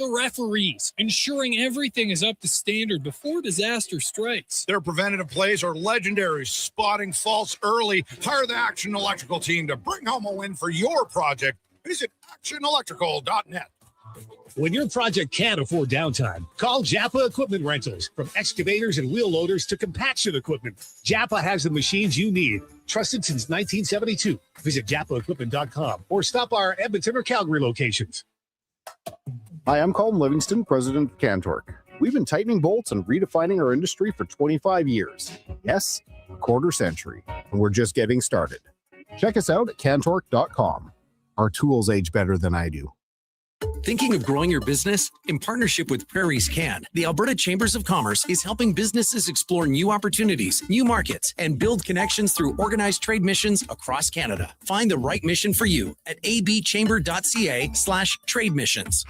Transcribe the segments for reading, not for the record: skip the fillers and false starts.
the referees, ensuring everything is up to standard before disaster strikes. Their preventative plays are legendary, spotting faults early. Hire the Action Electrical team to bring home a win for your project. Visit actionelectrical.net. When your project can't afford downtime, call Japa Equipment Rentals. From excavators and wheel loaders to compaction equipment, Japa has the machines you need. Trusted since 1972. Visit japaequipment.com or stop our Edmonton or Calgary locations. Hi, I'm Colin Livingston, president of Cantork. We've been tightening bolts and redefining our industry for 25 years. Yes, a quarter century, and we're just getting started. Check us out at cantork.com. Our tools age better than I do. Thinking of growing your business? In partnership with Prairie's Can, the Alberta Chambers of Commerce is helping businesses explore new opportunities, new markets, and build connections through organized trade missions across Canada. Find the right mission for you at abchamber.ca/trade missions.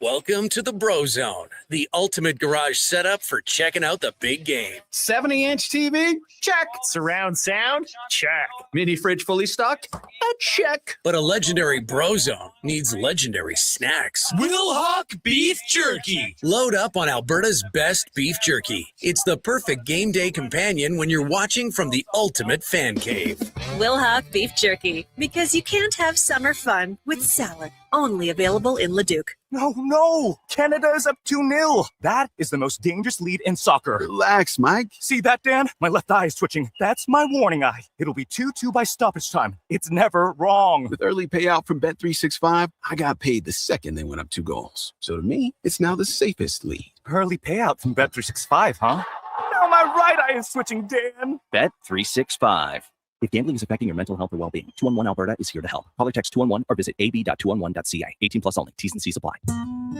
Welcome to the Bro Zone, the ultimate garage setup for checking out the big game. 70-inch TV? Check. Surround sound? Check. Mini fridge fully stocked? Check. But a legendary Bro Zone needs legendary snacks. Wilhauk Beef Jerky. Load up on Alberta's best beef jerky. It's the perfect game day companion when you're watching from the ultimate fan cave. Wilhauk Beef Jerky, because you can't have summer fun with salad. Only available in Leduc. No. Canada is up 2-0. That is the most dangerous lead in soccer. Relax, Mike. See that, Dan? My left eye is twitching. That's my warning eye. It'll be 2-2 by stoppage time. It's never wrong. With early payout from Bet365, I got paid the second they went up 2 goals. So to me, it's now the safest lead. Early payout from Bet365, huh? Now my right eye is twitching, Dan. Bet365. If gambling is affecting your mental health or well-being, 211 Alberta is here to help. Call or text 211 or visit ab.211.ca. 18 plus only. T's and C's apply.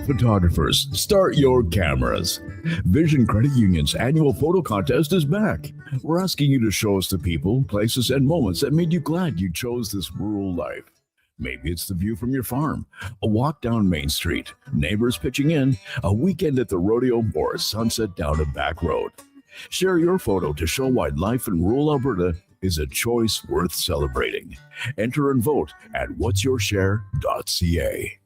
Photographers, start your cameras. Vision Credit Union's annual photo contest is back. We're asking you to show us the people, places, and moments that made you glad you chose this rural life. Maybe it's the view from your farm, a walk down Main Street, neighbors pitching in, a weekend at the rodeo, or a sunset down a back road. Share your photo to show why life in rural Alberta is a choice worth celebrating. Enter and vote at whatsyourshare.ca.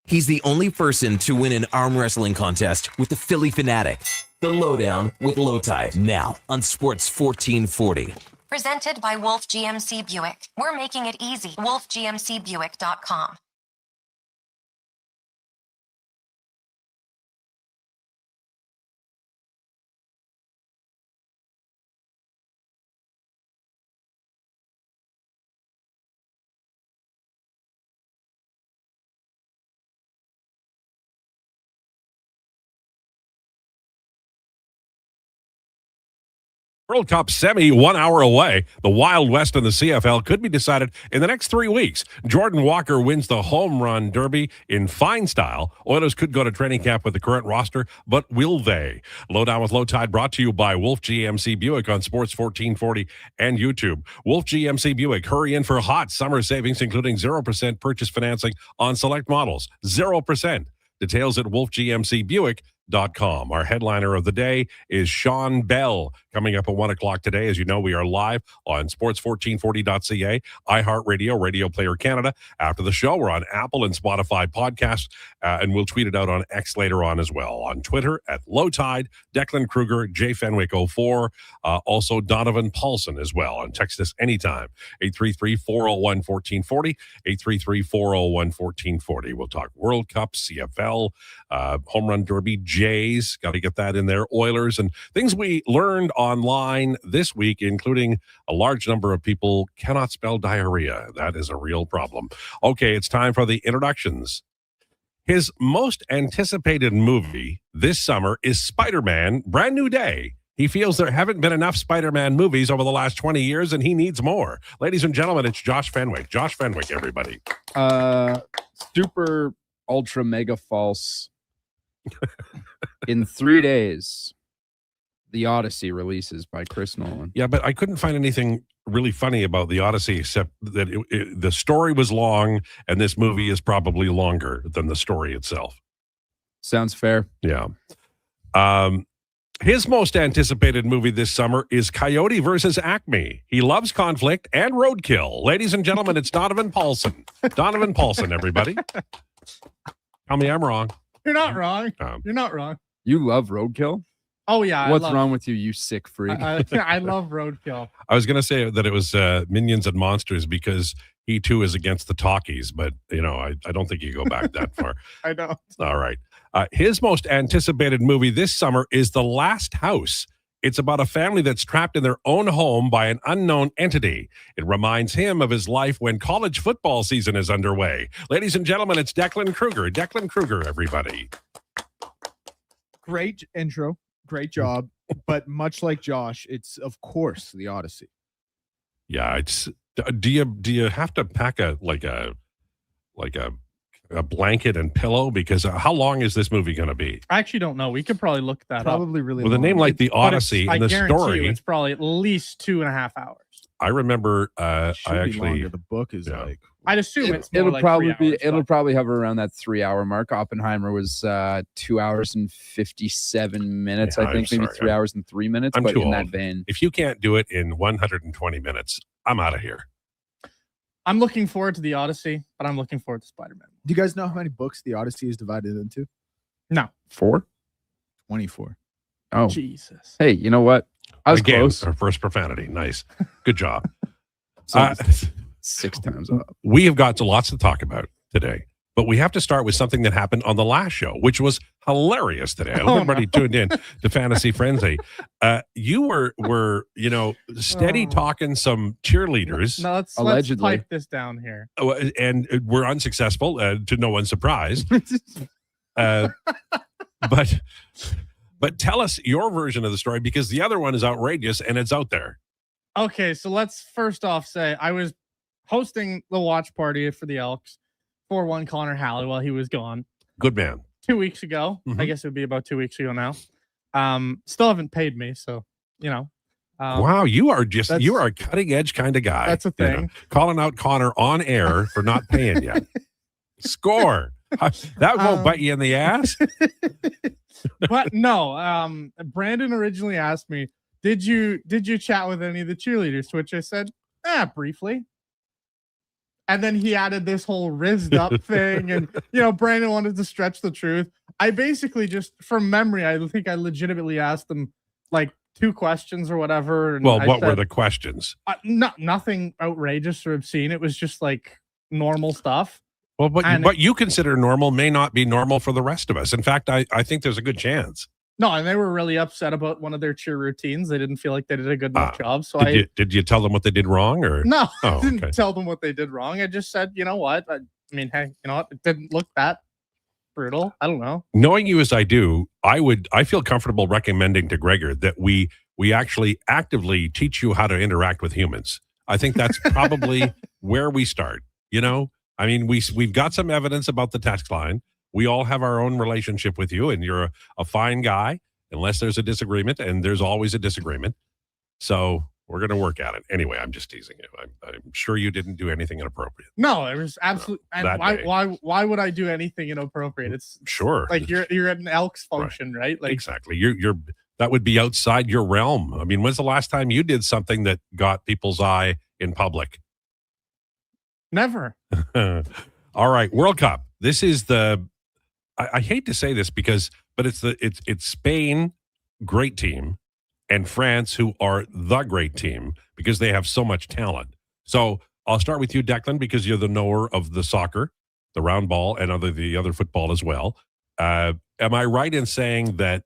He's the only person to win an arm wrestling contest with the Philly Fanatic. The Lowdown with Lowetide, now on Sports 1440. Presented by Wolf GMC Buick. We're making it easy. WolfGMCBuick.com. World Cup semi 1 hour away. The Wild West in the CFL could be decided in the next 3 weeks. Jordan Walker wins the home run derby in fine style. Oilers could go to training camp with the current roster, but will they? Lowdown with Lowetide brought to you by Wolf GMC Buick on Sports 1440 and YouTube. Wolf GMC Buick, hurry in for hot summer savings, including 0% purchase financing on select models. 0%. Details at wolfgmcbuick.com. Our headliner of the day is Sean Bell, coming up at 1 o'clock today. As you know, we are live on sports1440.ca, iHeartRadio, Radio Player Canada. After the show, we're on Apple and Spotify podcasts, and we'll tweet it out on X later on as well. On Twitter at Lowetide, Declan Krueger, J Fenwick 04, also Donovan Paulson as well. And text us anytime, 833-401-1440, 833-401-1440. We'll talk World Cup, CFL, home run derby, Jays, got to get that in there, Oilers, and things we learned online this week, including a large number of people cannot spell diarrhea. That is a real problem. Okay, it's time for the introductions. His most anticipated movie this summer is Spider-Man, Brand New Day. He feels there haven't been enough Spider-Man movies over the last 20 years, and he needs more. Ladies and gentlemen, it's Josh Fenwick. Josh Fenwick, everybody. Super, ultra, mega false. In 3 days, The Odyssey releases by Chris Nolan. Yeah, but I couldn't find anything really funny about The Odyssey except that the story was long, and this movie is probably longer than the story itself. Sounds fair. Yeah. His most anticipated movie this summer is Coyote versus Acme. He loves conflict and roadkill. Ladies and gentlemen, it's Donovan Paulson. Donovan Paulson, everybody. Tell me I'm wrong. You're not wrong. You're not wrong. You love roadkill? Oh, yeah. What's wrong with you, you sick freak? I love roadkill. I was going to say that it was Minions and Monsters because he too is against the talkies, but I don't think you go back that far. I know. All right. His most anticipated movie this summer is The Last House. It's about a family that's trapped in their own home by an unknown entity. It reminds him of his life when college football season is underway. Ladies and gentlemen, it's Declan Krueger. Declan Krueger, everybody. Great intro. Great job. But much like Josh, it's, of course, The Odyssey. Yeah, it's. Do you have to pack a blanket and pillow? Because how long is this movie going to be? I actually don't know. We could probably look that Probably really with a long. name like The Odyssey and the story. It's probably at least 2.5 hours. I remember. I Should be actually. longer. The book is like. I'd assume it's more It'll like probably 3 hours, it'll probably hover around that 3 hour mark. Oppenheimer was 2 hours and 57 minutes. Yeah, I think I'm maybe sorry. 3 hours and 3 minutes. I'm but too in old. that vein, If you can't do it in 120 minutes, I'm out of here. I'm looking forward to The Odyssey, but I'm looking forward to Spider-Man. Do you guys know how many books The Odyssey is divided into? No. 4. 24. Oh, Jesus. Hey, you know what? I was Again, close. Our first profanity. Nice. Good job. So, 6 times up. We have got lots to talk about today, but we have to start with something that happened on the last show, which was hilarious today. I hope everybody tuned in to Fantasy Frenzy. You were steady talking some cheerleaders. No, let's Allegedly. pipe this down here. And we're unsuccessful, to no one's surprise. But tell us your version of the story, because the other one is outrageous and it's out there. Okay, so let's first off say I was hosting the watch party for the Elks for one Connor Halley while he was gone Good man. 2 weeks ago. Mhm. I guess it would be about 2 weeks ago now. Still haven't paid me, so Wow, you are that's- a cutting edge kind of guy. That's a you know. thing. Calling out Connor on air for not paying yet. Score. That won't bite you in the ass. But no, Brandon originally asked me, did you chat with any of the cheerleaders? To which I said, briefly. And then he added this whole rizzed up thing, and Brandon wanted to stretch the truth. I basically just, from memory, I think I legitimately asked them like 2 questions or whatever. And Well, I what were said, the questions? nothing outrageous or obscene. It was just like normal stuff. Well, And- what you consider normal may not be normal for the rest of us. In fact, I think there's a good chance. No, and they were really upset about one of their cheer routines. They didn't feel like they did a good enough job. So Did you tell them what they did wrong, or No, Oh, I didn't okay. tell them what they did wrong. I just said, you know what? I mean, hey, you know what? It didn't look that brutal. I don't know. Knowing you as I do, I feel comfortable recommending to Gregor that we actually actively teach you how to interact with humans. I think that's probably where we start. I mean, we've got some evidence about the text line. We all have our own relationship with you, and you're a fine guy, unless there's a disagreement, and there's always a disagreement. So we're going to work at it. Anyway, I'm just teasing you. I'm sure you didn't do anything inappropriate. No, it was absolute. And that day. why would I do anything inappropriate? It's Sure. like you're at an Elks function, right? Like Exactly. You're that would be outside your realm. I mean, when's the last time you did something that got people's eye in public? never. All right, World Cup. This is I hate to say this but it's Spain, great team, and France, who are the great team because they have so much talent. So I'll start with you, Declan, because you're the knower of the soccer, the round ball, and the other football as well. Am I right in saying that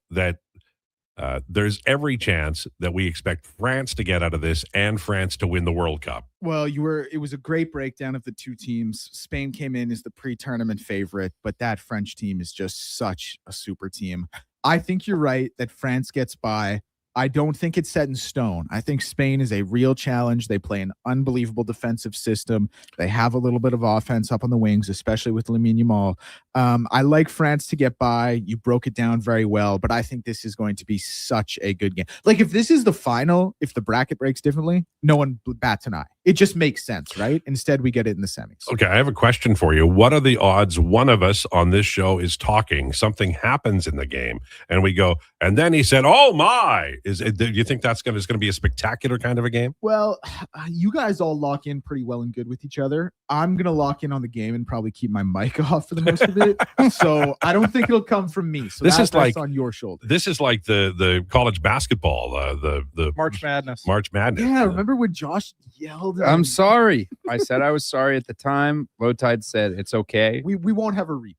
there's every chance that we expect France to get out of this and France to win the World Cup? Well, it was a great breakdown of the two teams. Spain came in as the pre-tournament favorite, but that French team is just such a super team. I think you're right that France gets by. I don't think it's set in stone. I think Spain is a real challenge. They play an unbelievable defensive system. They have a little bit of offense up on the wings, especially with Lamine Yamal. I like France to get by. You broke it down very well, but I think this is going to be such a good game. Like, if this is the final, if the bracket breaks differently, no one bats an eye. it just makes sense, right? Instead, we get it in the semis. Okay, I have a question for you. What are the odds one of us on this show is talking, something happens in the game, and we go, and then he said, "Oh my!" Do you think it's going to be a spectacular kind of a game? Well, you guys all lock in pretty well and good with each other. I'm going to lock in on the game and probably keep my mic off for the most of it. So I don't think it'll come from me. So that's on your shoulder. This is like the college basketball, the March Madness. March Madness. Yeah, remember when Josh yelled? I'm sorry. I said I was sorry at the time. Lowetide said it's okay. We won't have a repeat.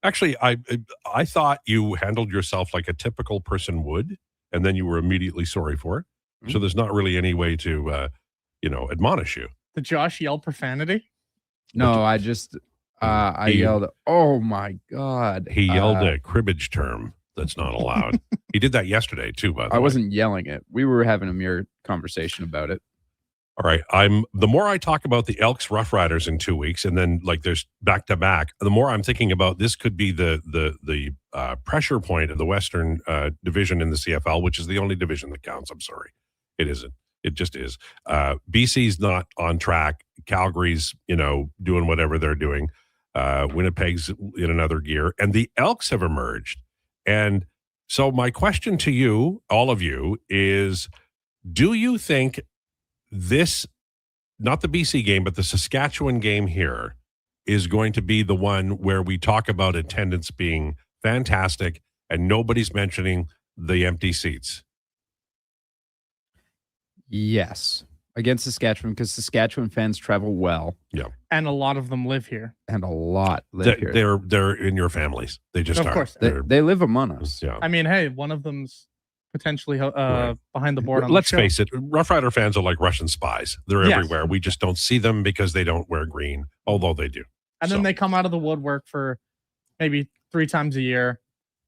Actually, I thought you handled yourself like a typical person would, and then you were immediately sorry for it. Mm-hmm. So there's not really any way to, admonish you. Did Josh yell profanity? No, I just I yelled, "Oh my God!" He yelled a cribbage term that's not allowed. He did that yesterday too. By the way, I wasn't yelling it. We were having a mere conversation about it. All right. The more I talk about the Elks Rough Riders in 2 weeks, and then like there's back to back, the more I'm thinking about this could be the pressure point of the Western division in the CFL, which is the only division that counts. I'm sorry, it isn't. It just is. BC's not on track. Calgary's, doing whatever they're doing. Winnipeg's in another gear, and the Elks have emerged. And so my question to you, all of you, is: do you think this, not the BC game, but the Saskatchewan game here, is going to be the one where we talk about attendance being fantastic and nobody's mentioning the empty seats? Yes. Against Saskatchewan, because Saskatchewan fans travel well. Yeah. And a lot of them live here. And a lot live here. They're in your families. They just are. Of course. They live among us. Yeah. I mean, hey, one of them's potentially behind the board on Let's the show. face it, Rough Rider fans are like Russian spies. They're everywhere. We just don't see them because they don't wear green, although they do. And then they come out of the woodwork for maybe 3 times a year,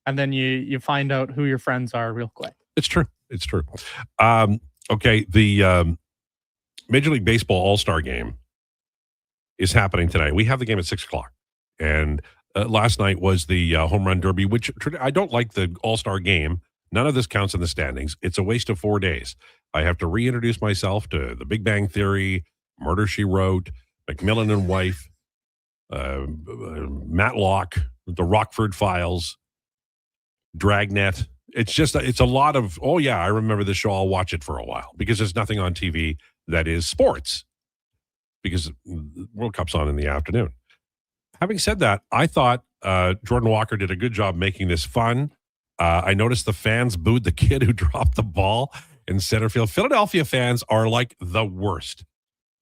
and then you find out who your friends are real quick. It's true. It's true. Okay, the Major League Baseball All-Star Game is happening tonight. We have the game at 6:00, and last night was the Home Run Derby, which I don't like the All-Star Game. None of this counts in the standings. It's a waste of 4 days. I have to reintroduce myself to The Big Bang Theory, Murder, She Wrote, Macmillan and Wife, Matlock, The Rockford Files, Dragnet. It's a lot of, oh yeah, I remember this show. I'll watch it for a while because there's nothing on TV that is sports because World Cup's on in the afternoon. Having said that, I thought Jordan Walker did a good job making this fun. I noticed the fans booed the kid who dropped the ball in center field. Philadelphia fans are like the worst.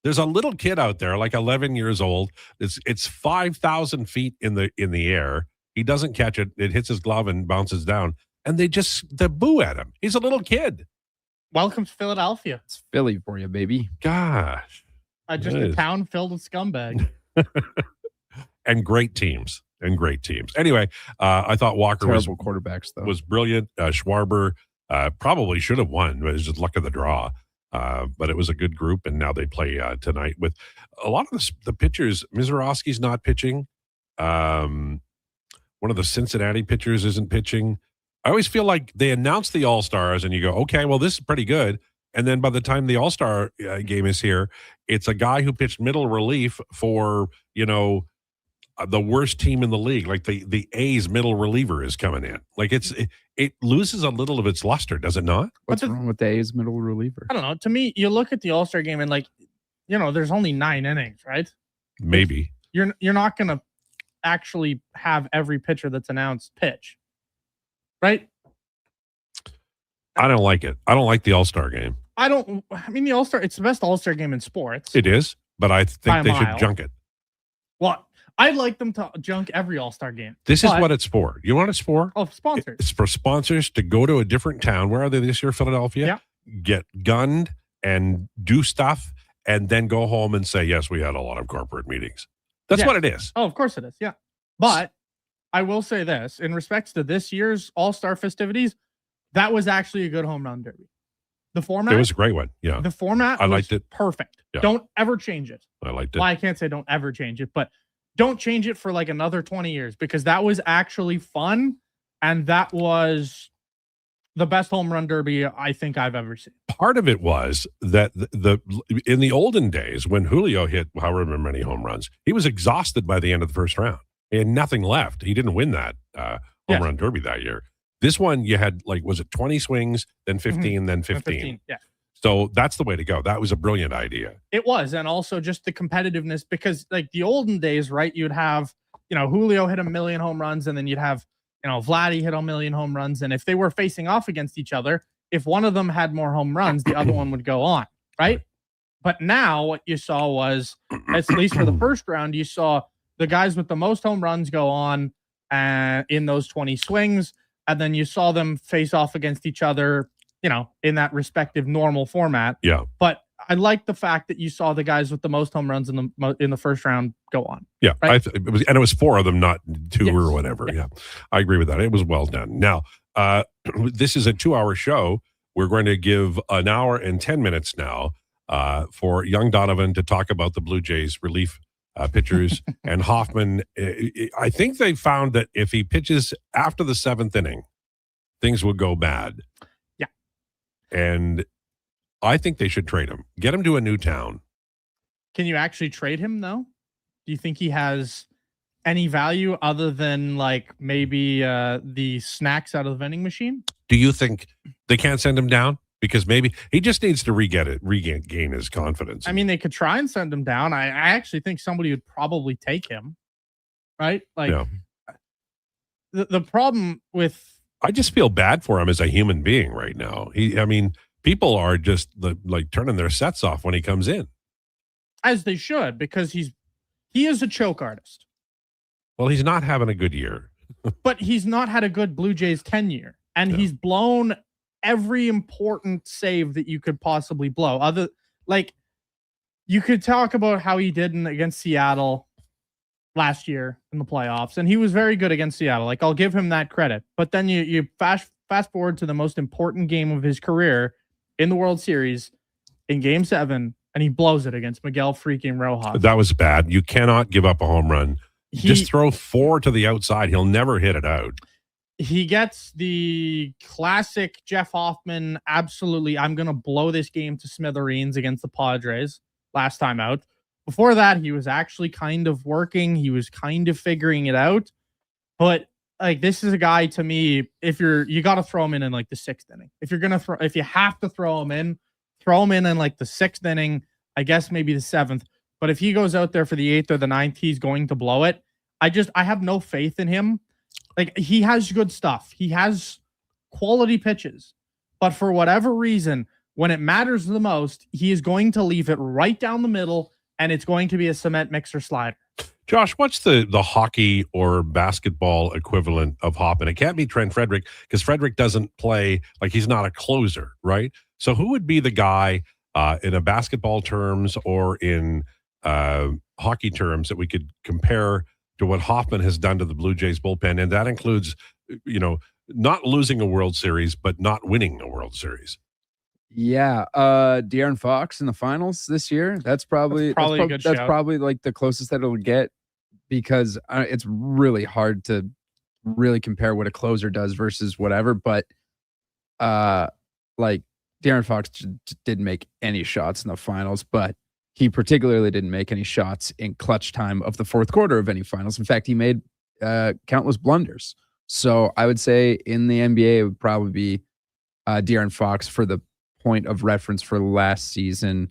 There's a little kid out there, like 11 years old. It's 5,000 feet in the air. He doesn't catch it. It hits his glove and bounces down. And they boo at him. He's a little kid. Welcome to Philadelphia. It's Philly for you, baby. Gosh. Just a town filled with scumbags. And great teams. Anyway, I thought Walker terrible quarterbacks though was brilliant. Schwarber probably should have won. It was just luck of the draw. But it was a good group, and now they play tonight with a lot of the pitchers. Mizorowski's not pitching. One of the Cincinnati pitchers isn't pitching. I always feel like they announce the All-Stars, and you go, okay, well, this is pretty good. And then by the time the All-Star game is here, it's a guy who pitched middle relief for, the worst team in the league. Like the A's middle reliever is coming in. Like it loses a little of its luster, does it not? What's wrong with the A's middle reliever? I don't know. To me, you look at the All-Star game and there's only 9 innings, right? Maybe. You're not going to actually have every pitcher that's announced pitch. Right? I don't like it. I don't like the All-Star game. The All-Star, it's the best All-Star game in sports. It is, but I think they should junk it. Well, I'd like them to junk every All-Star game. This is what it's for. You know what it's for? Oh, sponsors. It's for sponsors to go to a different town. Where are they this year? Philadelphia? Yeah. Get gunned and do stuff and then go home and say, yes, we had a lot of corporate meetings. That's what it is. Oh, of course it is. Yeah. But I will say this, in respects to this year's All-Star festivities, that was actually a good home run derby. The format. It was a great one. Yeah. The format I liked it. Perfect. Yeah. Don't ever change it. I liked it. Well, I can't say don't ever change it, but don't change it for like another 20 years because that was actually fun. And that was, the best home run derby I think I've ever seen. Part of it was that the in the olden days when Julio hit however many home runs, he was exhausted by the end of the first round. He had nothing left. He didn't win that home run derby that year. This one, you had was it 20 swings, then 15, then 15. Yeah. So that's the way to go. That was a brilliant idea. It was. And also just the competitiveness, because like the olden days, right, you'd have, Julio hit 1,000,000 home runs, and then you'd have, Vladdy hit 1,000,000 home runs. And if they were facing off against each other, if one of them had more home runs, the other one would go on, right? But now what you saw was, at least for the first round, you saw the guys with the most home runs go on in those 20 swings. And then you saw them face off against each other, in that respective normal format. Yeah. But I like the fact that you saw the guys with the most home runs in the first round go on. Yeah. Right? It was 4 of them, not 2 or whatever. Yeah. I agree with that. It was well done. Now, this is a 2-hour show. We're going to give an hour and 10 minutes now for young Donovan to talk about the Blue Jays relief pitchers and Hoffman. I think they found that if he pitches after the 7th inning, things will go bad. Yeah. And I think they should trade him. Get him to a new town. Can you actually trade him, though? Do you think he has any value other than like maybe the snacks out of the vending machine? Do you think they can't send him down? Because maybe he just needs to regain his confidence. I mean, they could try and send him down. I actually think somebody would probably take him, right? Like, the problem with... I just feel bad for him as a human being right now. People are just like turning their sets off when he comes in. As they should, because he is a choke artist. Well, he's not having a good year. But he's not had a good Blue Jays tenure. And he's blown every important save that you could possibly blow. You could talk about how he did against Seattle last year in the playoffs, and he was very good against Seattle. Like, I'll give him that credit. But then you fast forward to the most important game of his career in the World Series in Game 7, and he blows it against Miguel freaking Rojas. That was bad. You cannot give up a home run. Just throw 4 to the outside. He'll never hit it out. He gets the classic Jeff Hoffman, absolutely, I'm going to blow this game to smithereens against the Padres last time out. Before that, he was actually kind of working. He was kind of figuring it out. But like, this is a guy, to me, you got to throw him in like the 6th inning. If you have to throw him in like the 6th inning, I guess maybe the 7th. But if he goes out there for the 8th or the 9th, he's going to blow it. I have no faith in him. Like, he has good stuff. He has quality pitches. But for whatever reason, when it matters the most, he is going to leave it right down the middle, and it's going to be a cement mixer slider. Josh, what's the hockey or basketball equivalent of Hoffman? It can't be Trent Frederick, because Frederick doesn't play, like, he's not a closer, right? So who would be the guy in a basketball terms or in hockey terms that we could compare to what Hoffman has done to the Blue Jays bullpen? And that includes, not losing a World Series, but not winning a World Series. Yeah. De'Aaron Fox in the finals this year. That's probably a good shout. That's probably like the closest that it'll get, because it's really hard to really compare what a closer does versus whatever. But like, De'Aaron Fox didn't make any shots in the finals, but he particularly didn't make any shots in clutch time of the 4th quarter of any finals. In fact, he made countless blunders. So I would say in the NBA, it would probably be De'Aaron Fox for the point of reference for last season.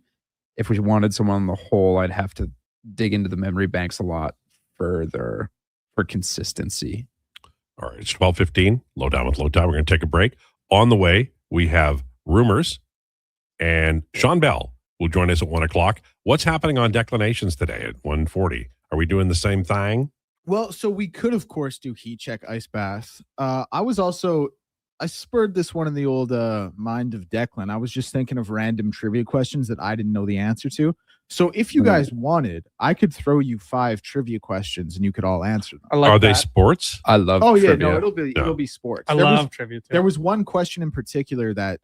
If we wanted someone on the whole, I'd have to dig into the memory banks a lot further for consistency. All right, it's 12:15. Lowdown with Lowetide. We're going to take a break. On the way, we have rumors, and Sean Bell will join us at 1 o'clock. What's happening on Declinations today at 1:40? Are we doing the same thing? Well, so we could, of course, do heat check, ice bath. I spurred this one in the old mind of Declan. I was just thinking of random trivia questions that I didn't know the answer to. So if you guys wanted, I could throw you 5 trivia questions and you could all answer them. Are they sports? I love trivia. trivia. It'll be sports. I love trivia too. There was one question in particular that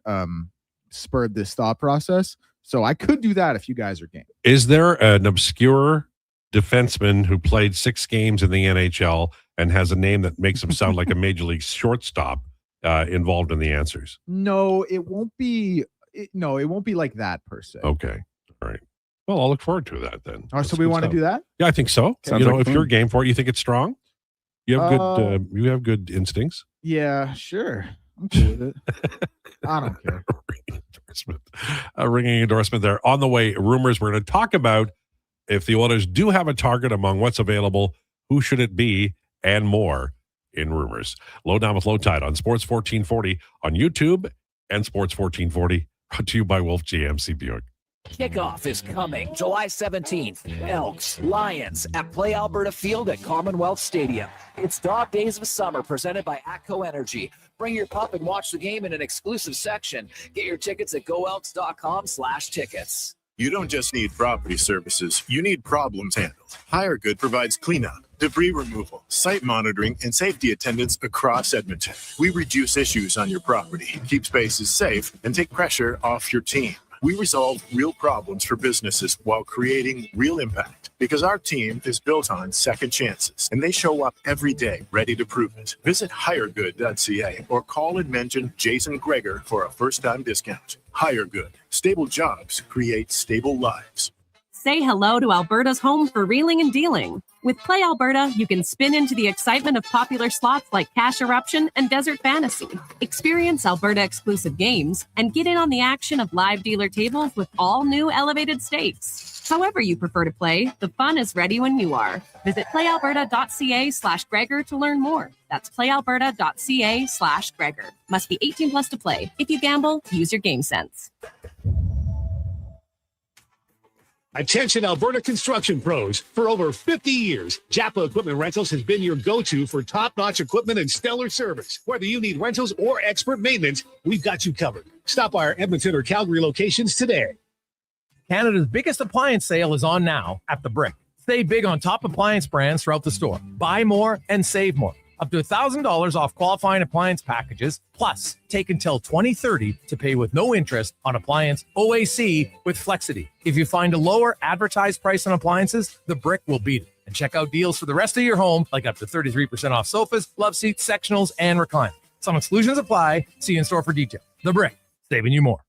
spurred this thought process. So I could do that if you guys are game. Is there an obscure defenseman who played 6 games in the NHL and has a name that makes him sound like a major league shortstop involved in the answers. No, it won't be. It won't be like that per se. Okay. All right. Well, I'll look forward to that then. Oh, so we want to do that? Yeah, I think so. Sounds You know, like if fun. you're game for it, you think it's strong. You have good instincts. Yeah, sure. I'm cool with it. I don't care. A ringing endorsement there. On the way, rumors. We're going to talk about if the Oilers do have a target among what's available, who should it be, and more in rumors. Lowdown with Lowetide on Sports 1440 on YouTube and Sports 1440, brought to you by Wolf GMC Buick. Kickoff is coming July 17th. Elks, Lions at Play Alberta Field at Commonwealth Stadium. It's Dog Days of Summer presented by ATCO Energy. Bring your pup and watch the game in an exclusive section. Get your tickets at goelks.com/tickets. You don't just need property services, you need problems handled. HireGood provides cleanup, debris removal, site monitoring, and safety attendance across Edmonton. We reduce issues on your property, keep spaces safe, and take pressure off your team. We resolve real problems for businesses while creating real impact because our team is built on second chances and they show up every day ready to prove it. Visit hiregood.ca or call and mention Jason Krueger for a first-time discount. HireGood. Stable jobs create stable lives. Say hello to Alberta's home for reeling and dealing. With Play Alberta, you can spin into the excitement of popular slots like Cash Eruption and Desert Fantasy. Experience Alberta exclusive games and get in on the action of live dealer tables with all new elevated stakes. However you prefer to play, the fun is ready when you are. Visit playalberta.ca/Gregor to learn more. That's playalberta.ca/Gregor. Must be 18 plus to play. If you gamble, use your game sense. Attention Alberta construction pros. For over 50 years, Japa Equipment Rentals has been your go-to for top-notch equipment and stellar service. Whether you need rentals or expert maintenance, we've got you covered. Stop by our Edmonton or Calgary locations today. Canada's biggest appliance sale is on now at The Brick. Stay big on top appliance brands throughout the store. Buy more and save more. Up to $1,000 off qualifying appliance packages, plus take until 2030 to pay with no interest on appliance OAC with Flexity. If you find a lower advertised price on appliances, The Brick will beat it. And check out deals for the rest of your home, like up to 33% off sofas, love seats, sectionals, and recliners. Some exclusions apply. See you in store for details. The Brick, saving you more.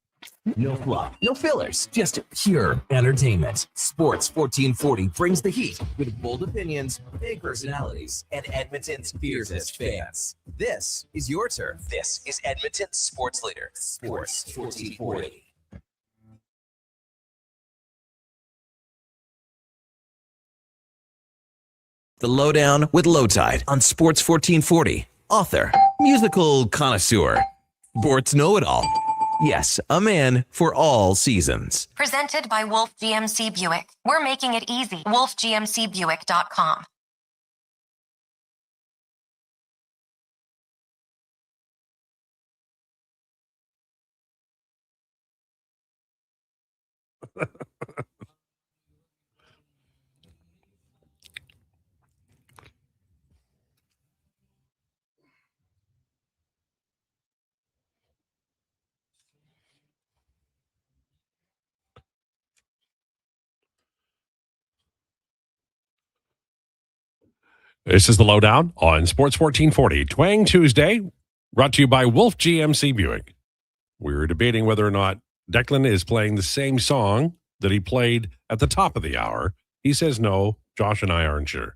No fluff, no fillers, just pure entertainment. Sports 1440 brings the heat with bold opinions, big personalities, and Edmonton's fiercest fans. This is your turf. This is Edmonton's sports leader, Sports 1440. The Lowdown with Lowetide on Sports 1440. Author, musical connoisseur, sports know-it-all. Yes, a man for all seasons. Presented by Wolf GMC Buick. We're making it easy. WolfGMCBuick.com. This is the Lowdown on Sports 1440. Twang Tuesday, brought to you by Wolf GMC Buick. We're debating whether or not Declan is playing the same song that he played at the top of the hour. He says no. Josh and I aren't sure.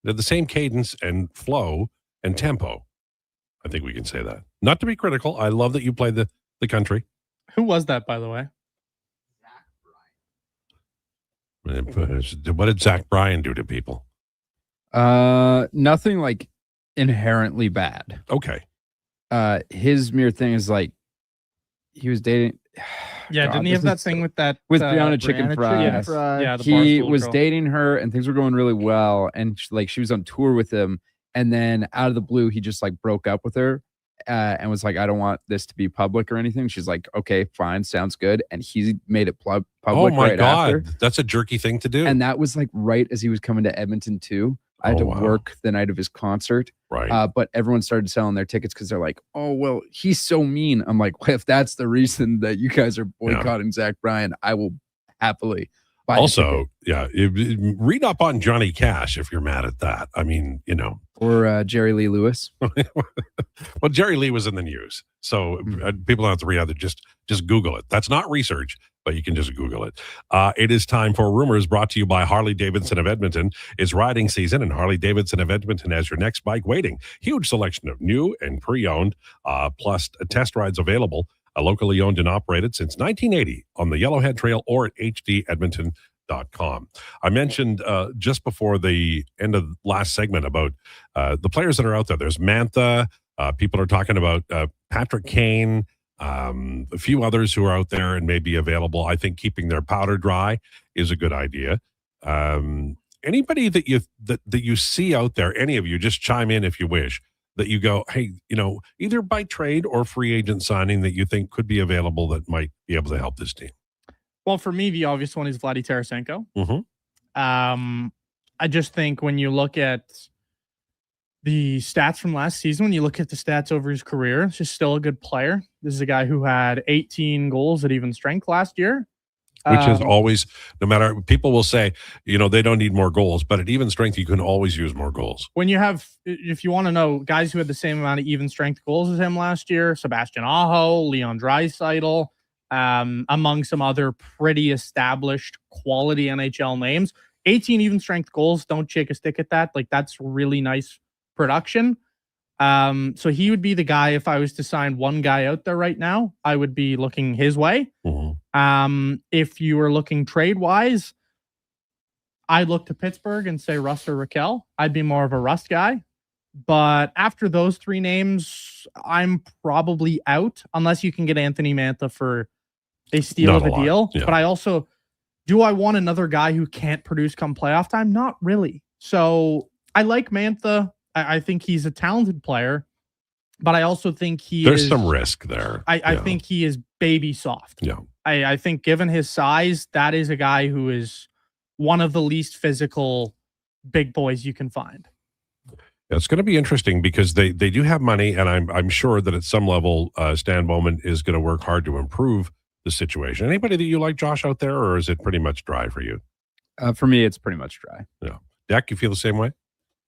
They're the same cadence and flow and tempo. I think we can say that. Not to be critical. I love that you played the country. Who was that, by the way? What did Zach Bryan do to people? Nothing like inherently bad. Okay. His mere thing is like he was dating. Yeah, God, didn't he have that thing with that with Brianna Chicken Fries? Yes. Yeah, the he Barstool was girl. dating her, and things were going really well. And she was on tour with him, and then out of the blue, he just like broke up with her, and was like, "I don't want this to be public or anything." She's like, "Okay, fine, sounds good." And he made it public. Oh my right God, after. that's a jerky thing to do. And that was like right as he was coming to Edmonton too. I had to work the night of his concert. Right. But everyone started selling their tickets because they're like, oh, well, he's so mean. I'm like, well, if that's the reason that you guys are boycotting Zach Bryan, I will happily. Also, read up on Johnny Cash if you're mad at that. I mean, Or Jerry Lee Lewis. Well, Jerry Lee was in the news, so people don't have to read out. Just Google it. That's not research, but you can just Google it. It is time for Rumors, brought to you by Harley Davidson of Edmonton. It's riding season, and Harley Davidson of Edmonton has your next bike waiting. Huge selection of new and pre-owned, plus test rides available. Locally owned and operated since 1980 on the Yellowhead Trail or at hdedmonton.com. I mentioned just before the end of the last segment about the players that are out there. There's Mantha. People are talking about Patrick Kane, a few others who are out there and may be available. I think keeping their powder dry is a good idea. Anybody that you see out there, any of you, just chime in if you wish, that you go, hey, either by trade or free agent signing that you think could be available that might be able to help this team. Well, for me, the obvious one is Vladdy Tarasenko. Mm-hmm. I just think when you look at the stats from last season, when you look at the stats over his career, it's just still a good player. This is a guy who had 18 goals at even strength last year. Which is always, no matter, people will say, they don't need more goals, but at even strength, you can always use more goals. When you have, if you want to know, guys who had the same amount of even strength goals as him last year, Sebastian Aho, Leon Draisaitl, among some other pretty established quality NHL names. 18 even strength goals, don't shake a stick at that. Like, that's really nice production. So he would be the guy, if I was to sign one guy out there right now, I would be looking his way. Mm-hmm. If you were looking trade-wise, I'd look to Pittsburgh and say Rust or Raquel. I'd be more of a Rust guy. But after those three names, I'm probably out, unless you can get Anthony Mantha for a steal of a deal. Yeah. But do I want another guy who can't produce come playoff time? Not really. So I like Mantha. I think he's a talented player, but I also think there's some risk there. I think he is baby soft. Yeah. I think given his size, that is a guy who is one of the least physical big boys you can find. It's going to be interesting because they do have money, and I'm sure that at some level, Stan Bowman is going to work hard to improve the situation. Anybody that you like, Josh, out there, or is it pretty much dry for you? For me, it's pretty much dry. Yeah. Dak, you feel the same way?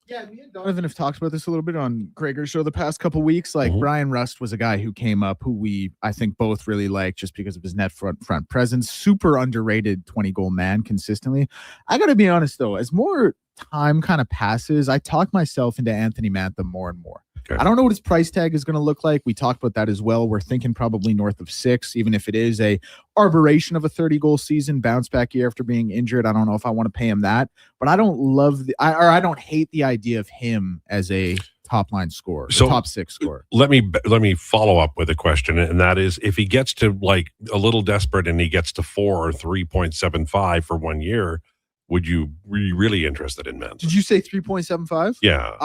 Yeah, me and Donovan have talked about this a little bit on Krueger's show the past couple weeks. Like, Brian Rust was a guy who came up who I think both really like just because of his net front presence. Super underrated 20-goal man consistently. I got to be honest, though, as more time kind of passes, I talk myself into Anthony Mantha more and more. Okay. I don't know what his price tag is going to look like. We talked about that as well. We're thinking probably north of 6, even if it is a arboration of a 30-goal season, bounce back year after being injured. I don't know if I want to pay him that, but I don't love I don't hate the idea of him as a top line scorer, so top 6 scorer. Let me follow up with a question, and that is, if he gets to like a little desperate and he gets to 4 or 3.75 for 1 year, would you be really interested in Mantha? Did you say 3.75? Yeah.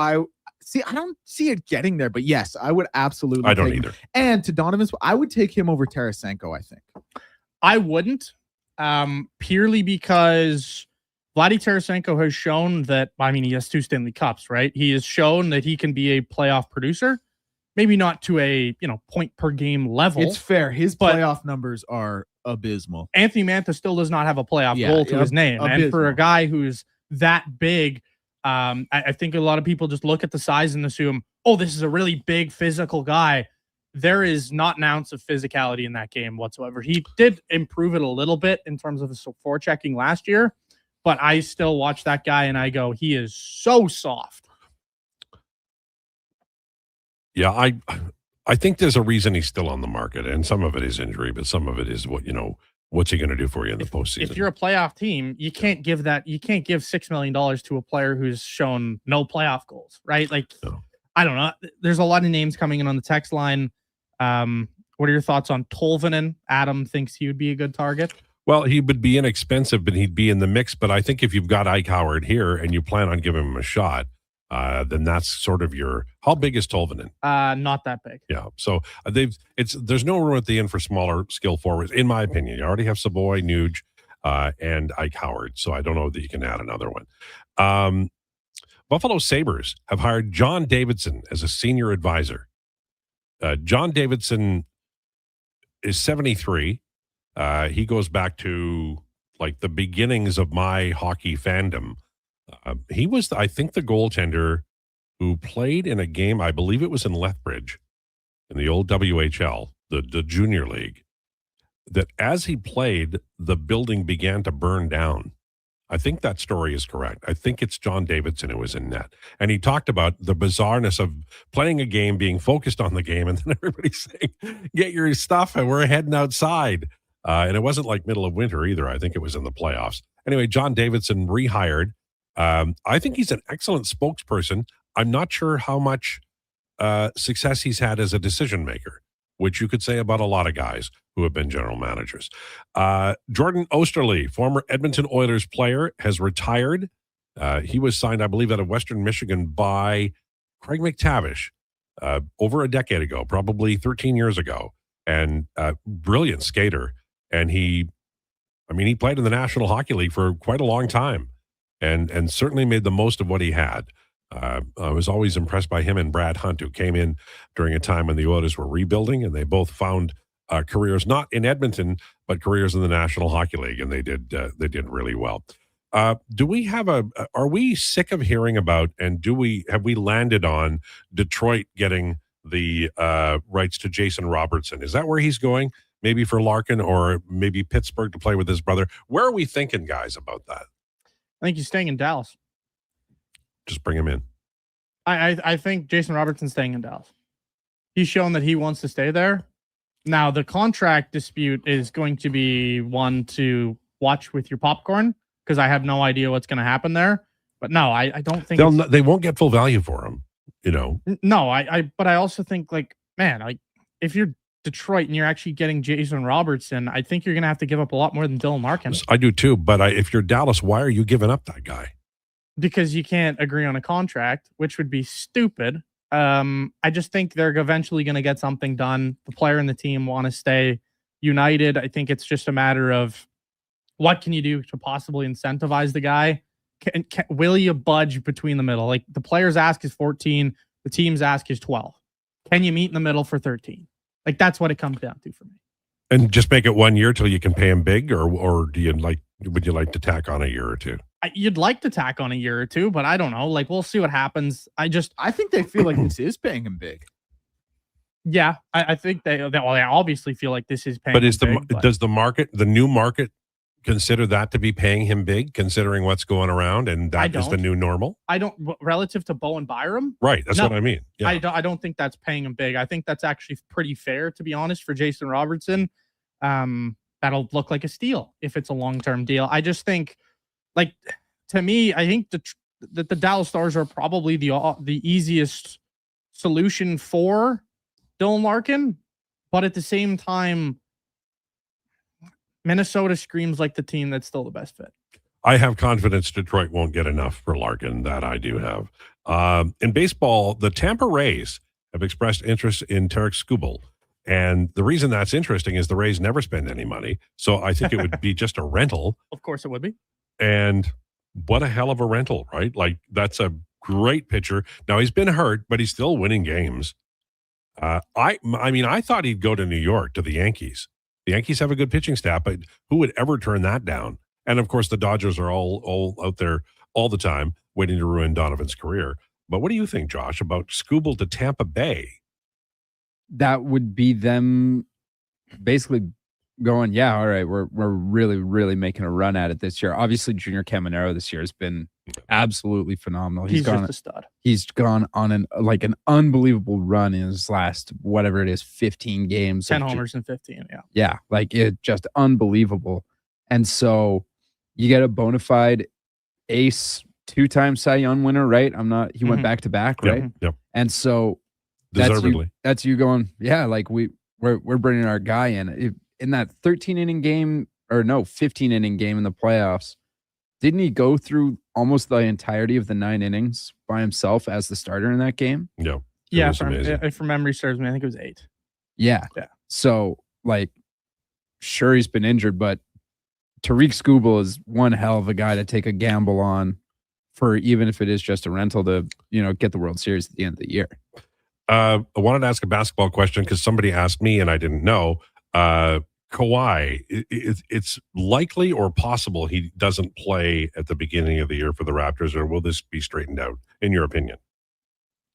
I don't see it getting there, but yes, I would absolutely. I don't either. And to Donovan's, I would take him over Tarasenko, I think. I wouldn't, purely because Vladdy Tarasenko has shown that, he has 2 Stanley Cups, right? He has shown that he can be a playoff producer, maybe not to a, point per game level. It's fair. His playoff numbers are abysmal. Anthony Mantha still does not have a playoff goal to his name. Abysmal. And for a guy who's that big, I think a lot of people just look at the size and assume, oh, this is a really big physical guy. There is not an ounce of physicality in that game whatsoever. He did improve it a little bit in terms of his forechecking last year, but I still watch that guy and I go, he is so soft. Yeah, I think there's a reason he's still on the market, and some of it is injury, but some of it is what's he going to do for you in the postseason? If you're a playoff team, you can't give $6 million to a player who's shown no playoff goals, right? Like, no. I don't know. There's a lot of names coming in on the text line. What are your thoughts on Tolvanen? Adam thinks he would be a good target. Well, he would be inexpensive, but he'd be in the mix. But I think if you've got Ike Howard here and you plan on giving him a shot, then that's sort of how big is Tolvanen? Not that big. Yeah. So there's no room at the end for smaller skill forwards, in my opinion. You already have Savoy, Nuge, and Ike Howard. So I don't know that you can add another one. Buffalo Sabres have hired John Davidson as a senior advisor. John Davidson is 73. He goes back to like the beginnings of my hockey fandom. He was, I think, the goaltender who played in a game, I believe it was in Lethbridge, in the old WHL, the junior league, that as he played, the building began to burn down. I think that story is correct. I think it's John Davidson who was in net. And he talked about the bizarreness of playing a game, being focused on the game, and then everybody's saying, get your stuff, and we're heading outside. And it wasn't like middle of winter either. I think it was in the playoffs. Anyway, John Davidson rehired. I think he's an excellent spokesperson. I'm not sure how much success he's had as a decision maker, which you could say about a lot of guys who have been general managers. Jordan Osterley, former Edmonton Oilers player, has retired. He was signed, I believe, out of Western Michigan by Craig McTavish over a decade ago, probably 13 years ago, and brilliant skater. And he played in the National Hockey League for quite a long time and certainly made the most of what he had. I was always impressed by him and Brad Hunt, who came in during a time when the Oilers were rebuilding, and they both found careers not in Edmonton, but careers in the National Hockey League, and they did really well. Do we have are we sick of hearing about, and have we landed on Detroit getting the rights to Jason Robertson? Is that where he's going? Maybe for Larkin, or maybe Pittsburgh to play with his brother? Where are we thinking, guys, about that? I think he's staying in Dallas. Just bring him in. I think Jason Robertson's staying in Dallas. He's shown that he wants to stay there. Now, the contract dispute is going to be one to watch with your popcorn, because I have no idea what's going to happen there. But no, I don't think they won't get full value for him. No, but I also think, like, man, like, if you're Detroit and you're actually getting Jason Robertson, I think you're going to have to give up a lot more than Dylan Larkin. I do too, but if you're Dallas, why are you giving up that guy? Because you can't agree on a contract, which would be stupid. I just think they're eventually going to get something done. The player and the team want to stay united. I think it's just a matter of what can you do to possibly incentivize the guy? Will you budge between the middle? Like, the player's ask is 14, the team's ask is 12. Can you meet in the middle for 13? Like, that's what it comes down to for me. And just make it 1 year till you can pay him big, or would you like to tack on a year or two? You'd like to tack on a year or two, but I don't know. Like, we'll see what happens. I think they feel like this is paying him big. Yeah, I think they obviously feel like this is paying. But him big, does the new market consider that to be paying him big, considering what's going around, and that is the new normal? I don't, relative to Bo and Byram. Right, that's what I mean. Yeah. I don't think that's paying him big. I think that's actually pretty fair, to be honest, for Jason Robertson. That'll look like a steal if it's a long-term deal. I just think, like, to me, I think that the Dallas Stars are probably the easiest solution for Dylan Larkin, but at the same time, Minnesota screams like the team that's still the best fit. I have confidence Detroit won't get enough for Larkin. That I do have. In baseball, the Tampa Rays have expressed interest in Tarek Skubal. And the reason that's interesting is the Rays never spend any money. So I think it would be just a rental. Of course it would be. And what a hell of a rental, right? Like, that's a great pitcher. Now, he's been hurt, but he's still winning games. I thought he'd go to New York, to the Yankees. The Yankees have a good pitching staff, but who would ever turn that down? And of course, the Dodgers are all out there all the time waiting to ruin Donovan's career. But what do you think, Josh, about Skubal to Tampa Bay? That would be them basically going, yeah, all right, we're really, really making a run at it this year. Obviously, Junior Caminero this year has been absolutely phenomenal. He's just a stud. He's gone on an unbelievable run in his last, whatever it is, 15 games. 10 homers in 15, yeah. Yeah, like, it just unbelievable. And so you get a bona fide ace, 2-time Cy Young winner, right? He went back to back, right? Yep. And so that's you going, yeah, like, we're bringing our guy in that 13-inning game, or no, 15-inning game in the playoffs. Didn't he go through almost the entirety of the 9 innings by himself as the starter in that game? No. Yeah, if memory serves me, I think it was 8. Yeah. So, like, sure, he's been injured, but Tarek Skubal is one hell of a guy to take a gamble on, for even if it is just a rental, to get the World Series at the end of the year. I wanted to ask a basketball question because somebody asked me and I didn't know. Kawhi, it's likely or possible he doesn't play at the beginning of the year for the Raptors, or will this be straightened out, in your opinion?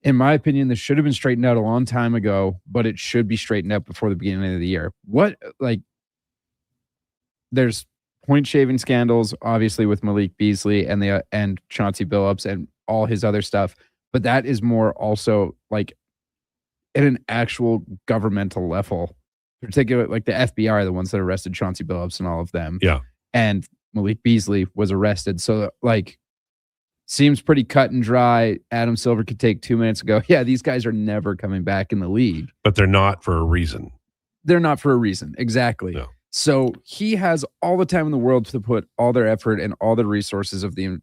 In my opinion, this should have been straightened out a long time ago, but it should be straightened out before the beginning of the year. There's point shaving scandals, obviously, with Malik Beasley and Chauncey Billups and all his other stuff, but that is more also like at an actual governmental level, particularly like the FBI are the ones that arrested Chauncey Billups and all of them. Yeah. And Malik Beasley was arrested. So seems pretty cut and dry. Adam Silver could take 2 minutes ago. Yeah, these guys are never coming back in the league. But they're not for a reason. They're not for a reason. Exactly. No. So he has all the time in the world to put all their effort and all the resources of the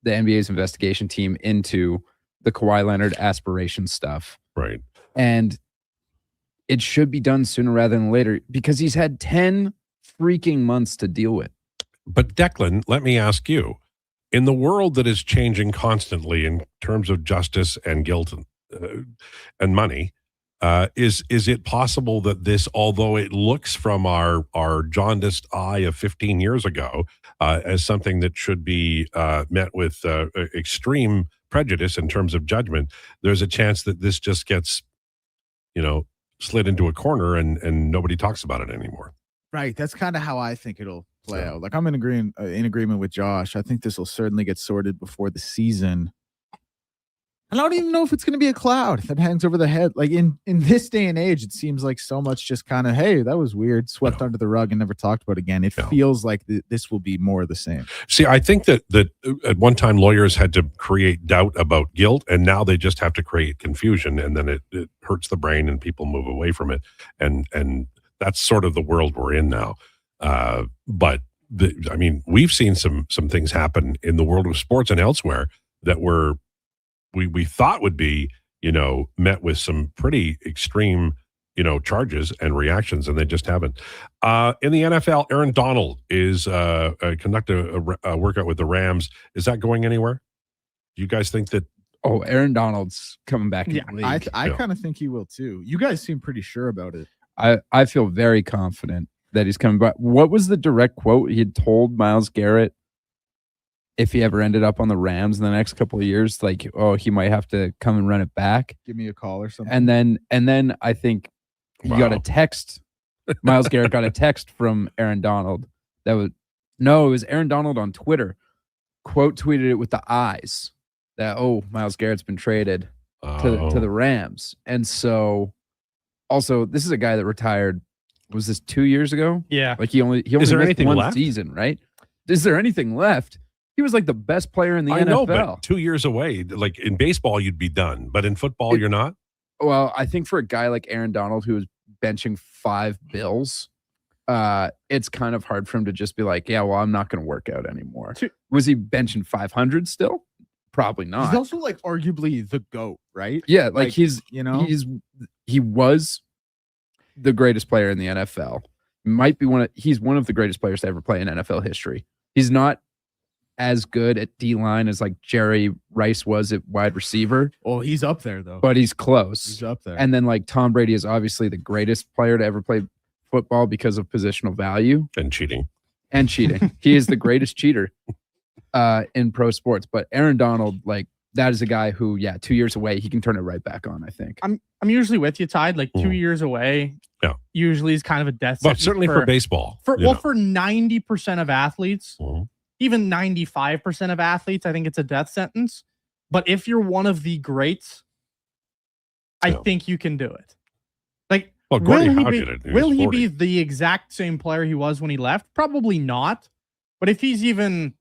NBA's investigation team into the Kawhi Leonard aspiration stuff. Right. And it should be done sooner rather than later because he's had 10 freaking months to deal with. But Declan, let me ask you, in the world that is changing constantly in terms of justice and guilt and money, is it possible that this, although it looks from our jaundiced eye of 15 years ago as something that should be met with extreme prejudice in terms of judgment, there's a chance that this just gets, slid into a corner and nobody talks about it anymore? Right. That's kind of how I think it'll play out. Like I'm in agreement with Josh. I think this will certainly get sorted before the season. I don't even know if it's going to be a cloud that hangs over the head. Like in this day and age, it seems like so much just kind of, hey, that was weird, swept under the rug and never talked about again. It feels like this will be more of the same. See, I think that at one time lawyers had to create doubt about guilt, and now they just have to create confusion, and then it hurts the brain and people move away from it. And that's sort of the world we're in now. But we've seen some things happen in the world of sports and elsewhere that we thought would be, met with some pretty extreme, charges and reactions, and they just haven't. In the NFL, Aaron Donald is conducting a workout with the Rams. Is that going anywhere? Do you guys think that? Oh, Aaron Donald's coming back. Yeah, I kind of think he will too. You guys seem pretty sure about it. I feel very confident that he's coming back. What was the direct quote? He had told Myles Garrett if he ever ended up on the Rams in the next couple of years, like, oh, he might have to come and run it back. Give me a call or something. And then I think he got a text. Myles Garrett got a text from Aaron Donald. It was Aaron Donald on Twitter. Quote tweeted it with the eyes that, Myles Garrett's been traded to the Rams. And so also this is a guy that retired. Was this 2 years ago? Yeah. Like he only Is there missed anything one left? season, right? Is there anything left? He was like the best player in the NFL. I know, but 2 years away, like in baseball, you'd be done. But in football, you're not? Well, I think for a guy like Aaron Donald, who was benching 5 Bills, it's kind of hard for him to just be like, yeah, well, I'm not going to work out anymore. Was he benching 500 still? Probably not. He's also like arguably the GOAT, right? Yeah, like he was the greatest player in the NFL. He's one of the greatest players to ever play in NFL history. He's not as good at D-line as like Jerry Rice was at wide receiver. Oh, he's up there though. But he's close. He's up there. And then like Tom Brady is obviously the greatest player to ever play football because of positional value. And cheating. He is the greatest cheater in pro sports. But Aaron Donald, like, that is a guy who, 2 years away, he can turn it right back on, I think. I'm usually with you, Tide. Like 2 years away, usually is kind of a death But sentence. certainly for baseball. For 90% of athletes, even 95% of athletes, I think it's a death sentence. But if you're one of the greats, I think you can do it. Like, Gordie Howe did it. Will he be the exact same player he was when he left? Probably not. But if he's even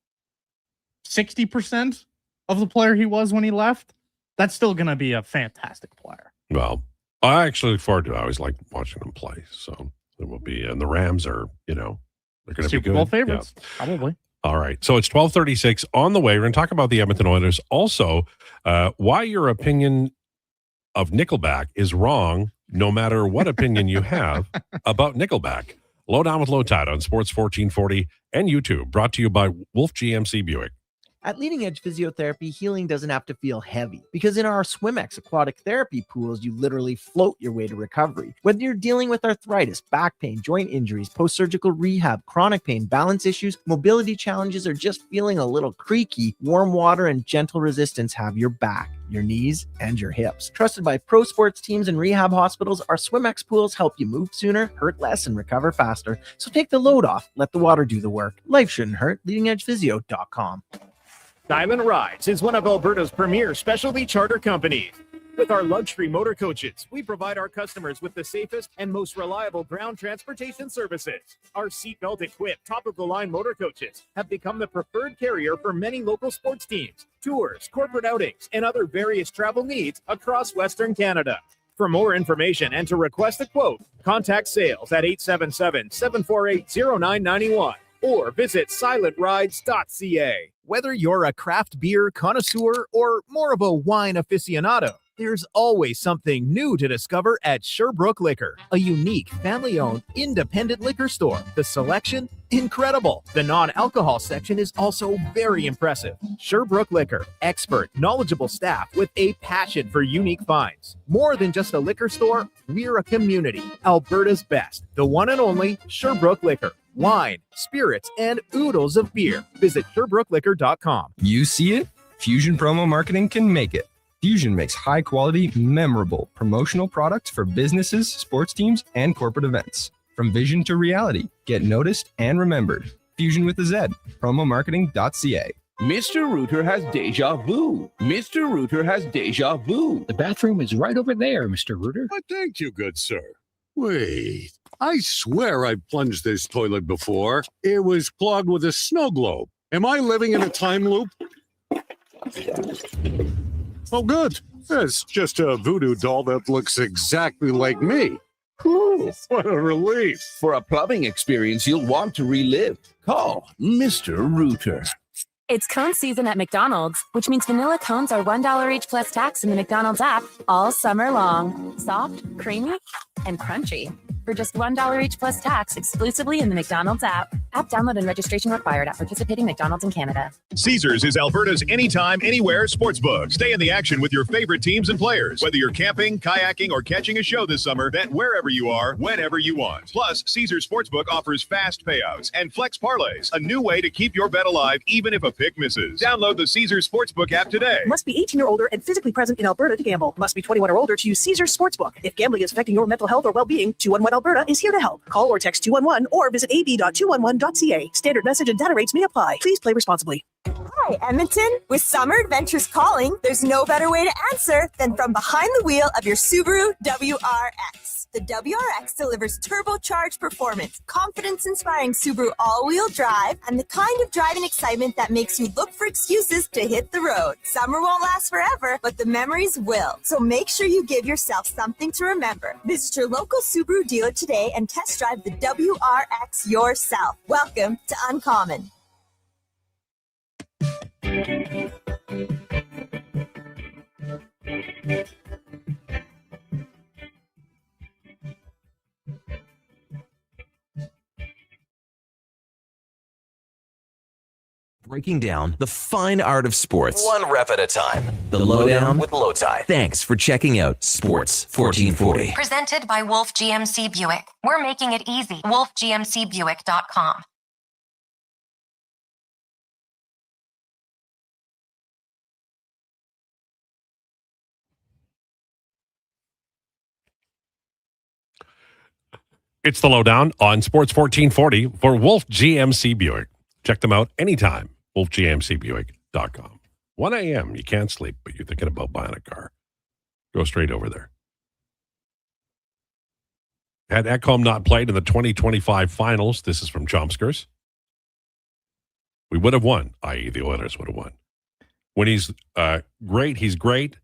60% of the player he was when he left, that's still going to be a fantastic player. Well, I actually look forward to it. I always like watching him play. So it will be, and the Rams are, they're going to be good. Super Bowl favorites, probably. All right. So it's 12:36 on the way. We're going to talk about the Edmonton Oilers. Also, why your opinion of Nickelback is wrong, no matter what opinion you have about Nickelback. Lowdown with Lowetide on Sports 1440 and YouTube, brought to you by Wolf GMC Buick. At Leading Edge Physiotherapy, healing doesn't have to feel heavy, because in our SwimX aquatic therapy pools, you literally float your way to recovery. Whether you're dealing with arthritis, back pain, joint injuries, post-surgical rehab, chronic pain, balance issues, mobility challenges, or just feeling a little creaky, warm water and gentle resistance have your back, your knees, and your hips. Trusted by pro sports teams and rehab hospitals, our SwimX pools help you move sooner, hurt less, and recover faster. So take the load off. Let the water do the work. Life shouldn't hurt. LeadingEdgePhysio.com. Diamond Rides is one of Alberta's premier specialty charter companies. With our luxury motor coaches, we provide our customers with the safest and most reliable ground transportation services. Our seatbelt equipped, top-of-the-line motor coaches have become the preferred carrier for many local sports teams, tours, corporate outings, and other various travel needs across Western Canada. For more information and to request a quote, contact sales at 877-748-0991 or visit silentrides.ca. Whether you're a craft beer connoisseur or more of a wine aficionado, there's always something new to discover at Sherbrooke Liquor, a unique, family-owned, independent liquor store. The selection, incredible. The non-alcohol section is also very impressive. Sherbrooke Liquor, expert, knowledgeable staff with a passion for unique finds. More than just a liquor store, we're a community. Alberta's best, the one and only Sherbrooke Liquor. Wine, spirits, and oodles of beer. Visit SherbrookeLiquor.com. You see it? Fusion Promo Marketing can make it. Fusion makes high-quality, memorable promotional products for businesses, sports teams, and corporate events. From vision to reality, get noticed and remembered. Fusion with a Z. Promomarketing.ca. Mr. Rooter has deja vu. Mr. Rooter has deja vu. The bathroom is right over there, Mr. Rooter. Why, thank you, good sir. Wait, I swear I've plunged this toilet before. It was clogged with a snow globe. Am I living in a time loop? Oh, good. It's just a voodoo doll that looks exactly like me. Whew, what a relief. For a plumbing experience you'll want to relive, call Mr. Rooter. It's cone season at McDonald's, which means vanilla cones are $1 each plus tax in the McDonald's app all summer long. Soft, creamy, and crunchy. For just $1 each plus tax exclusively in the McDonald's app. App download and registration required at participating McDonald's in Canada. Caesars is Alberta's anytime, anywhere sportsbook. Stay in the action with your favorite teams and players. Whether you're camping, kayaking, or catching a show this summer, bet wherever you are, whenever you want. Plus, Caesars Sportsbook offers fast payouts and flex parlays, a new way to keep your bet alive even if a pick misses. Download the Caesars Sportsbook app today. Must be 18 or older and physically present in Alberta to gamble. Must be 21 or older to use Caesars Sportsbook. If gambling is affecting your mental health or well-being, 211 Alberta is here to help. Call or text 211 or visit ab.211.ca. Standard message and data rates may apply. Please play responsibly. Hi, Edmonton. With summer adventures calling, there's no better way to answer than from behind the wheel of your Subaru WRX. The WRX delivers turbocharged performance, confidence-inspiring Subaru all-wheel drive, and the kind of driving excitement that makes you look for excuses to hit the road. Summer won't last forever, but the memories will. So make sure you give yourself something to remember. Visit your local Subaru dealer today and test drive the WRX yourself. Welcome to Uncommon. Breaking down the fine art of sports, one rep at a time. The Lowdown with Lowetide. Thanks for checking out Sports 1440. Presented by Wolf GMC Buick. We're making it easy. WolfGMCBuick.com. It's the Lowdown on Sports 1440 for Wolf GMC Buick. Check them out anytime. WolfGMCBuick.com. 1 a.m. You can't sleep, but you're thinking about buying a car. Go straight over there. Had Ekholm not played in the 2025 finals, this is from Chomskers, we would have won, i.e. the Oilers would have won. When he's great, he's great.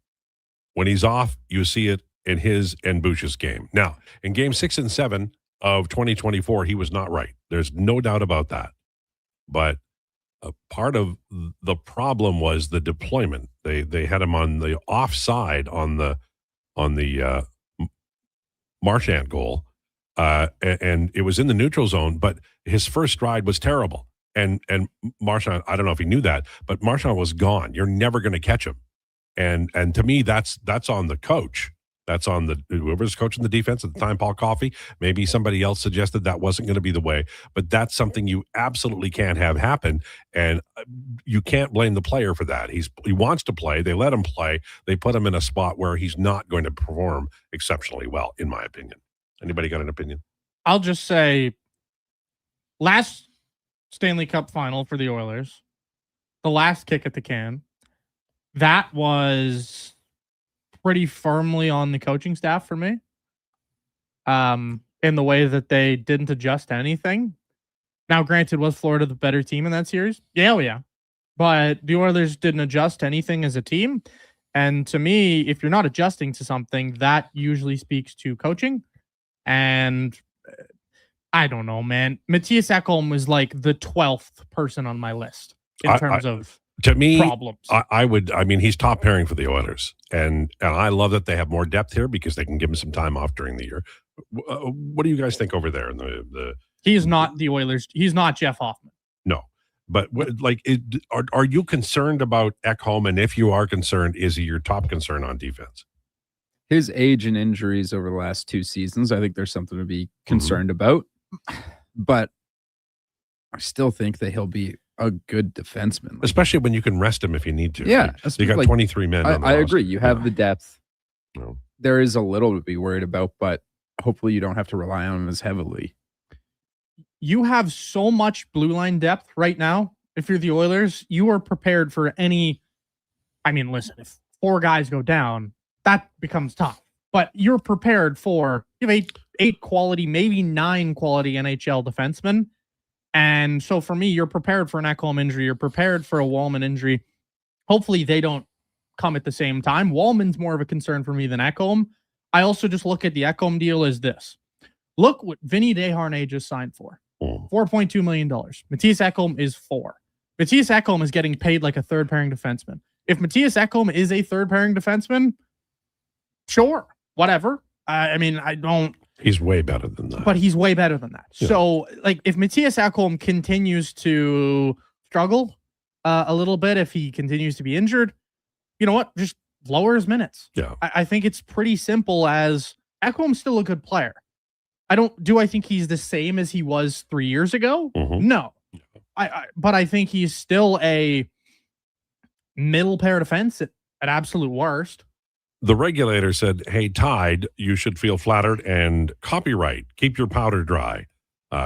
When he's off, you see it in his and Bush's game. Now, in game 6 and 7 of 2024, he was not right. There's no doubt about that. But part of the problem was the deployment. They had him on the offside on the Marchand goal, and it was in the neutral zone. But his first stride was terrible, And Marchand, I don't know if he knew that, but Marchand was gone. You're never going to catch him. And to me, that's on the coach. That's on the whoever's coaching the defense at the time, Paul Coffey. Maybe somebody else suggested that wasn't going to be the way, but that's something you absolutely can't have happen. And you can't blame the player for that. He wants to play. They let him play. They put him in a spot where he's not going to perform exceptionally well, in my opinion. Anybody got an opinion? I'll just say last Stanley Cup final for the Oilers, the last kick at the can, that was pretty firmly on the coaching staff for me. In the way that they didn't adjust to anything. Now, granted, was Florida the better team in that series? Yeah. But the Oilers didn't adjust to anything as a team. And to me, if you're not adjusting to something, that usually speaks to coaching. And I don't know, man. Matthias Ekholm was like the 12th person on my list in terms of to me, problems. I mean, he's top pairing for the Oilers. And I love that they have more depth here because they can give him some time off during the year. What do you guys think over there? He's not the Oilers. He's not Jeff Hoffman. No. But are you concerned about Ekholm? And if you are concerned, is he your top concern on defense? His age and injuries over the last 2 seasons, I think there's something to be concerned about. But I still think that he'll be a good defenseman. Especially when you can rest him if you need to. Yeah. You got 23 men on the I roster. agree. You have the depth. No. There is a little to be worried about, but hopefully you don't have to rely on him as heavily. You have so much blue line depth right now. If you're the Oilers, you are prepared for any. I mean, listen, if 4 guys go down, that becomes tough. But you're prepared for you have eight quality, maybe 9 quality NHL defensemen. And so for me, you're prepared for an Ekholm injury. You're prepared for a Wallman injury. Hopefully they don't come at the same time. Wallman's more of a concern for me than Ekholm. I also just look at the Ekholm deal as this. Look what Vinny Desharnais just signed for. $4.2 million. Matthias Ekholm is 4. Matthias Ekholm is getting paid like a third pairing defenseman. If Matthias Ekholm is a third pairing defenseman, sure, whatever. I mean, I don't. He's way better than that. But he's way better than that. Yeah. So, like, if Matthias Ekholm continues to struggle a little bit, if he continues to be injured, you know what? Just lower his minutes. Yeah. I think it's pretty simple as Ekholm's still a good player. I think he's the same as he was 3 years ago? No. But I think he's still a middle pair defense at absolute worst. The regulator said, hey, Tide, you should feel flattered and copyright. Keep your powder dry,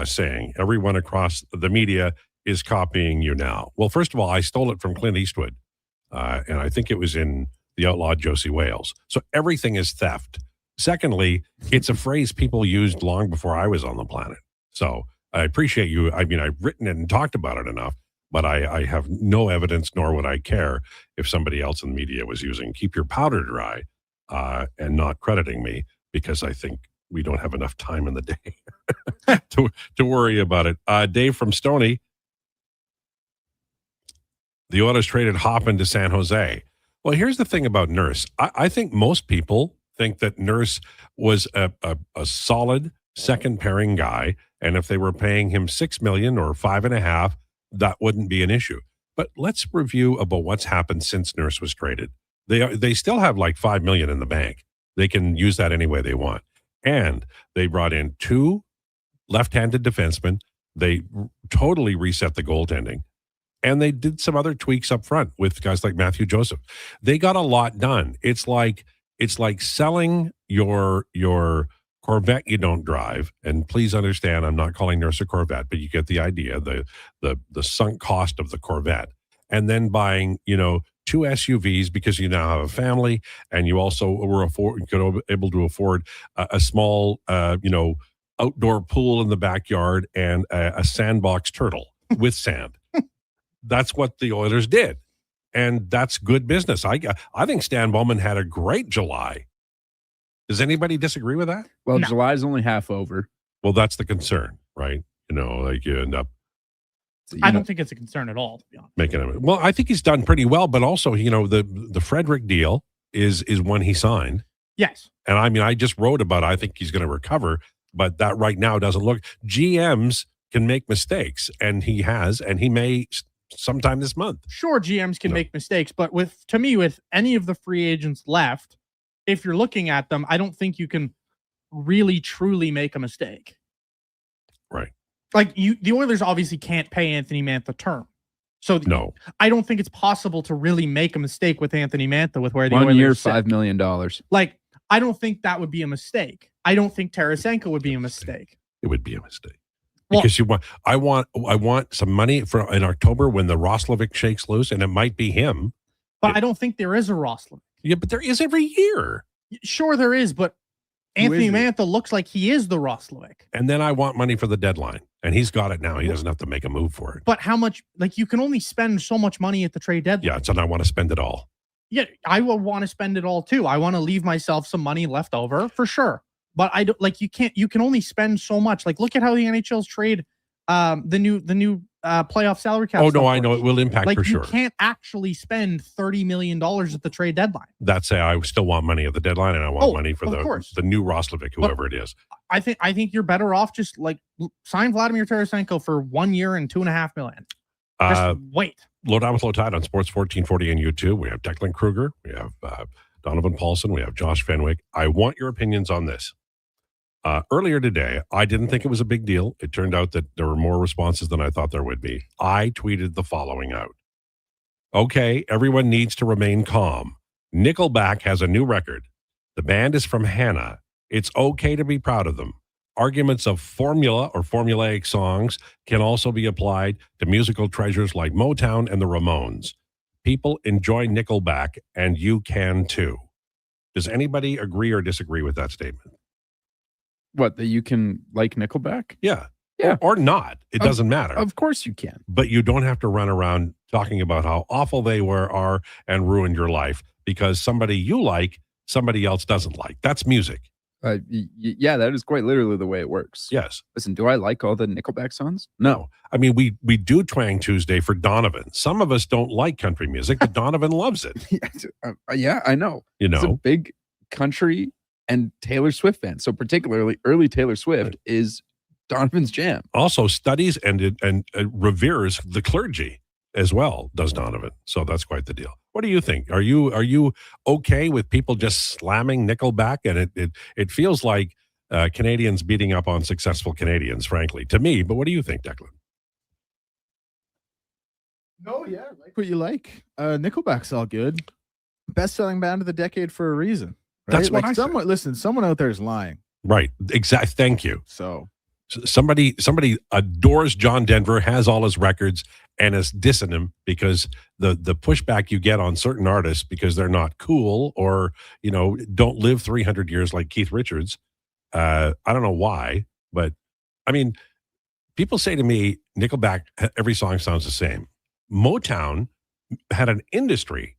saying everyone across the media is copying you now. Well, first of all, I stole it from Clint Eastwood, and I think it was in The Outlawed Josie Wales. So everything is theft. Secondly, it's a phrase people used long before I was on the planet. So I appreciate you. I mean, I've written it and talked about it enough, but I have no evidence, nor would I care if somebody else in the media was using keep your powder dry and not crediting me, because I think we don't have enough time in the day to worry about it. Dave from Stoney, the Oilers traded Hoffman to San Jose. Well, here's the thing about Nurse. I think most people think that Nurse was a solid second pairing guy, and if they were paying him $6 million or $5.5 million, that wouldn't be an issue. But let's review about what's happened since Nurse was traded. They still have like $5 million in the bank. They can use that any way they want. And they brought in 2 left-handed defensemen. They totally reset the goaltending. And they did some other tweaks up front with guys like Matthew Joseph. They got a lot done. It's like selling your Corvette you don't drive. And please understand, I'm not calling Nurse a Corvette, but you get the idea, the sunk cost of the Corvette. And then buying, 2 SUVs because you now have a family, and you also were able to afford a small, outdoor pool in the backyard and a sandbox turtle with sand. That's what the Oilers did. And that's good business. I think Stan Bowman had a great July. Does anybody disagree with that? Well, no. July is only half over. Well, that's the concern, right? You end up. I don't think it's a concern at all, to be honest. Making him. Well, I think he's done pretty well, but also, the Frederick deal is one he signed. Yes. And I mean, I just wrote about, I think he's going to recover, but that right now doesn't look. GMs can make mistakes, and he has, and he may sometime this month. Sure, GMs can make mistakes, but with any of the free agents left, if you're looking at them, I don't think you can really truly make a mistake. Right. Like the Oilers obviously can't pay Anthony Mantha term. So no, I don't think it's possible to really make a mistake with Anthony Mantha with where the 1 Oilers year, sit. $5 million. Like, I don't think that would be a mistake. I don't think Tarasenko would be a mistake. It would be a mistake. Because I want some money for in October when the Roslovic shakes loose, and it might be him. But I don't think there is a Roslovic. Yeah, but there is every year. Sure, there is, but Anthony Mantha looks like he is the Roslovic. And then I want money for the deadline, and he's got it now. He doesn't have to make a move for it. But how much? Like, you can only spend so much money at the trade deadline. Yeah, so I want to spend it all. Yeah, I will want to spend it all too. I want to leave myself some money left over for sure. But I don't like you can only spend so much. Like, look at how the NHL's trade the new playoff salary cap. Oh no, I know it will impact like, for sure. You can't actually spend $30 million at the trade deadline. That's I still want money at the deadline, and I want money for the new Roslovic, whoever it is. I think you're better off just like sign Vladimir Tarasenko for 1 year and $2.5 million. Just wait. Lowdown with Lowetide on Sports 1440 and YouTube. We have Declan Krueger, we have Donovan Paulson, we have Josh Fenwick. I want your opinions on this. Earlier today, I didn't think it was a big deal. It turned out that there were more responses than I thought there would be. I tweeted the following out. Okay, everyone needs to remain calm. Nickelback has a new record. The band is from Hannah. It's okay to be proud of them. Arguments of formula or formulaic songs can also be applied to musical treasures like Motown and the Ramones. People enjoy Nickelback, and you can too. Does anybody agree or disagree with that statement? What, that you can like Nickelback? Yeah. Yeah. Or not. It doesn't matter. Of course you can. But you don't have to run around talking about how awful they are and ruined your life because somebody you like, somebody else doesn't like. That's music. Yeah, that is quite literally the way it works. Yes. Listen, do I like all the Nickelback songs? No. I mean, we do Twang Tuesday for Donovan. Some of us don't like country music, but Donovan loves it. Yeah, I know. You know, he's a big country and Taylor Swift fan. So particularly early Taylor Swift is Donovan's jam. Also studies and reveres the clergy as well, does Donovan. So that's quite the deal. What do you think? Are you okay with people just slamming Nickelback? And it feels like Canadians beating up on successful Canadians, frankly, to me. But what do you think, Declan? No, yeah, like what you like. Nickelback's all good. Best-selling band of the decade for a reason. Right? That's what someone out there is lying. Right. Exactly. Thank you. So somebody adores John Denver, has all his records, and is dissing him because the pushback you get on certain artists because they're not cool or, don't live 300 years like Keith Richards. I don't know why, but I mean, people say to me, Nickelback, every song sounds the same. Motown had an industry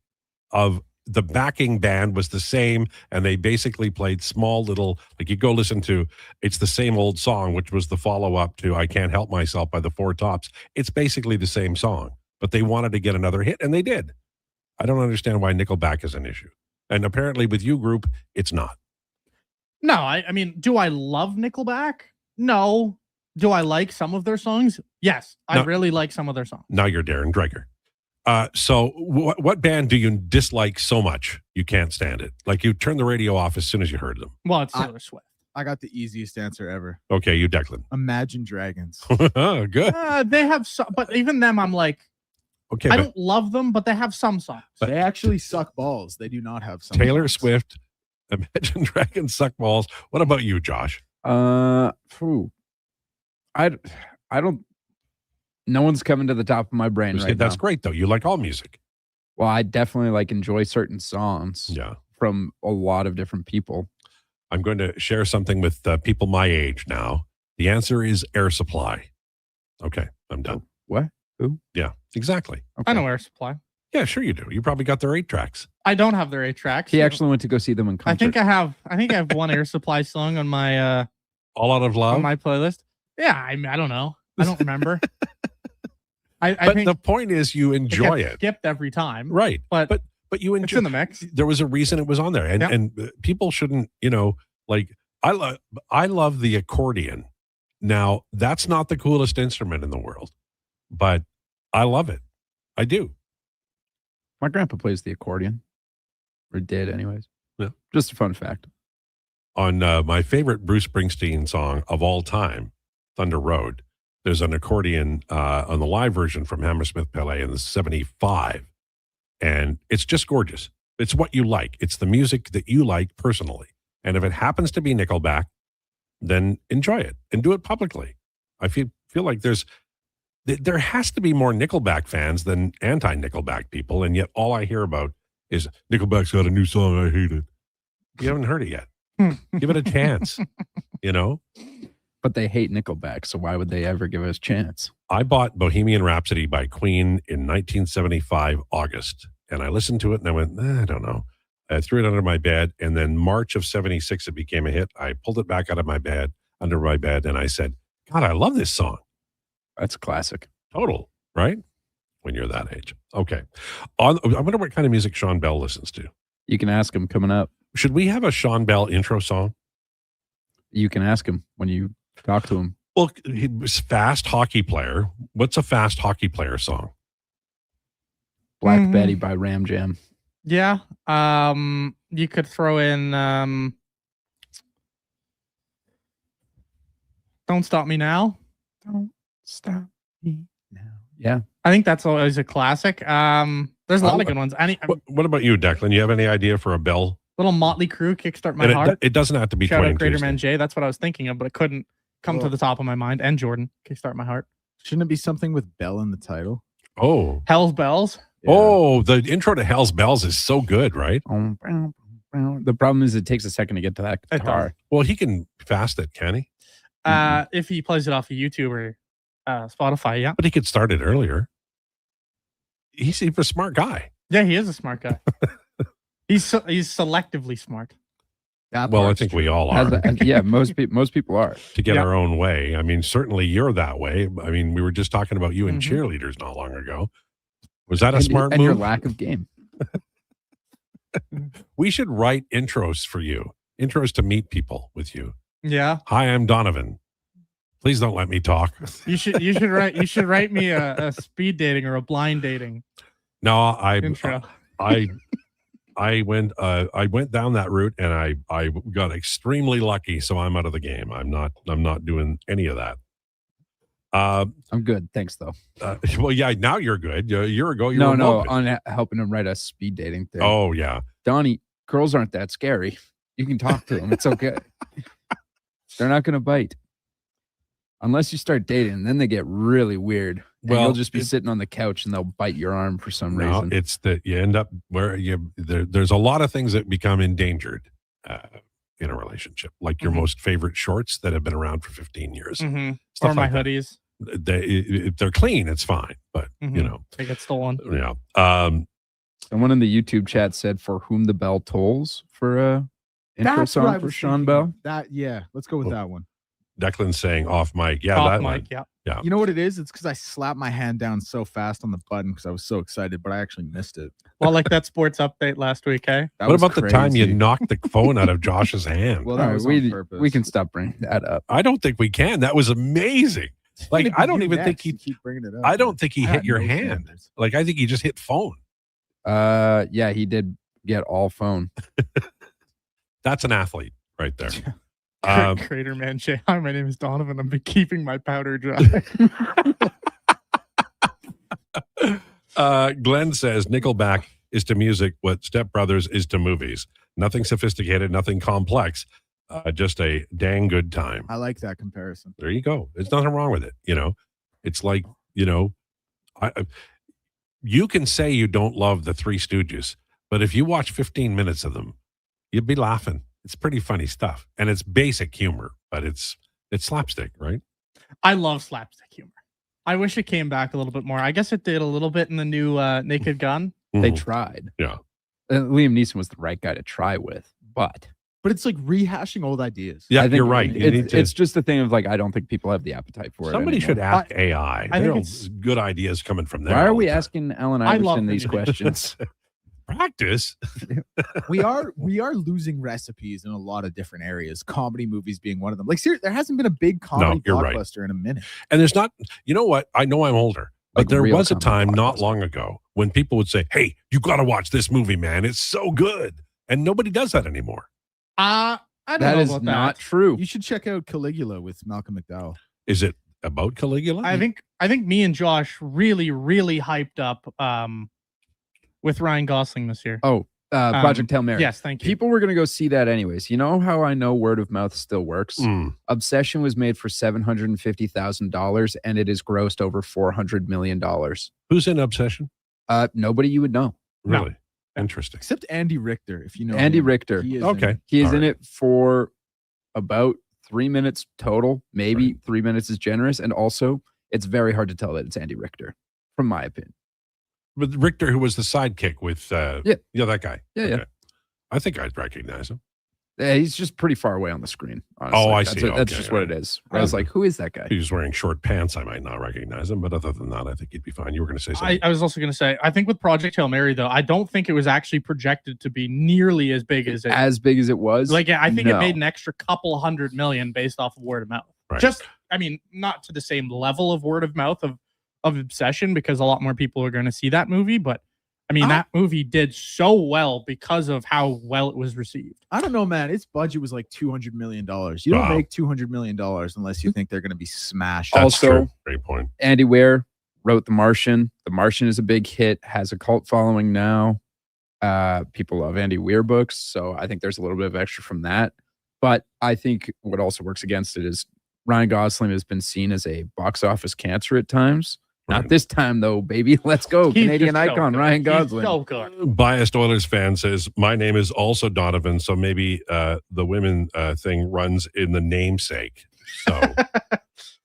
of the backing band was the same, and they basically played small little, like you go listen to It's the Same Old Song, which was the follow-up to I Can't Help Myself by the Four Tops. It's basically the same song, but they wanted to get another hit, and they did. I don't understand why Nickelback is an issue. And apparently with you group, it's not. No, I mean, do I love Nickelback? No. Do I like some of their songs? Yes, I really like some of their songs. Now you're Darren Dreger. So what band do you dislike so much you can't stand it? Like you turn the radio off as soon as you heard them. Well, it's Taylor Swift. I got the easiest answer ever. Okay, you Declan. Imagine Dragons. Good. They have some, but even them, I'm like, okay, I don't love them, but they have some songs. But they actually suck balls. They do not have some. Taylor songs. Swift, Imagine Dragons suck balls. What about you, Josh? I don't. No one's coming to the top of my brain right now. That's great, though. You like all music. Well, I definitely enjoy certain songs. Yeah, from a lot of different people. I'm going to share something with people my age now. The answer is Air Supply. Okay, I'm done. What? Who? Yeah, exactly. Okay. I know Air Supply. Yeah, sure you do. You probably got their 8 tracks. I don't have their 8 tracks. He actually went to go see them in concert. I think I have one Air Supply song on my All Out of Love on my playlist. Yeah, I don't know. I don't remember. I think the point is you enjoy it. Skipped every time, right? But you enjoy it's in the mix. There was a reason it was on there, and people shouldn't, like I love the accordion Now, that's not the coolest instrument in the world, but I love it. I do. My grandpa plays the accordion, or did, anyways. Yeah. Just a fun fact. On my favorite Bruce Springsteen song of all time, Thunder Road, there's an accordion on the live version from Hammersmith Palais in the 75. And it's just gorgeous. It's what you like. It's the music that you like personally. And if it happens to be Nickelback, then enjoy it and do it publicly. I feel like there has to be more Nickelback fans than anti-Nickelback people. And yet all I hear about is Nickelback's got a new song. I hate it. You haven't heard it yet. Give it a chance, you know? But they hate Nickelback, so why would they ever give us a chance? I bought Bohemian Rhapsody by Queen in 1975, August, and I listened to it and I went, I don't know. I threw it under my bed, and then March of 76, it became a hit. I pulled it back out of my bed, under my bed, and I said, God, I love this song. That's a classic. Total, right? When you're that age. Okay. I wonder what kind of music Sean Bell listens to. You can ask him coming up. Should we have a Sean Bell intro song? You can ask him when you talk to him. Well, he was fast hockey player. What's a fast hockey player song? Black Betty by Ram Jam. Yeah. You could throw in Don't Stop Me Now. Don't Stop Me Now. Yeah. I think that's always a classic. There's a lot of good ones. What about you, Declan? You have any idea for a Bell? Little Motley Crue, Kickstart My Heart. It doesn't have to be Shout 20 out Greater Tuesday. Man Jay. That's what I was thinking of, but it couldn't come to the top of my mind. And Jordan, Kickstart My Heart. Shouldn't it be something with Bell in the title? Oh. Hell's Bells. Yeah. Oh, the intro to Hell's Bells is so good, right? The problem is it takes a second to get to that guitar. Well, he can fast it, can he? If he plays it off of YouTube or Spotify, yeah. But he could start it earlier. He's a smart guy. Yeah, he is a smart guy. He's selectively smart. Well, I think we all are. Yeah, most people are. To get our own way. I mean, certainly you're that way. I mean, we were just talking about you and cheerleaders not long ago. Was that a smart move? And your lack of game. We should write intros for you. Intros to meet people with you. Yeah. Hi, I'm Donovan. Please don't let me talk. You should write me a speed dating or a blind dating. No, intro. I went down that route and I got extremely lucky, so I'm out of the game. I'm not doing any of that. I'm good, thanks though. Well, yeah, now you're good. A year ago, you were no moping. on helping him write a speed dating thing. Oh yeah, Donnie, girls aren't that scary. You can talk to them. It's okay. They're not gonna bite unless you start dating. Then they get really weird. Well, you'll just be sitting on the couch and they'll bite your arm for some reason. It's that you end up where there's a lot of things that become endangered in a relationship, like your most favorite shorts that have been around for 15 years. Or my hoodies. If they're clean, it's fine, but you know, they get stolen. Yeah. Someone in the YouTube chat said, "For whom the bell tolls," for a intro That's what I song for was Sean thinking. Bell. Let's go with that one. Declan's saying off mic. Yeah, Off that mic, one. yeah. Yeah. You know what it is? It's because I slapped my hand down so fast on the button because I was so excited, but I actually missed it. Well, like that sports update last week, eh? That What was about the time you crazy. knocked the phone out of Josh's hand? Well, that All right, was on we purpose. can stop bringing that up. I don't think we can. That was amazing. Like, I don't even think he. keep bringing it up. I don't think he I hit had your no hand. standards. Like, I think he just hit phone. Yeah, he did get all phone. That's an athlete right there. Crater Man Jay. Hi, my name is Donovan. I've been keeping my powder dry. Glenn says Nickelback is to music what Step Brothers is to movies. Nothing sophisticated, nothing complex. Just a dang good time. I like that comparison. There you go. There's nothing wrong with it. You know, it's like, you know, you can say you don't love the Three Stooges, but if you watch 15 minutes of them, you'd be laughing. It's pretty funny stuff. And it's basic humor, but it's slapstick, right? I love slapstick humor. I wish it came back a little bit more. I guess it did a little bit in the new Naked Gun. They tried. Yeah. Liam Neeson was the right guy to try with, but it's like rehashing old ideas. Yeah, I think you're right. You need to- it's just the thing of like, I don't think people have the appetite for it. Somebody should anymore. ask AI. I think There's good ideas coming from there. Why are all we the time. asking Allen I love Iverson these the- questions? practice. we are losing recipes in a lot of different areas. Comedy movies being one of them. Like, seriously, there hasn't been a big comedy you're right. blockbuster in a minute. And there's not, you know what? I know I'm older, but Like there real was a comedy time not blockbuster. long ago when people would say, hey, you got to watch this movie, man. It's so good. And nobody does that anymore. I don't That know is about not that. true. You should check out Caligula with Malcolm McDowell. Is it about Caligula? I think me and Josh really hyped up with Ryan Gosling this year. Oh, Project Hail Mary. Yes, thank you. People were going to go see that anyways. You know how I know word of mouth still works? Obsession was made for $750,000 and it has grossed over $400 million. Who's in Obsession? Nobody you would know. Really? Interesting. Except Andy Richter, if you know Andy him. Richter. He is Okay. He is All in right. it for about 3 minutes total. Maybe 3 minutes is generous. And also, it's very hard to tell that it's Andy Richter, from my opinion. But Richter, who was the sidekick with, that guy. Yeah. I think I'd recognize him. Yeah, he's just pretty far away on the screen. Honestly. Oh, I That's see. what- that's Okay, just what it is. I was like, who is that guy? He was wearing short pants. I might not recognize him, but other than that, I think he'd be fine. You were going to say something. I was also going to say, I think with Project Hail Mary, though, I don't think it was actually projected to be nearly as big as it was. Like, I think No. it made an extra couple $100 million based off of word of mouth. Right. Just, I mean, not to the same level of word of mouth of Obsession, because a lot more people are going to see that movie. But I mean, that movie did so well because of how well it was received. I don't know, man. Its budget was like $200 million. You don't Wow. make $200 million unless you think they're going to be smashed. That's Also, true. Great point. Andy Weir wrote The Martian. The Martian is a big hit, has a cult following now. People love Andy Weir books, so I think there's a little bit of extra from that. But I think what also works against it is Ryan Gosling has been seen as a box office cancer at times. Not this time, though, baby. Let's go. He's Canadian just so icon, good. Ryan He's Gosling. so good. Biased Oilers fan says, my name is also Donovan, so maybe the women thing runs in the namesake. So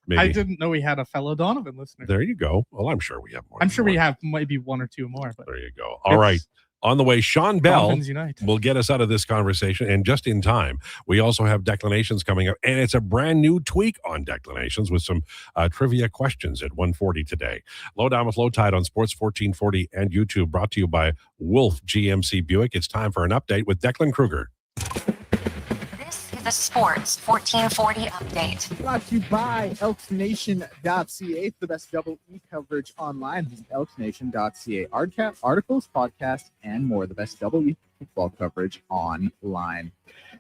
maybe. I didn't know we had a fellow Donovan listener. There you go. Well, I'm sure we have more. I'm sure we have maybe one or two more. But There you go. All right. On the way, Sean Bell Dolphins Unite. will get us out of this conversation, and just in time. We also have Declinations coming up, and it's a brand new tweak on Declinations with some trivia questions at 1:40 today. Lowdown with Lowetide on Sports 1440 and YouTube, brought to you by Wolf GMC Buick. It's time for an update with Declan Krueger. This is a Sports 1440 update. Brought to you by elksnation.ca, the best double E coverage online. Visit elksnation.ca. Articles, podcasts, and more. The best double E football coverage online.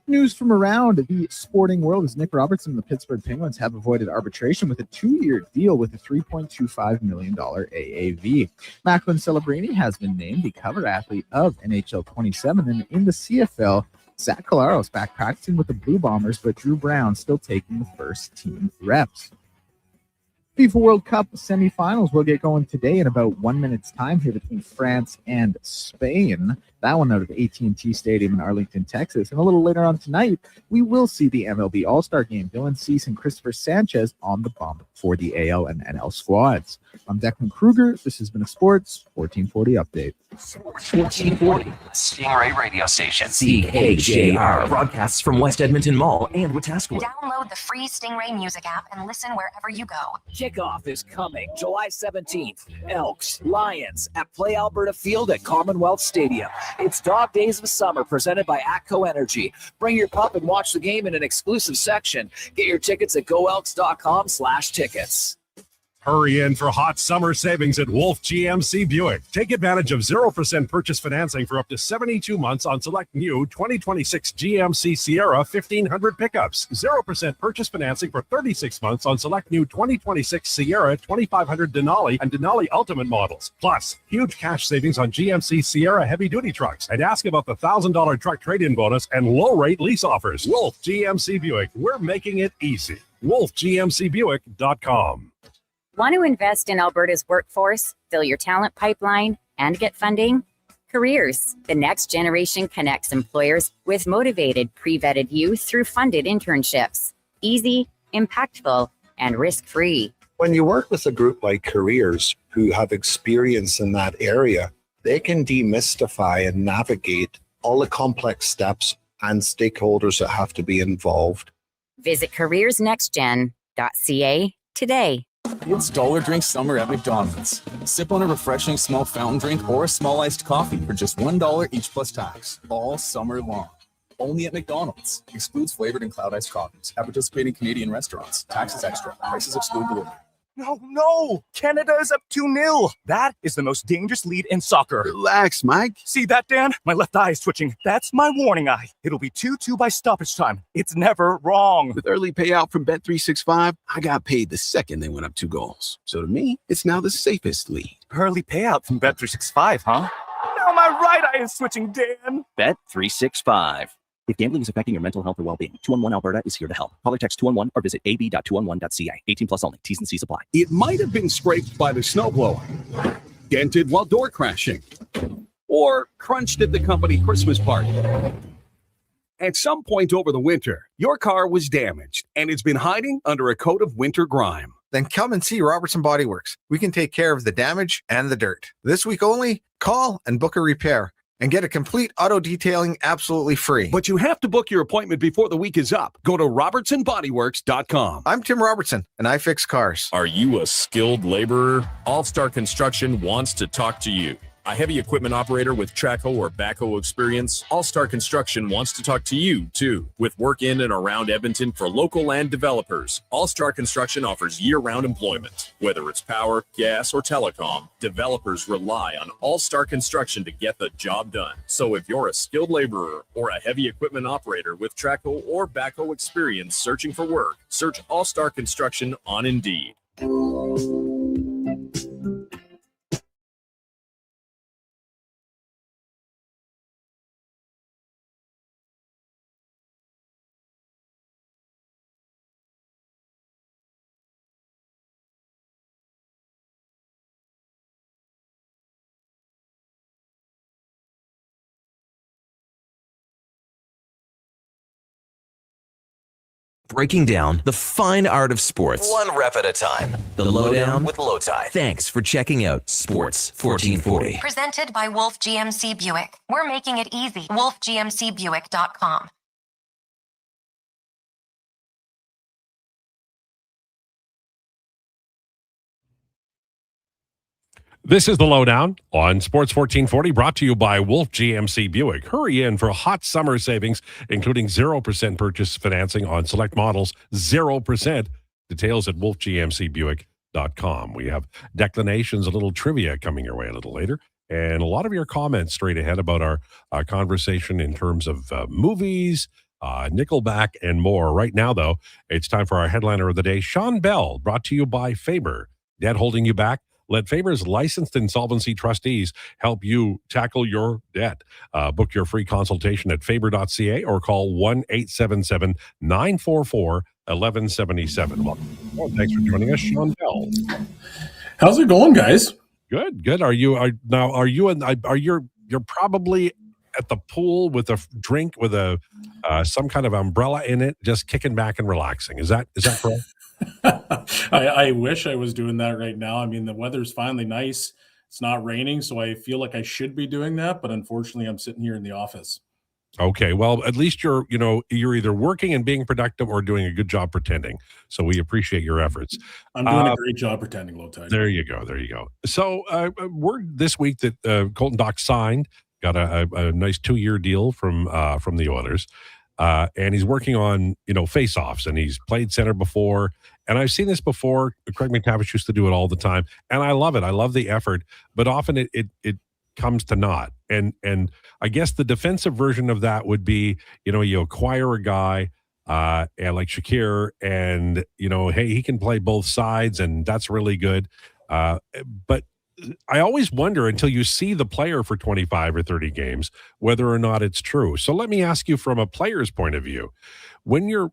News from around the sporting world is Nick Robertson and the Pittsburgh Penguins have avoided arbitration with a 2-year deal with a $3.25 million AAV. Macklin Celebrini has been named the cover athlete of NHL 27, and in the CFL, Zach Collaros back practicing with the Blue Bombers, but Drew Brown still taking the first team reps. FIFA World Cup semifinals will get going today in about 1 minute's time here between France and Spain. That one out of AT&T Stadium in Arlington, Texas. And a little later on tonight, we will see the MLB All-Star Game. Dylan Cease and Christopher Sanchez on the bump for the AL and NL squads. I'm Declan Krueger. This has been a Sports 1440 update. 1440, Stingray Radio Station. CHJR broadcasts from West Edmonton Mall and Wetaskiwin. Download the free Stingray music app and listen wherever you go. Kickoff is coming July 17th. Elks, Lions at Play Alberta Field at Commonwealth Stadium. It's Dog Days of Summer presented by ATCO Energy. Bring your pup and watch the game in an exclusive section. Get your tickets at goelks.com/tickets. Hurry in for hot summer savings at Wolf GMC Buick. Take advantage of 0% purchase financing for up to 72 months on select new 2026 GMC Sierra 1500 pickups. 0% purchase financing for 36 months on select new 2026 Sierra 2500 Denali and Denali Ultimate models. Plus, huge cash savings on GMC Sierra heavy-duty trucks. And ask about the $1,000 truck trade-in bonus and low-rate lease offers. Wolf GMC Buick. We're making it easy. WolfGMCBuick.com. Want to invest in Alberta's workforce, fill your talent pipeline, and get funding? Careers, the next generation connects employers with motivated, pre-vetted youth through funded internships. Easy, impactful, and risk-free. When you work with a group like Careers who have experience in that area, they can demystify and navigate all the complex steps and stakeholders that have to be involved. Visit careersnextgen.ca today. It's Dollar Drink Summer at McDonald's. Sip on a refreshing small fountain drink or a small iced coffee for just $1 each plus tax, all summer long. Only at McDonald's. Excludes flavored and cloud iced coffees at participating Canadian restaurants. Taxes extra. Prices exclude delivery. No! Canada is up 2-0. That is the most dangerous lead in soccer. Relax, Mike. See that, Dan? My left eye is twitching. That's my warning eye. It'll be 2-2 by stoppage time. It's never wrong. With early payout from Bet365, I got paid the second they went up 2 goals. So to me, it's now the safest lead. Early payout from Bet365, huh? Now my right eye is twitching, Dan. Bet365. If gambling is affecting your mental health or well-being, 211 Alberta is here to help. Call or text 211 or visit ab.211.ca. 18 plus only. T's and C's apply. It might have been scraped by the snowblower, dented while door crashing, or crunched at the company Christmas party. At some point over the winter, your car was damaged and it's been hiding under a coat of winter grime. Then come and see Robertson Body Works. We can take care of the damage and the dirt. This week only, call and book a repair and get a complete auto detailing absolutely free. But you have to book your appointment before the week is up. Go to robertsonbodyworks.com. I'm Tim Robertson, and I fix cars. Are you a skilled laborer? All Star Construction wants to talk to you. A heavy equipment operator with track hoe or backhoe experience, All Star Construction wants to talk to you, too. With work in and around Edmonton for local land developers, All Star Construction offers year-round employment. Whether it's power, gas, or telecom, developers rely on All Star Construction to get the job done. So if you're a skilled laborer or a heavy equipment operator with track hoe or backhoe experience searching for work, search All Star Construction on Indeed. Breaking down the fine art of sports. One rep at a time. The Lowdown with Lowetide. Thanks for checking out Sports 1440. Presented by Wolf GMC Buick. We're making it easy. WolfGMCBuick.com. This is the Lowdown on Sports 1440, brought to you by Wolf GMC Buick. Hurry in for hot summer savings, including 0% purchase financing on select models, 0%. Details at wolfgmcbuick.com. We have declinations, a little trivia coming your way a little later, and a lot of your comments straight ahead about our conversation in terms of movies, Nickelback, and more. Right now, though, it's time for our headliner of the day, Sean Bell, brought to you by Faber. Debt holding you back? Let Faber's licensed insolvency trustees help you tackle your debt. Book your free consultation at faber.ca or call 1-877-944-1177. Well, thanks for joining us, Sean Bell. How's it going, guys? Good. You're probably at the pool with a drink with some kind of umbrella in it, just kicking back and relaxing. Is that correct? I wish I was doing that right now. I mean, the weather's finally nice. It's not raining, so I feel like I should be doing that, but unfortunately I'm sitting here in the office. Okay, well, at least you're either working and being productive or doing a good job pretending. So we appreciate your efforts. I'm doing a great job pretending, Lowetide. There you go. So word this week that Colton Dach signed, got a nice 2-year deal from the Oilers. And he's working on, face-offs, and he's played center before. And I've seen this before. Craig McTavish used to do it all the time. And I love it. I love the effort. But often it comes to naught. And I guess the defensive version of that would be, you acquire a guy and like Shakir, and, hey, he can play both sides, and that's really good. But I always wonder until you see the player for 25 or 30 games whether or not it's true. So let me ask you from a player's point of view, when you're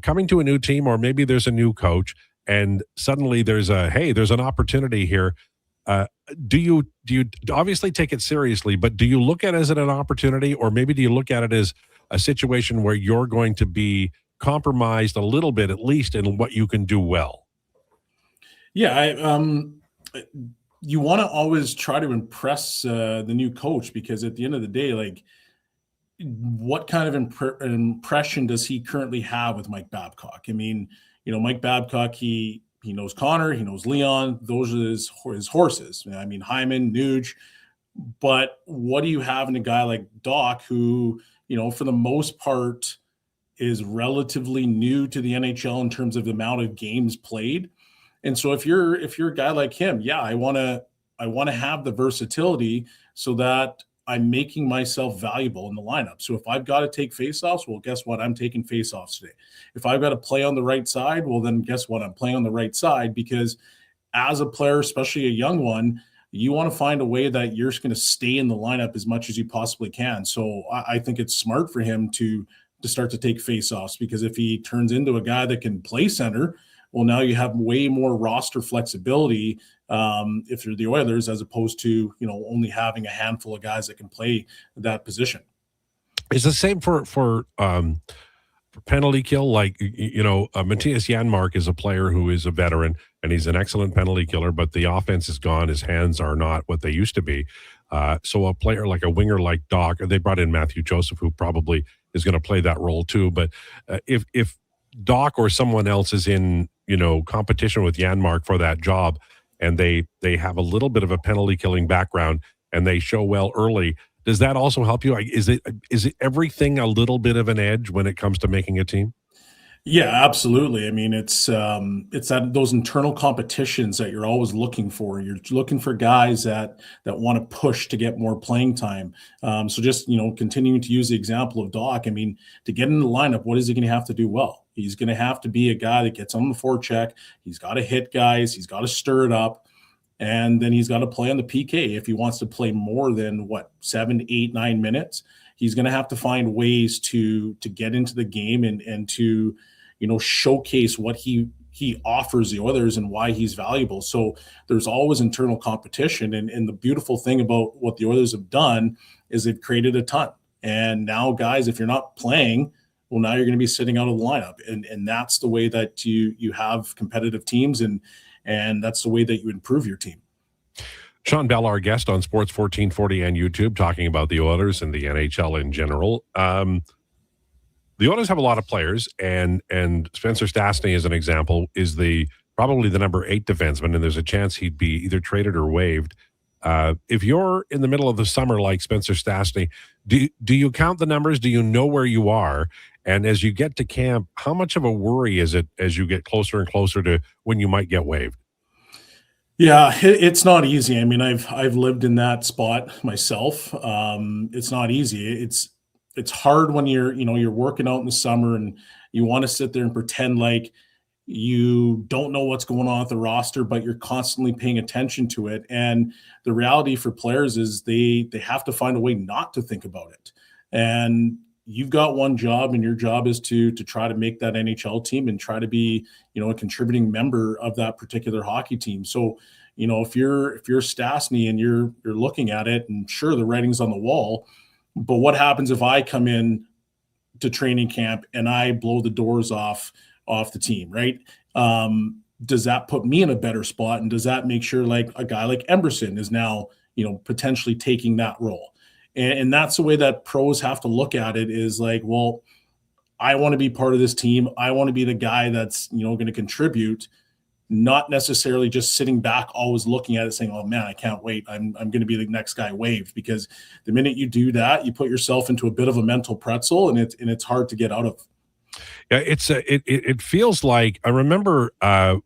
coming to a new team, or maybe there's a new coach and suddenly there's an opportunity here. Do you obviously take it seriously, but do you look at it as an opportunity, or maybe do you look at it as a situation where you're going to be compromised a little bit, at least in what you can do well? Yeah, you want to always try to impress the new coach, because at the end of the day, like, what kind of impression does he currently have with Mike Babcock? I mean, Mike Babcock, he He knows Connor, he knows Leon. Those are his horses. I mean, Hyman, Nuge. But what do you have in a guy like Doc, who, for the most part is relatively new to the NHL in terms of the amount of games played? And so if you're a guy like him, yeah, I want to have the versatility so that I'm making myself valuable in the lineup. So if I've got to take faceoffs, well, guess what? I'm taking faceoffs today. If I've got to play on the right side, well, then guess what? I'm playing on the right side, because as a player, especially a young one, you want to find a way that you're going to stay in the lineup as much as you possibly can. So I think it's smart for him to start to take faceoffs, because if he turns into a guy that can play center, well, now you have way more roster flexibility if you're the Oilers, as opposed to, only having a handful of guys that can play that position. It's the same for penalty kill. Like, Matthias Janmark is a player who is a veteran, and he's an excellent penalty killer, but the offense is gone. His hands are not what they used to be. So a player like a winger like Doc, they brought in Matthew Joseph, who probably is going to play that role too. But if Doc or someone else is in, competition with Janmark for that job, and they have a little bit of a penalty killing background and they show well early, does that also help you? Is it everything a little bit of an edge when it comes to making a team? Yeah, absolutely. I mean, it's that those internal competitions that you're always looking for. You're looking for guys that want to push to get more playing time. So just, continuing to use the example of Doc, I mean, to get in the lineup, what is he going to have to do well? He's going to have to be a guy that gets on the forecheck. He's got to hit guys. He's got to stir it up. And then he's got to play on the PK. If he wants to play more than 7, 8, 9 minutes, he's going to have to find ways to get into the game and to, showcase what he offers the Oilers and why he's valuable. So there's always internal competition. And the beautiful thing about what the Oilers have done is they've created a ton. And now, guys, if you're not playing, well, now you're going to be sitting out of the lineup. And that's the way that you have competitive teams, and that's the way that you improve your team. Sean Bell, our guest on Sports 1440 and YouTube, talking about the Oilers and the NHL in general. The Oilers have a lot of players, and Spencer Stastny, as an example, is probably the number 8 defenseman, and there's a chance he'd be either traded or waived. If you're in the middle of the summer like Spencer Stastny, do you count the numbers? Do you know where you are? And as you get to camp, how much of a worry is it as you get closer and closer to when you might get waived? Yeah, it's not easy. I mean, I've lived in that spot myself. It's not easy. It's hard when you're working out in the summer and you want to sit there and pretend like you don't know what's going on with the roster, but you're constantly paying attention to it. And the reality for players is they have to find a way not to think about it. And you've got one job, and your job is to try to make that NHL team and try to be, a contributing member of that particular hockey team. So, if you're Stastny and you're looking at it, and sure, the writing's on the wall, but what happens if I come in to training camp and I blow the doors off the team, right? Does that put me in a better spot? And does that make sure like a guy like Emberson is now, potentially taking that role? And that's the way that pros have to look at it, is like, well, I want to be part of this team. I want to be the guy that's, going to contribute, not necessarily just sitting back, always looking at it saying, oh man, I can't wait. I'm going to be the next guy waived, because the minute you do that, you put yourself into a bit of a mental pretzel, and it's hard to get out of. Yeah, it feels like, I remember, I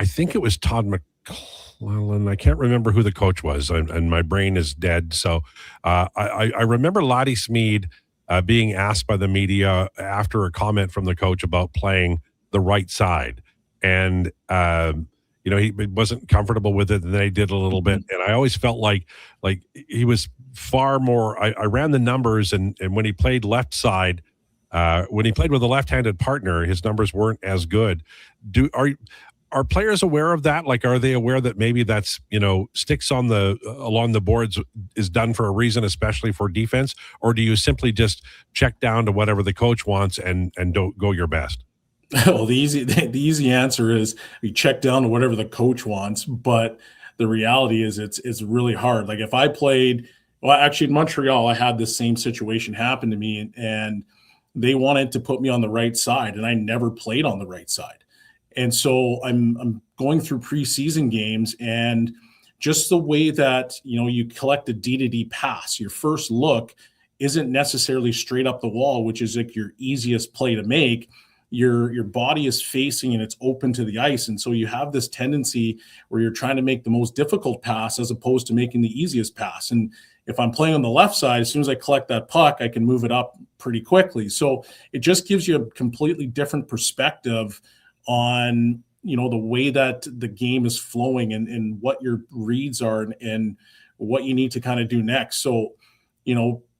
think it was Todd McClellan. I can't remember who the coach was, and my brain is dead. So I remember Laddie Smead being asked by the media after a comment from the coach about playing the right side. And, he wasn't comfortable with it, and then he did a little bit. And I always felt like he was far more, I ran the numbers, and when he played left side, when he played with a left-handed partner, his numbers weren't as good. Are players aware of that? Like, are they aware that maybe that's, sticks along the boards is done for a reason, especially for defense? Or do you simply just check down to whatever the coach wants and don't go your best? Well, the easy answer is we check down to whatever the coach wants, but the reality is it's really hard. Like if I played, well, actually in Montreal, I had this same situation happen to me, and they wanted to put me on the right side, and I never played on the right side. And so I'm going through preseason games, and just the way that, you collect a D-to-D pass, your first look isn't necessarily straight up the wall, which is like your easiest play to make. Your body is facing and it's open to the ice. And so you have this tendency where you're trying to make the most difficult pass as opposed to making the easiest pass. And if I'm playing on the left side, as soon as I collect that puck, I can move it up pretty quickly. So it just gives you a completely different perspective on, the way that the game is flowing and what your reads are and what you need to kind of do next. So,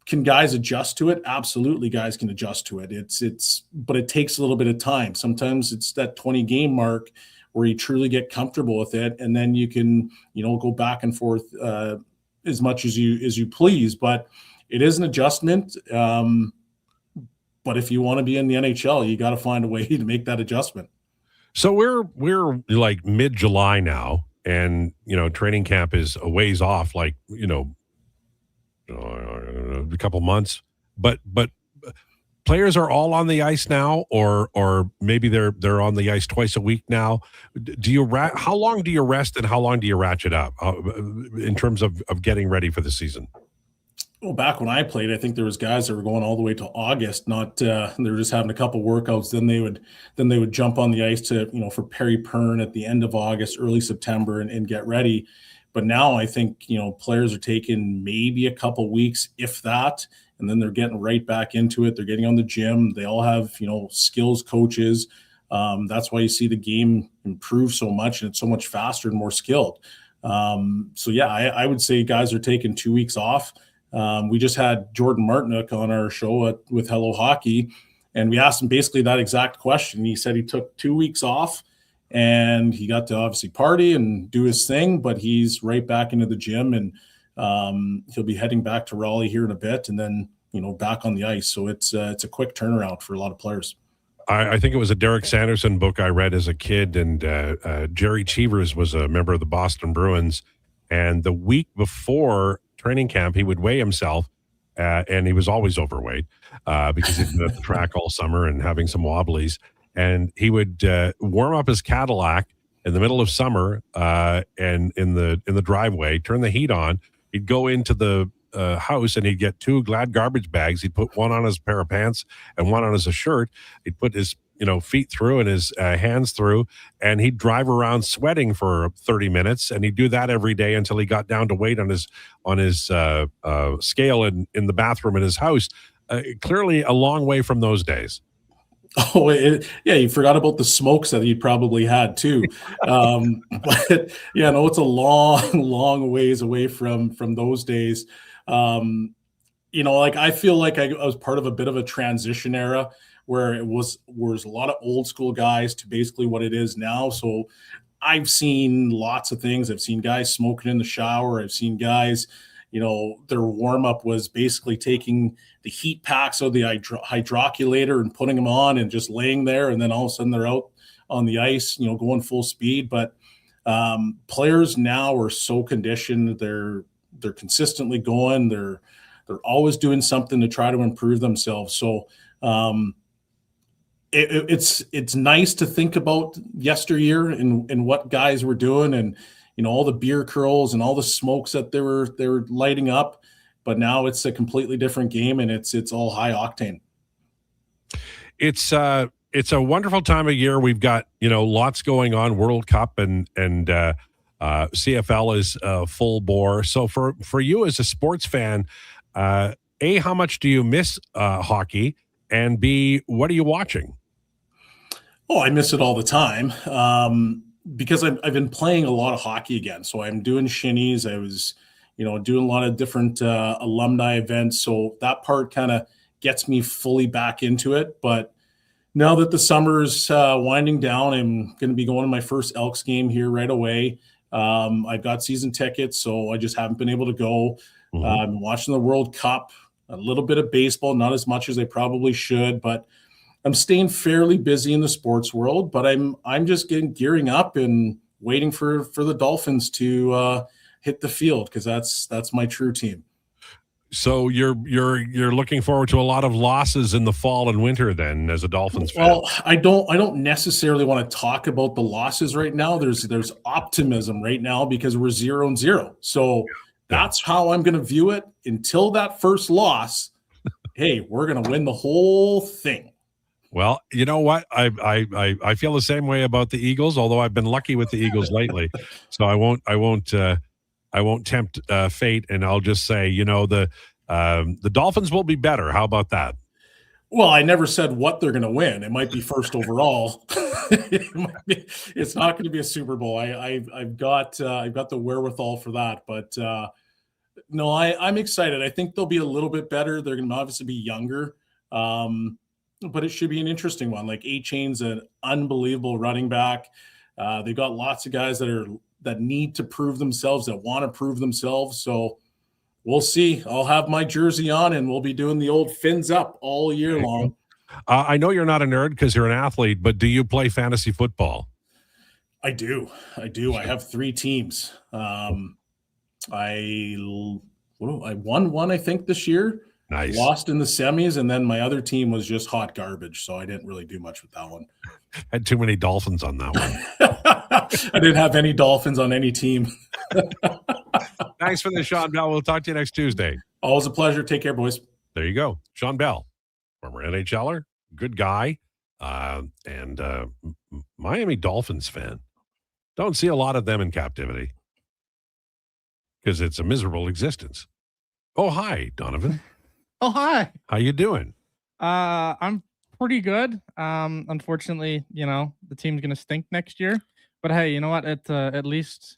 can guys adjust to it? Absolutely, guys can adjust to it. But it takes a little bit of time. Sometimes it's that 20 game mark where you truly get comfortable with it, and then you can, go back and forth as much as you please. But it is an adjustment. But if you want to be in the NHL, you got to find a way to make that adjustment. So we're like mid-July now, and training camp is a ways off, like a couple months, but players are all on the ice now, or maybe they're on the ice twice a week now. How long do you rest and how long do you ratchet up in terms of getting ready for the season? Well, back when I played, I think there was guys that were going all the way to August. Not they were just having a couple workouts. Then they would jump on the ice to for Perry Pern at the end of August, early September, and get ready. But now I think, players are taking maybe a couple weeks, if that, and then they're getting right back into it. They're getting on the gym. They all have, skills coaches. That's why you see the game improve so much, and it's so much faster and more skilled. So yeah, I would say guys are taking 2 weeks off. We just had Jordan Martinook on our show with Hello Hockey, and we asked him basically that exact question. He said he took 2 weeks off, and he got to obviously party and do his thing, but he's right back into the gym, and he'll be heading back to Raleigh here in a bit, and then back on the ice. So it's a quick turnaround for a lot of players. I think it was a Derek Sanderson book I read as a kid, and Jerry Cheevers was a member of the Boston Bruins, and the week before training camp, he would weigh himself, and he was always overweight because he'd been at the track all summer and having some wobblies. And he would warm up his Cadillac in the middle of summer and in the driveway, turn the heat on. He'd go into the house and he'd get 2 Glad garbage bags. He'd put one on his pair of pants and one on his shirt. He'd put his feet through and his hands through, and he'd drive around sweating for 30 minutes. And he'd do that every day until he got down to weight on his scale in the bathroom in his house. Clearly a long way from those days. Oh, yeah, you forgot about the smokes that he probably had too. But yeah, no, it's a long ways away from those days. I feel like I was part of a bit of a transition era where it was a lot of old school guys to basically what it is now. So I've seen lots of things. I've seen guys smoking in the shower. I've seen guys, their warm up was basically taking the heat packs of the hydroculator and putting them on and just laying there. And then all of a sudden they're out on the ice, going full speed. But players now are so conditioned. They're consistently going. They're always doing something to try to improve themselves. So it's nice to think about yesteryear and what guys were doing, and all the beer curls and all the smokes that they were lighting up. But now it's a completely different game, and it's all high octane. It's a wonderful time of year. We've got lots going on. World Cup and CFL is full bore. So for you as a sports fan, A, how much do you miss hockey, and B, what are you watching? Oh, I miss it all the time because I've been playing a lot of hockey again. So I'm doing shinnies. I was, doing a lot of different alumni events. So that part kind of gets me fully back into it. But now that the summer's winding down, I'm going to be going to my first Elks game here right away. I've got season tickets, so I just haven't been able to go. I'm watching the World Cup, a little bit of baseball, not as much as I probably should, but I'm staying fairly busy in the sports world. But I'm just gearing up and waiting for the Dolphins to hit the field, because that's my true team. So you're looking forward to a lot of losses in the fall and winter then as a Dolphins fan. Well, I don't necessarily want to talk about the losses right now. There's optimism right now because we're 0-0. So that's how I'm going to view it until that first loss. Hey, we're going to win the whole thing. Well, you know what? I feel the same way about the Eagles, although I've been lucky with the Eagles lately. So I won't tempt fate, and I'll just say, the Dolphins will be better. How about that? Well, I never said what they're going to win. It might be first overall. It's not going to be a Super Bowl. I've got the wherewithal for that, but no, I'm excited. I think they'll be a little bit better. They're going to obviously be younger, but it should be an interesting one. Like A-Chain's an unbelievable running back. They've got lots of guys that need to prove themselves, that want to prove themselves. So we'll see. I'll have my jersey on, and we'll be doing the old fins up all year long. I know you're not a nerd because you're an athlete, but do you play fantasy football? I do. I have 3 teams. I won one, I think, this year. Nice. Lost in the semis, and then my other team was just hot garbage, so I didn't really do much with that one. Had too many Dolphins on that one. I didn't have any Dolphins on any team. Thanks for this, Sean Bell. We'll talk to you next Tuesday. Always a pleasure. Take care, boys. There you go. Sean Bell, former NHLer, good guy, and Miami Dolphins fan. Don't see a lot of them in captivity because it's a miserable existence. Oh, hi, Donovan. Oh, hi. How you doing? I'm pretty good. Unfortunately, the team's gonna stink next year. But hey, you know what? At least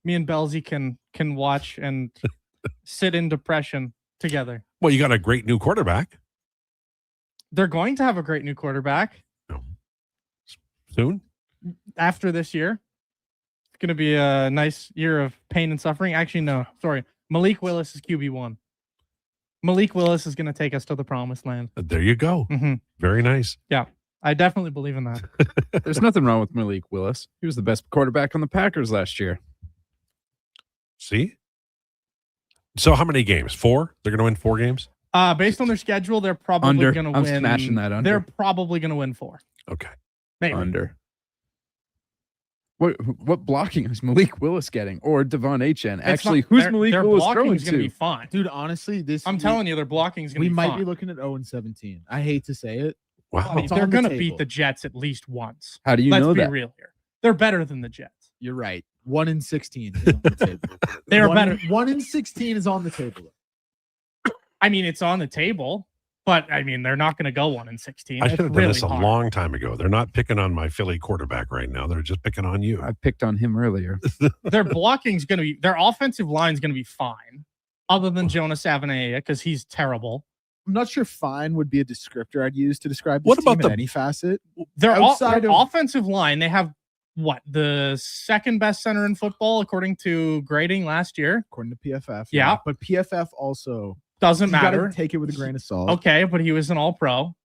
me and Belzy can watch and sit in depression together. Well, you got a great new quarterback. They're going to have a great new quarterback soon after this year. It's going to be a nice year of pain and suffering. Actually, no, sorry. Malik Willis is QB1. Malik Willis is going to take us to the promised land. There you go. Mm-hmm. Very nice. Yeah, I definitely believe in that. There's nothing wrong with Malik Willis. He was the best quarterback on the Packers last year. See? So how many games? 4? They're going to win 4 games? Based on their schedule, they're probably going to win. I'm smashing that under. They're probably going to win 4. Okay. Maybe. Under. What blocking is Malik Willis getting? Or Devon Achane? Actually, who's Malik Willis throwing to? Their blocking is going to be fine. Dude, honestly, I'm telling you, their blocking is going to be fine. We might be looking at 0-17. I hate to say it. Wow. They're going to beat the Jets at least once. How do you know that? Let's be real here. They're better than the Jets. You're right. 1-16 is on the table. They're better. 1-16 is on the table. I mean, it's on the table, but I mean, they're not going to go 1-16. I should have done this a long time ago. They're not picking on my Philly quarterback right now. They're just picking on you. I picked on him earlier. Their blocking's going to be, their offensive line's going to be fine, other than Jonas Avenaya, because he's terrible. I'm not sure fine would be a descriptor I'd use to describe this team in any facet. Their offensive line, they have the second best center in football according to grading last year, according to PFF. Yeah, but PFF also doesn't matter. Gotta take it with a grain of salt. Okay, but he was an All-Pro.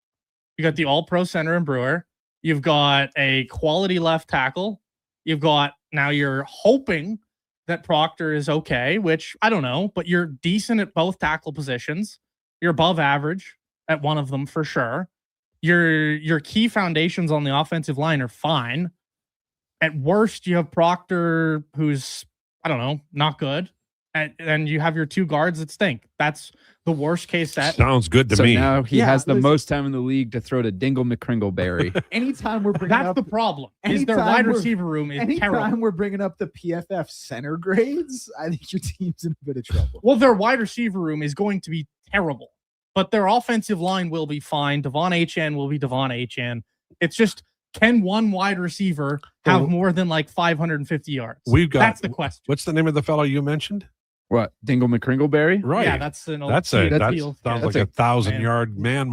You got the All-Pro center in Brewer. You've got a quality left tackle. You've got, now you're hoping that Proctor is okay, which I don't know, but you're decent at both tackle positions. You're above average at one of them for sure. Your key foundations on the offensive line are fine. At worst, you have Proctor, who's, I don't know, not good. And you have your 2 guards that stink. That's the worst case set. Sounds good to me. So now he has the most time in the league to throw to Dingle McCringleberry. Anytime we're bringing That's the problem. Is their wide receiver room is terrible. Anytime we're bringing up the PFF center grades, I think your team's in a bit of trouble. Well, their wide receiver room is going to be terrible, but their offensive line will be fine. Devon Achane will be Devon Achane. It's just, can one wide receiver have more than like 550 yards? That's the question. What's the name of the fellow you mentioned? What, Dingle McCringleberry? Right. Yeah, that's an old that sounds like a 1,000-yard man.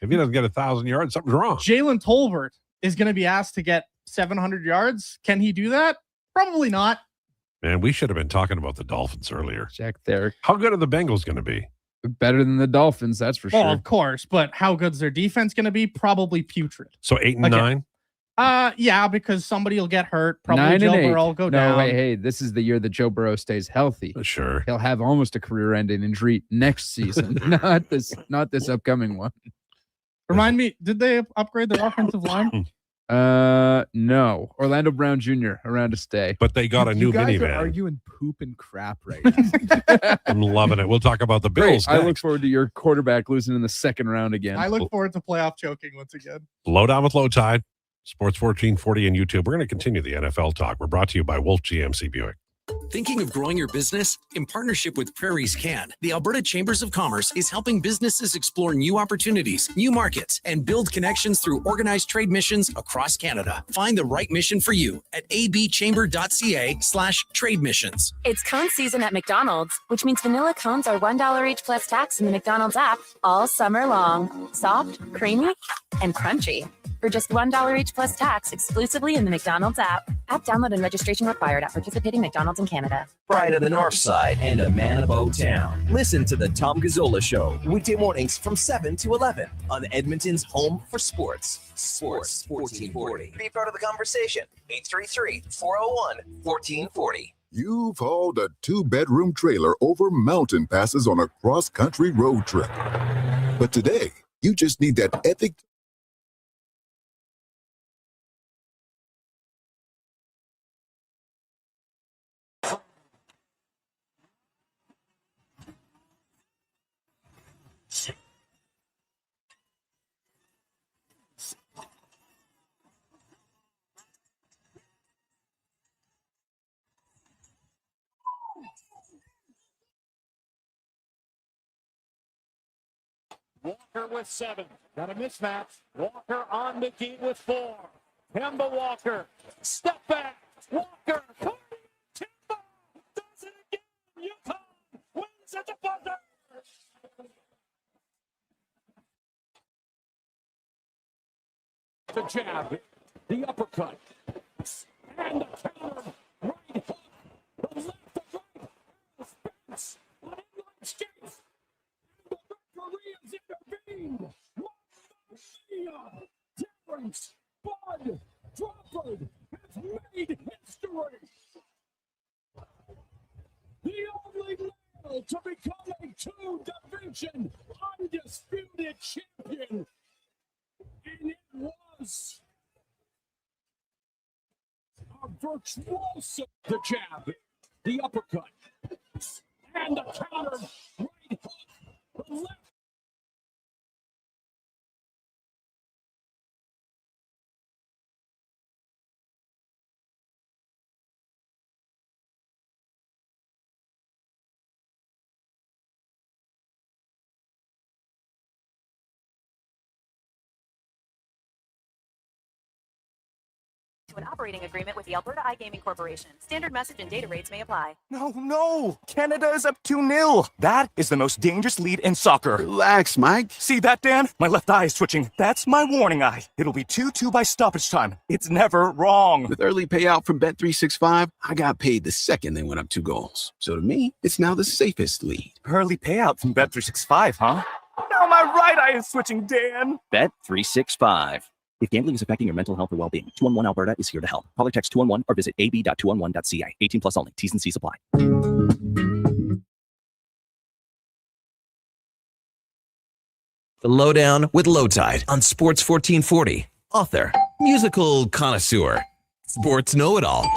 If he doesn't get 1,000 yards, something's wrong. Jalen Tolbert is going to be asked to get 700 yards. Can he do that? Probably not. Man, we should have been talking about the Dolphins earlier. Jack there. How good are the Bengals going to be? Better than the Dolphins, that's for sure. Well, of course, but how good's their defense going to be? Probably putrid. So 8-9. Yeah, because somebody will get hurt. Probably 9 Joe and 8. Burrow will go no, down. hey, this is the year that Joe Burrow stays healthy. Sure. He'll have almost a career-ending injury next season, not this upcoming one. Remind me, did they upgrade their offensive line? No. Orlando Brown Jr. around to stay. But they got a new You guys are minivan. arguing poop and crap right now. I'm loving it. We'll talk about the Bills Great. I look next. forward to your quarterback losing in the second round again. I look forward to playoff choking once again. Lowdown with Lowetide, Sports 1440 and YouTube. We're going to continue the NFL talk. We're brought to you by Wolf GMC Buick. Thinking of growing your business? In partnership with Prairie's Can, the Alberta Chambers of Commerce is helping businesses explore new opportunities, new markets, and build connections through organized trade missions across Canada. Find the right mission for you at abchamber.ca/trade missions. It's cone season at McDonald's, which means vanilla cones are $1 each plus tax in the McDonald's app all summer long. Soft, creamy, and crunchy. For just $1 each plus tax exclusively in the McDonald's app. App download and registration required at participating McDonald's in Canada. Pride of the North Side and a man about town. Listen to the Tom Gazzola Show weekday mornings from 7 to 11 on Edmonton's home for sports. Sports 1440. Be part of the conversation. 833-401-1440. You've hauled a 2-bedroom trailer over mountain passes on a cross-country road trip. But today, you just need that epic Walker with 7. Got a mismatch. Walker on McGee with 4. Kemba Walker. Step back. Walker. Kemba does it again. Yukon wins at the buzzer. The jab. The uppercut. And the counter. Right hook. The left to right. Spence. On inline skates. Koreans intervened. Mania, Terrence, Bud, Crawford has made history. The only male to become a 2-division undisputed champion. And it was a virtuoso. The jab, the uppercut, and the counter. Right hook. The left. To an operating agreement with the Alberta iGaming Corporation. Standard message and data rates may apply. No. Canada is up 2-0. That is the most dangerous lead in soccer. Relax, Mike. See that, Dan? My left eye is twitching. That's my warning eye. It'll be 2-2 by stoppage time. It's never wrong. With early payout from Bet365, I got paid the second they went up 2 goals. So to me, it's now the safest lead. Early payout from Bet365, huh? Now my right eye is twitching, Dan. Bet365. If gambling is affecting your mental health or well-being, 211 Alberta is here to help. Call or text 211 or visit ab.211.ca. 18 plus only. T's and C's apply. The Lowdown with Lowetide on Sports 1440. Author, musical connoisseur, sports know-it-all.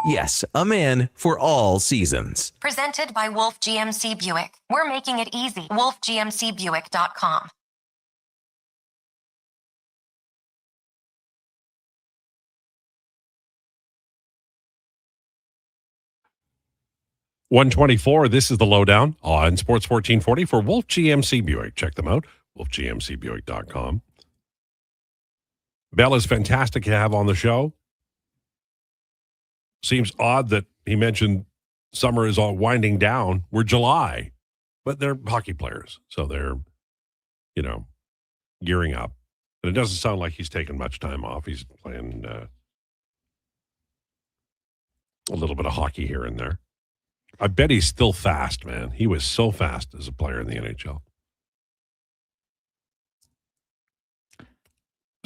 Yes, a man for all seasons. Presented by Wolf GMC Buick. We're making it easy. WolfGMCBuick.com. $124. This is the Lowdown on Sports 1440 for Wolf GMC Buick. Check them out, wolfgmcbuick.com. Bell is fantastic to have on the show. Seems odd that he mentioned summer is all winding down. We're July, but they're hockey players, so they're, gearing up. And it doesn't sound like he's taking much time off. He's playing a little bit of hockey here and there. I bet he's still fast, man. He was so fast as a player in the NHL.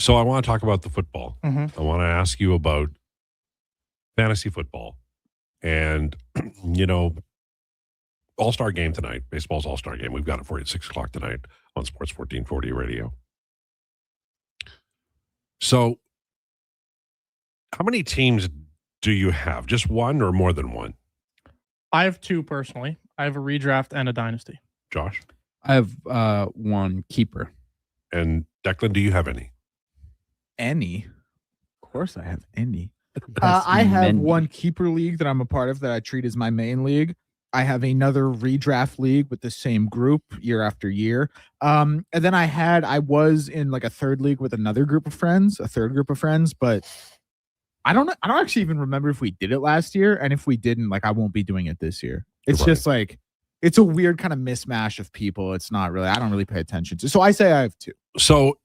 So I want to talk about the football. Mhm. I want to ask you about fantasy football. And, All-Star game tonight. Baseball's All-Star game. We've got it for you at 6 o'clock tonight on Sports 1440 Radio. So how many teams do you have? Just one or more than one? I have two personally. I have a redraft and a dynasty. Josh? I have one keeper. And Declan, do you have any? Any? Of course I have any. I have one keeper league that I'm a part of that I treat as my main league. I have another redraft league with the same group year after year. And then I was in like a third league with another group of friends, but I don't actually even remember if we did it last year. And if we didn't, like, I won't be doing it this year. It's just like, it's a weird kind of mismatch of people. It's not really, I don't really pay attention to. So I say I have two. So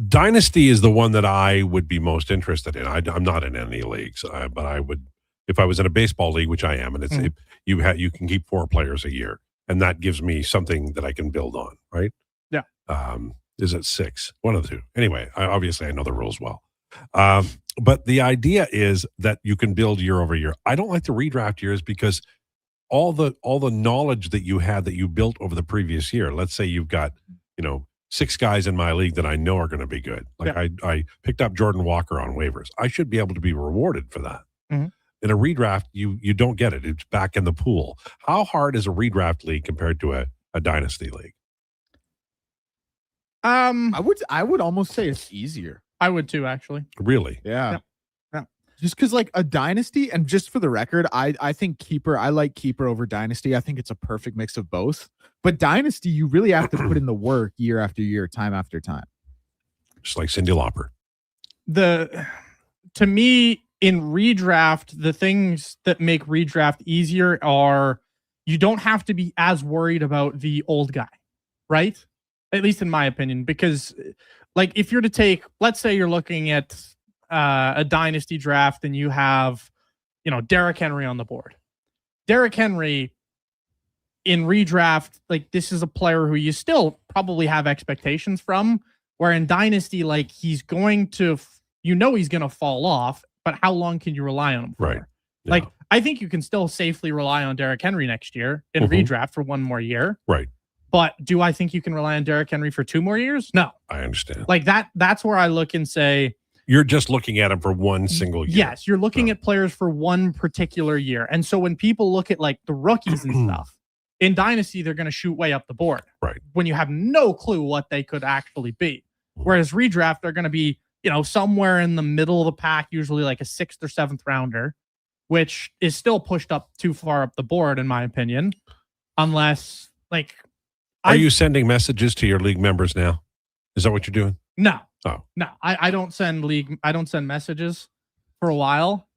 Dynasty is the one that I would be most interested in. I'm not in any leagues, but I would, if I was in a baseball league, which I am, and it's you can keep 4 players a year, and that gives me something that I can build on, right? Yeah. Is it 6? One of the two. Anyway, obviously I know the rules well. But the idea is that you can build year over year. I don't like the redraft years because all the knowledge that you had that you built over the previous year. Let's say you've got 6 guys in my league that I know are going to be good. Like I picked up Jordan Walker on waivers. I should be able to be rewarded for that. Mm-hmm. In a redraft, you don't get it. It's back in the pool. How hard is a redraft league compared to a dynasty league? I would almost say it's easier. I would too, actually. Really? Yeah. Just because like a dynasty, and just for the record, I think keeper, I like keeper over dynasty. I think it's a perfect mix of both. But dynasty, you really have to put in the work year after year, time after time. Just like Cyndi Lauper. To me, in redraft, the things that make redraft easier are you don't have to be as worried about the old guy, right? At least in my opinion, because like if you're to take, let's say you're looking at a dynasty draft and you have, Derrick Henry on the board. Derrick Henry in redraft, like this is a player who you still probably have expectations from, where in dynasty, like he's going to, he's going to fall off, but how long can you rely on him for? Right. Yeah. Like, I think you can still safely rely on Derrick Henry next year in redraft for 1 more year. Right. But do I think you can rely on Derrick Henry for 2 more years? No. I understand. Like that's where I look and say, you're just looking at him for one single year. Yes, you're looking at players for one particular year. And so when people look at like the rookies and stuff, in Dynasty, they're going to shoot way up the board. Right. When you have no clue what they could actually be. Whereas redraft, they're going to be, somewhere in the middle of the pack, usually like a 6th or 7th rounder, which is still pushed up too far up the board, in my opinion. Unless, like... Are you sending messages to your league members now? Is that what you're doing? No. Oh. No, I don't send messages for a while.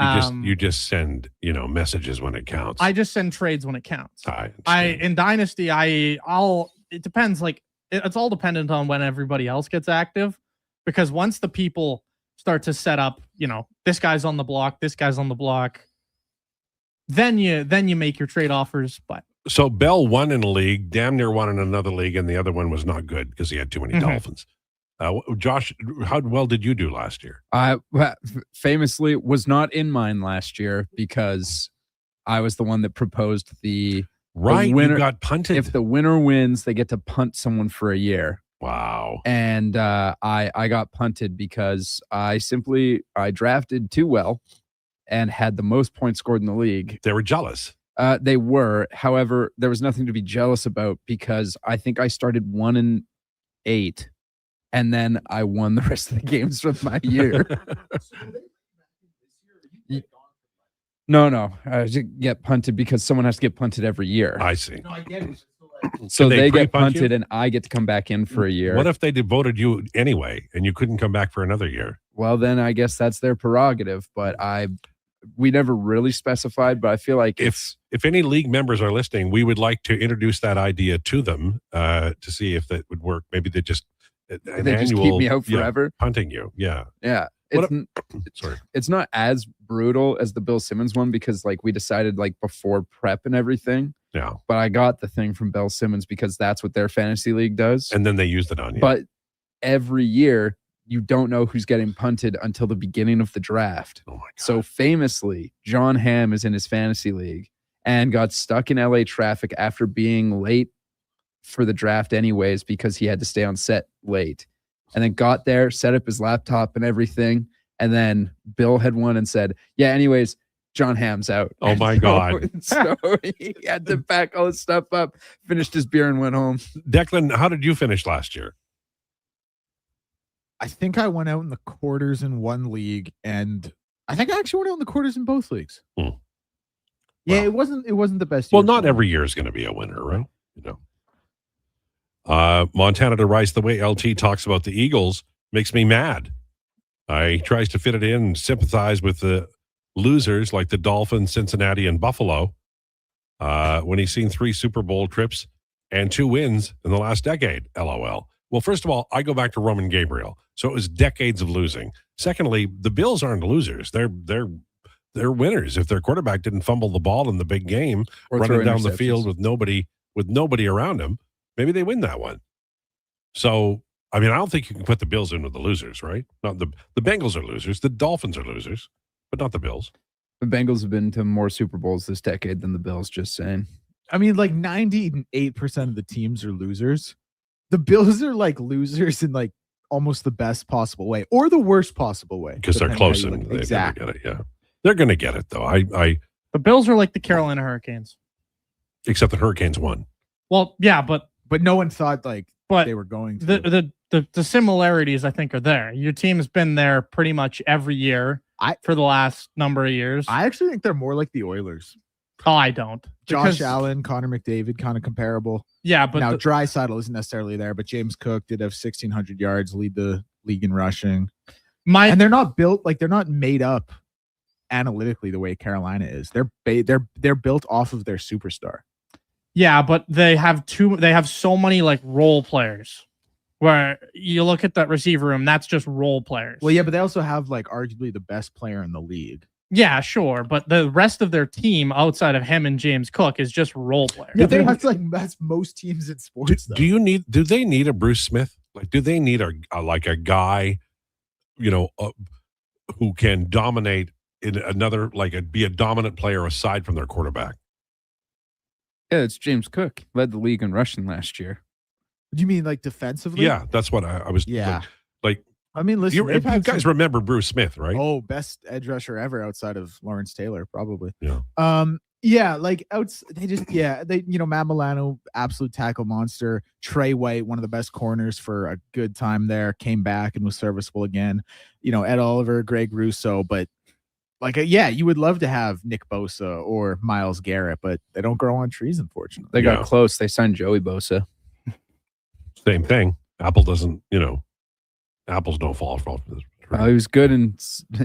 You just send, messages when it counts. I just send trades when it counts. I in Dynasty, it depends. Like it's all dependent on when everybody else gets active, because once the people start to set up, this guy's on the block, this guy's on the block, then you make your trade offers. But so Bell won in a league, damn near won in another league, and the other one was not good because he had too many Dolphins. Josh, how well did you do last year? I famously was not in mine last year because I was the one that proposed the winner. You got punted. If the winner wins, they get to punt someone for a year. Wow. And I got punted because I drafted too well and had the most points scored in the league. They were jealous. They were. However, there was nothing to be jealous about because I think I started 1-8. And then I won the rest of the games of my year. No. I get punted because someone has to get punted every year. I see. No, I get it. So they get punted and I get to come back in for a year. What if they devoted you anyway and you couldn't come back for another year? Well, then I guess that's their prerogative. But we never really specified, but I feel like if any league members are listening, we would like to introduce that idea to them to see if that would work. Maybe they just just keep me out forever, punting you. Yeah. It's not as brutal as the Bill Simmons one because like we decided like before prep and everything. Yeah. But I got the thing from Bill Simmons because that's what their fantasy league does. And then they used it on you. But every year you don't know who's getting punted until the beginning of the draft. Oh my God. So famously, John Hamm is in his fantasy league and got stuck in LA traffic after being late for the draft anyways because he had to stay on set late. And then got there, set up his laptop and everything. And then Bill had won and said, yeah, anyways, John Hamm's out. Oh my God. So he had to pack all his stuff up, finished his beer and went home. Declan, how did you finish last year? I think I went out in the quarters in one league, and I think I actually went out in the quarters in both leagues. Yeah, it wasn't the best year. Well, not every year is going to be a winner, right? You know. Montana to Rice, the way LT talks about the Eagles makes me mad. He tries to fit it in and sympathize with the losers like the Dolphins, Cincinnati, and Buffalo when he's seen 3 Super Bowl trips and 2 wins in the last decade. LOL. Well, first of all, I go back to Roman Gabriel. So it was decades of losing. Secondly, the Bills aren't losers. They're winners. If their quarterback didn't fumble the ball in the big game, Or running throw down the interceptions. field with nobody around him, maybe they win that one. So, I mean, I don't think you can put the Bills in with the losers, right? Not the Bengals are losers. The Dolphins are losers, but not the Bills. The Bengals have been to more Super Bowls this decade than the Bills, just saying. I mean, like 98% of the teams are losers. The Bills are like losers in like almost the best possible way or the worst possible way. Because they're depending close how you and look. they're Exactly. going to get it. Yeah, they're going to get it though. The Bills are like the Carolina Hurricanes. Except the Hurricanes won. Well, yeah, but no one thought like but they were going to. The similarities I think are there. Your team's been there pretty much every year for the last number of years. I actually think they're more like the Oilers. Oh, I don't. Josh Allen, Connor McDavid, kind of comparable. Yeah, but now Draisaitl isn't necessarily there, but James Cook did have 1,600 yards, lead the league in rushing. And they're not built like they're not made up analytically the way Carolina is. They're built off of their superstar. Yeah, but they have so many like role players where you look at that receiver room, that's just role players. Well, yeah, but they also have like arguably the best player in the league. Yeah, sure, but the rest of their team outside of him and James Cook is just role players. Yeah, that's most teams in sports. Do they need a Bruce Smith? Like, do they need a guy, who can dominate in another, be a dominant player aside from their quarterback? Yeah, it's James Cook. Led the league in rushing last year. Do you mean like defensively? Yeah, that's what I was. Yeah. Like I mean, listen, you guys remember Bruce Smith, right? Oh, best edge rusher ever outside of Lawrence Taylor, probably. Yeah. Yeah, like Matt Milano, absolute tackle monster. Trey White, one of the best corners for a good time there, came back and was serviceable again. Ed Oliver, Greg Russo, but you would love to have Nick Bosa or Myles Garrett, but they don't grow on trees, unfortunately. They got close. They signed Joey Bosa. Same thing. Apple doesn't, apples don't fall from this. He was good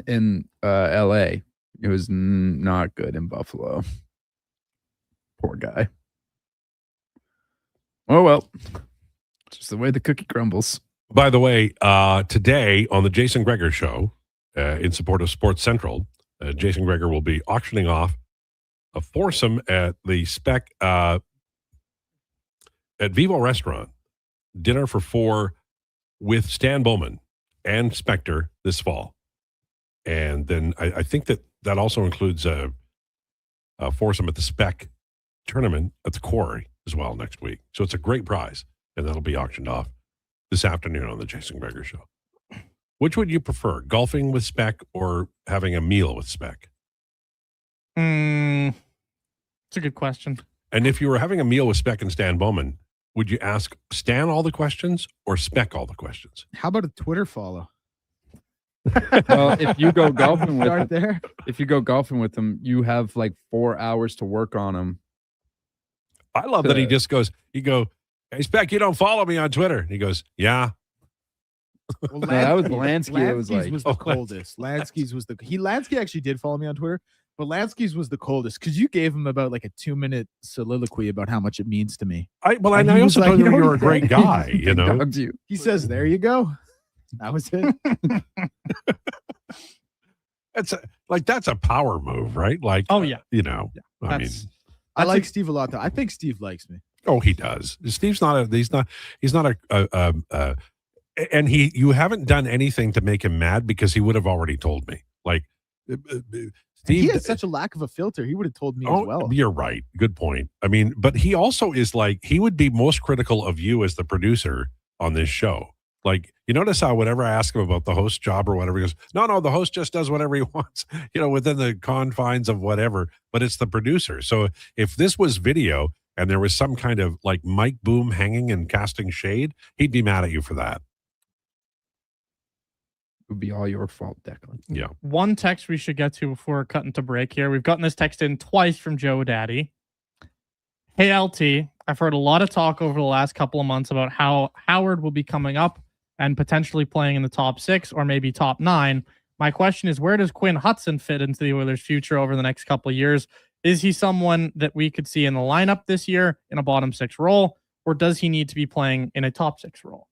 in L.A. It was not good in Buffalo. Poor guy. Oh, well. It's just the way the cookie crumbles. By the way, today on the Jason Krueger Show, in support of Sports Central, Jason Krueger will be auctioning off a foursome at the Spec at Vivo Restaurant. Dinner for 4 with Stan Bowman and Spectre this fall. And then I think that also includes a foursome at the Spec tournament at the Quarry as well next week. So it's a great prize, and that'll be auctioned off this afternoon on the Jason Krueger Show. Which would you prefer, golfing with Spec or having a meal with Spec? It's a good question. And if you were having a meal with Spec and Stan Bowman, would you ask Stan all the questions or Spec all the questions? How about a Twitter follow? Well, if you go golfing Start with there. if you go golfing with them, you have like 4 hours to work on them. I love that he just goes, hey, Spec, you don't follow me on Twitter. And he goes, yeah. Well, that was Lansky. It was Lansky's like was the coldest. Lansky's was Lansky actually did follow me on Twitter, but Lansky's was the coldest because you gave him about like a 2-minute soliloquy about how much it means to me. I And he was also like, told you you know you what were a he great said? guy, He dogs you. He says, "There you go." That was it. That's a power move, right? Like, oh yeah, I mean, I like Steve a lot though. I think Steve likes me. oh, he does. Steve's not a And you haven't done anything to make him mad because he would have already told me. Like, Steve, he has such a lack of a filter. He would have told me as well. You're right. Good point. I mean, but he also is like, he would be most critical of you as the producer on this show. Like, you notice how whenever I ask him about the host job or whatever, he goes, no, the host just does whatever he wants, within the confines of whatever, but it's the producer. So if this was video and there was some kind of like mic boom hanging and casting shade, he'd be mad at you for that. It would be all your fault, Declan. Yeah. One text we should get to before cutting to break here. We've gotten this text in twice from Joe Daddy. Hey, LT, I've heard a lot of talk over the last couple of months about how Howard will be coming up and potentially playing in the top 6 or maybe top 9. My question is, where does Quinn Hudson fit into the Oilers' future over the next couple of years? Is he someone that we could see in the lineup this year in a bottom 6 role, or does he need to be playing in a top 6 role?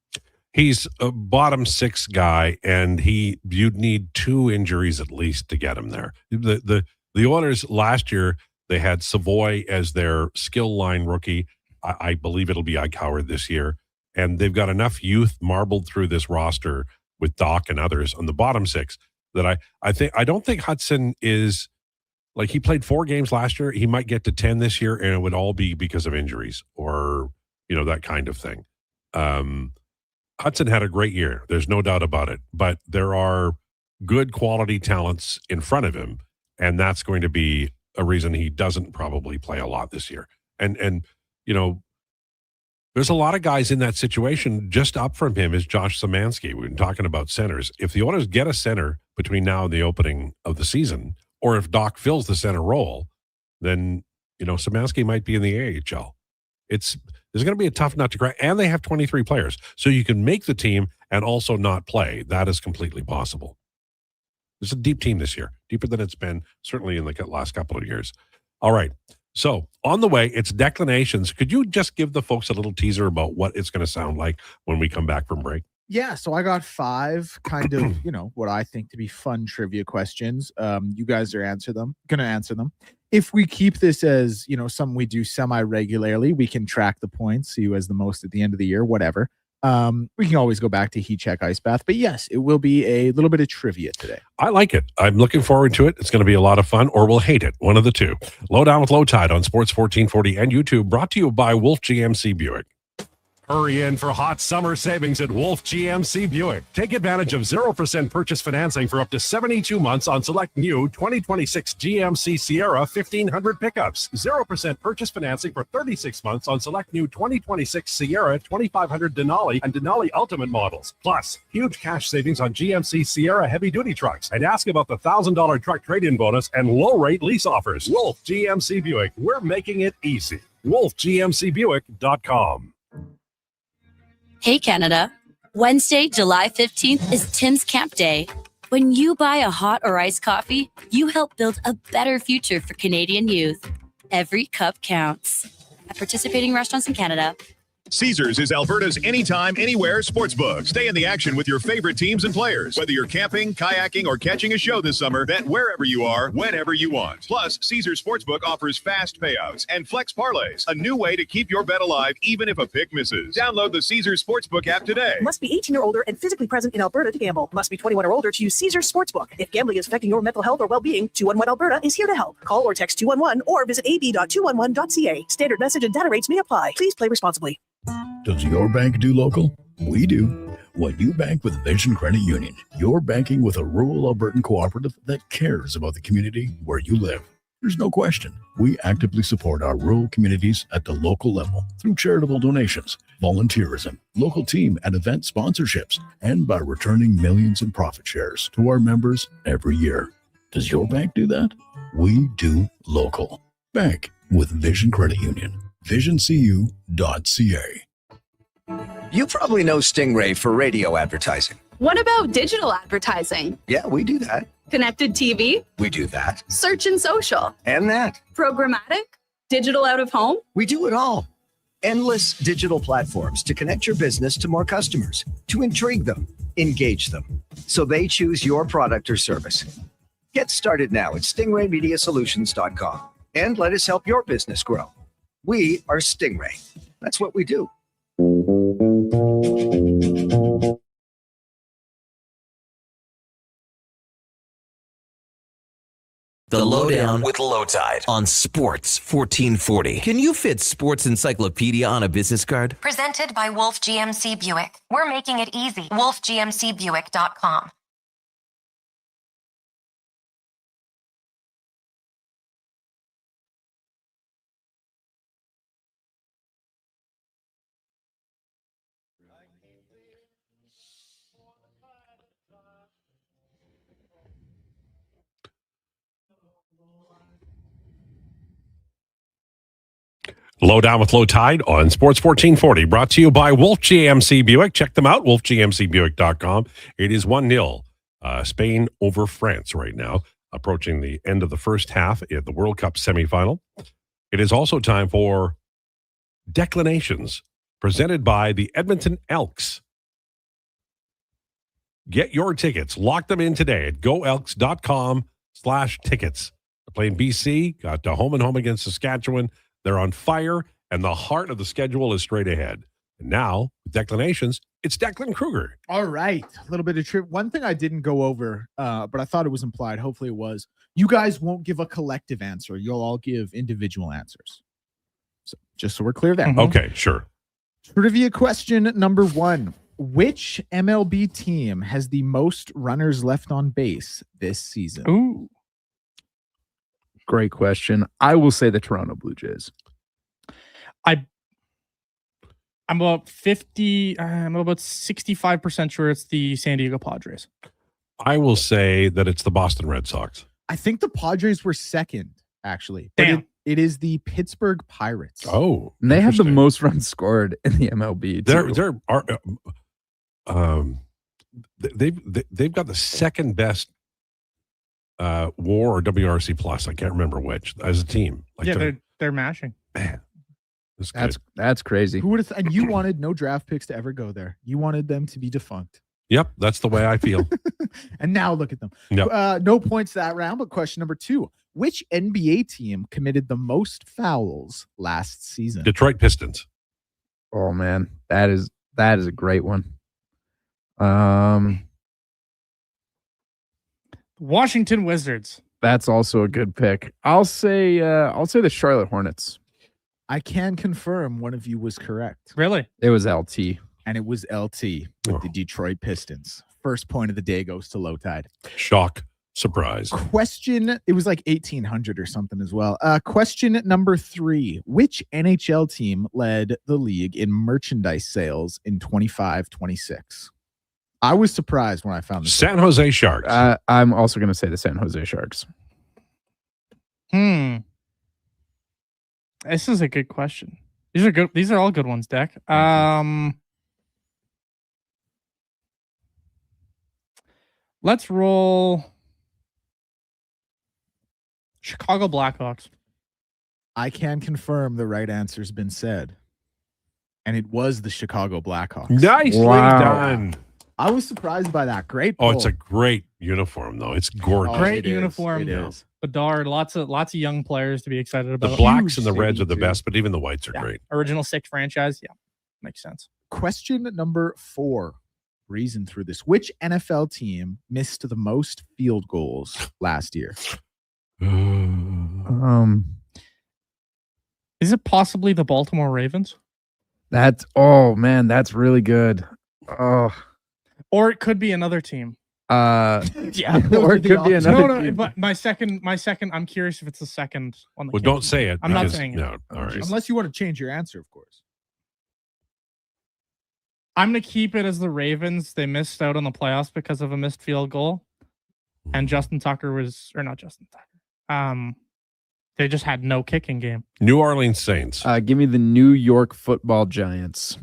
He's a bottom 6 guy, and you'd need 2 injuries at least to get him there. The Oilers last year, they had Savoy as their skill line rookie. I believe it'll be Ike Howard this year. And they've got enough youth marbled through this roster with Doc and others on the bottom 6 that I don't think Hudson is like, he played 4 games last year. He might get to 10 this year, and it would all be because of injuries or, that kind of thing. Hudson had a great year. There's no doubt about it, but there are good quality talents in front of him. And that's going to be a reason he doesn't probably play a lot this year. And there's a lot of guys in that situation. Just up from him is Josh Szymanski. We've been talking about centers. If the Oilers get a center between now and the opening of the season, or if Doc fills the center role, then, Szymanski might be in the AHL. There's going to be a tough nut to crack, and they have 23 players. So you can make the team and also not play. That is completely possible. It's a deep team this year, deeper than it's been certainly in the last couple of years. All right. So on the way, it's Declinations. Could you just give the folks a little teaser about what it's going to sound like when we come back from break? Yeah, so I got 5 kind of, what I think to be fun trivia questions. You guys are going to answer them. If we keep this as, something we do semi-regularly, we can track the points, see who has the most at the end of the year, whatever. We can always go back to Heat Check Ice Bath, but yes, it will be a little bit of trivia today. I like it. I'm looking forward to it. It's going to be a lot of fun, or we'll hate it. One of the two. Lowdown with Lowetide on Sports 1440 and YouTube, brought to you by Wolf GMC Buick. Hurry in for hot summer savings at Wolf GMC Buick. Take advantage of 0% purchase financing for up to 72 months on select new 2026 GMC Sierra 1500 pickups. 0% purchase financing for 36 months on select new 2026 Sierra 2500 Denali and Denali Ultimate models. Plus, huge cash savings on GMC Sierra heavy-duty trucks. And ask about the $1,000 truck trade-in bonus and low-rate lease offers. Wolf GMC Buick. We're making it easy. WolfGMCBuick.com. Hey Canada, Wednesday, July 15th is Tim's Camp Day. When you buy a hot or iced coffee, you help build a better future for Canadian youth. Every cup counts. At participating restaurants in Canada. Caesars is Alberta's anytime, anywhere sportsbook. Stay in the action with your favorite teams and players. Whether you're camping, kayaking, or catching a show this summer, bet wherever you are, whenever you want. Plus, Caesars Sportsbook offers fast payouts and flex parlays, a new way to keep your bet alive even if a pick misses. Download the Caesars Sportsbook app today. Must be 18 or older and physically present in Alberta to gamble. Must be 21 or older to use Caesars Sportsbook. If gambling is affecting your mental health or well-being, 211 Alberta is here to help. Call or text 211 or visit ab.211.ca. Standard message and data rates may apply. Please play responsibly. Does your bank do local? We do. When you bank with Vision Credit Union, you're banking with a rural Albertan cooperative that cares about the community where you live. There's no question. We actively support our rural communities at the local level through charitable donations, volunteerism, local team and event sponsorships, and by returning millions in profit shares to our members every year. Does your bank do that? We do local. Bank with Vision Credit Union. VisionCU.ca. You probably know Stingray for radio advertising. What about digital advertising? Yeah, we do that. Connected TV? We do that. Search and social? And that. Programmatic? Digital out of home? We do it all. Endless digital platforms to connect your business to more customers, to intrigue them, engage them, so they choose your product or service. Get started now at stingraymediasolutions.com and let us help your business grow. We are Stingray. That's what we do. The Lowdown with Lowetide on Sports 1440. Can you fit Sports Encyclopedia on a business card? Presented by Wolf GMC Buick. We're making it easy. WolfGMCBuick.com. Lowdown with Lowetide on Sports 1440, brought to you by Wolf GMC Buick. Check them out, wolfgmcbuick.com. It is 1-0 Spain over France right now, approaching the end of the first half at the World Cup semifinal. It is also time for Declinations, presented by the Edmonton Elks. Get your tickets. Lock them in today at goelks.com/tickets. They're playing BC, got to home and home against Saskatchewan. They're on fire, and the heart of the schedule is straight ahead. And now, with Declinations, it's Declan Krueger. All right. A little bit of trip. One thing I didn't go over, but I thought it was implied. Hopefully it was. You guys won't give a collective answer. You'll all give individual answers. So just so we're clear there. Okay, sure. Trivia question number 1. Which MLB team has the most runners left on base this season? Ooh. Great question. I will say the Toronto Blue Jays. I'm about 65% sure it's the San Diego Padres. I will say that it's the Boston Red Sox. I think the Padres were second, actually. But Damn. it is the Pittsburgh Pirates. Oh, And they have the most runs scored in the MLB. They've got the second best WAR or WRC plus. I can't remember which as a team. They're mashing. Man, that's crazy. Who would have? And you wanted no draft picks to ever go there. You wanted them to be defunct. Yep, that's the way I feel. And now look at them. Yep. No points that round. But question number 2: which NBA team committed the most fouls last season? Detroit Pistons. Oh man, that is a great one. Washington Wizards. That's also a good pick. I'll say the Charlotte Hornets. I can confirm one of you was correct. Really? It was LT. And it was LT with the Detroit Pistons. First point of the day goes to Lowetide. Shock. Surprise. Question, it was like 1800 or something as well. Question number 3. Which NHL team led the league in merchandise sales in 25-26? I was surprised when I found this. San Jose Sharks. I'm also going to say the San Jose Sharks. This is a good question. These are good. These are all good ones, Deck. Let's roll Chicago Blackhawks. I can confirm the right answer's been said. And it was the Chicago Blackhawks. Nicely done. I was surprised by that. Great Oh, pull. it's a great uniform, though. It's gorgeous. Great uniform. It is. Bedard, lots of young players to be excited about. The blacks and the reds are the best, but even the whites are great. Original 6 franchise. Yeah, makes sense. Question number 4. Reason through this. Which NFL team missed the most field goals last year? Is it possibly the Baltimore Ravens? That's really good. Oh. Or it could be another team. Yeah. Or it could be another No, team. but my second, I'm curious if it's the second one. that Well, came don't to say me. it. I'm not because- saying it. No, all right. Unless you want to change your answer, of course. I'm going to keep it as the Ravens. They missed out on the playoffs because of a missed field goal. And Justin Tucker not Justin Tucker. They just had no kicking game. New Orleans Saints. Give me the New York Football Giants.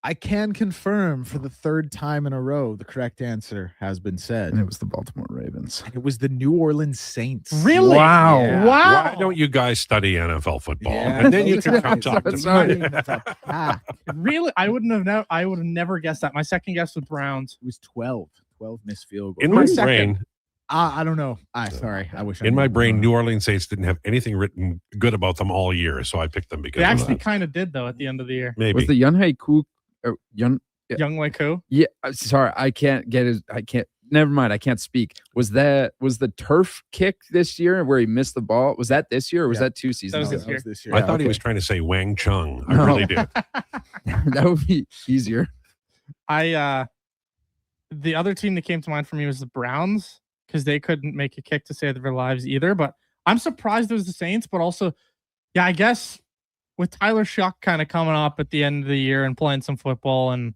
I can confirm for the 3rd time in a row the correct answer has been said. And it was the Baltimore Ravens. It was the New Orleans Saints. Really? Wow. Yeah. Wow. Why don't you guys study NFL football? Yeah. And then you can come talk to Sorry. me. Really? I would have never guessed that. My second guess was Browns. It was 12 missed field goals. In my second? brain, I don't know. Sorry. I wish I in my knew. brain, New Orleans Saints didn't have anything written good about them all year, so I picked them because They of actually that. kind of did though at the end of the year. Maybe. Was the Young Young Wei Koo. Yeah, sorry, I can't get his. I can't. never mind. I can't speak. Was the turf kick this year where he missed the ball? Was that this year or was that 2 seasons ago? That was this year. I thought he was trying to say Wang Chung. I No. really did. That would be easier. The other team that came to mind for me was the Browns because they couldn't make a kick to save their lives either. But I'm surprised it was the Saints, but also, yeah, I guess with Tyler Shuck kind of coming up at the end of the year and playing some football and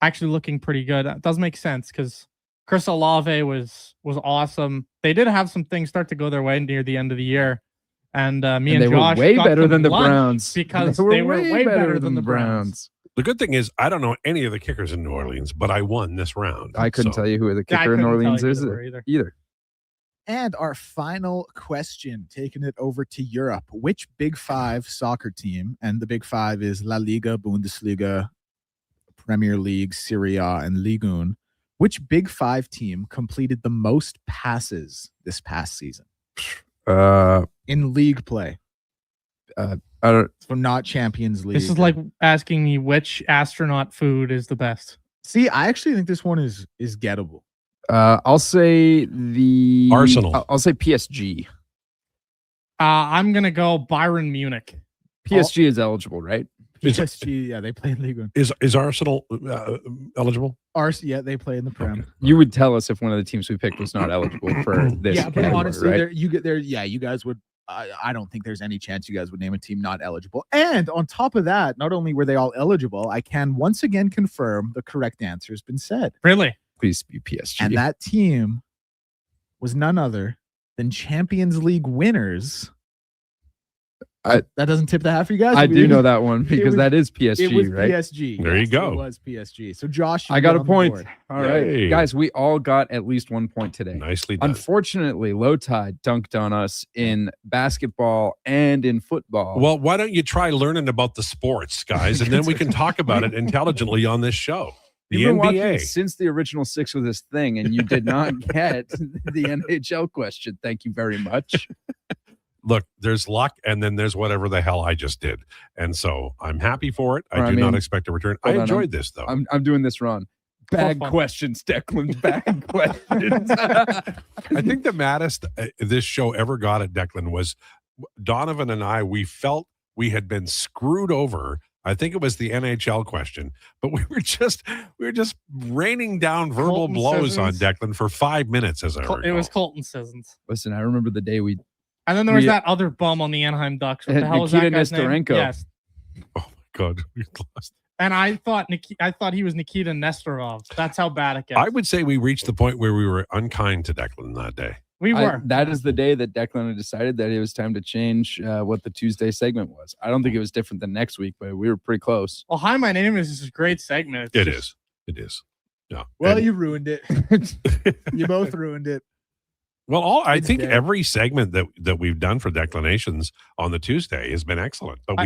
actually looking pretty good, that does make sense because Chris Olave was awesome. They did have some things start to go their way near the end of the year. And me and they Josh were way got better them than the lunch Browns because they were way better than the Browns. The good thing is I don't know any of the kickers in New Orleans, but I won this round. I couldn't So- tell you who the Yeah, I kicker in New couldn't tell Orleans you is who they were either. And our final question, taking it over to Europe. Which Big Five soccer team, and the Big Five is La Liga, Bundesliga, Premier League, Serie A, and Ligue 1, which Big Five team completed the most passes this past season? In league play. I don't. So not Champions League. This is like asking me which astronaut food is the best. See, I actually think this one is gettable. I'll say the Arsenal. I'll say PSG. I'm gonna go Bayern Munich. PSG is eligible, right? PSG, yeah, they play in Ligue 1. Is Arsenal eligible? Yeah, they play in the Prem. You would tell us if one of the teams we picked was not eligible for this. Yeah, but category, honestly, right? you guys would. I don't think there's any chance you guys would name a team not eligible. And on top of that, not only were they all eligible, I can once again confirm the correct answer has been said. Really? Please be PSG. And that team was none other than Champions League winners. That doesn't tip the hat for you guys. I do know that one because was- that is PSG, It was right? PSG. There you Yes, go. It was PSG. So Josh, you I got get a on the point. board. All right, Yay. guys, we all got at least 1 point today. Nicely done. Unfortunately, Lowetide dunked on us in basketball and in football. Well, why don't you try learning about the sports, guys, and then we can talk about it intelligently on this show. The You've been watching NBA. since the original 6 of this thing, and you did not get the NHL question. Thank you very much. Look, there's luck, and then there's whatever the hell I just did, and so I'm happy for it. I I do not mean, expect a return. I hold on, enjoyed this though. I'm doing this wrong. Bag fun. questions, Declan. Bag questions. I think the maddest this show ever got at Declan was Donovan and I. We felt we had been screwed over. I think it was the NHL question, but we were just raining down verbal Colton blows on Sissons. Declan for 5 minutes, as I recall. It was Colton Sissons. Listen, I remember the day we And then there was that other bum on the Anaheim Ducks. What the hell was that Nikita guy's name? Nestorenko. Yes. God, we lost. And I thought he was Nikita Nestorov. That's how bad it gets. I would say we reached the point where we were unkind to Declan that day. We were. That is the day that Declan had decided that it was time to change what the Tuesday segment was. I don't think it was different than next week, but we were pretty close. Well, Hi, My Name is a great segment. It is. It is. Yeah. Well, And- you ruined it. You both ruined it. Well, I It's think dead. every segment that we've done for Declinations on the Tuesday has been excellent, but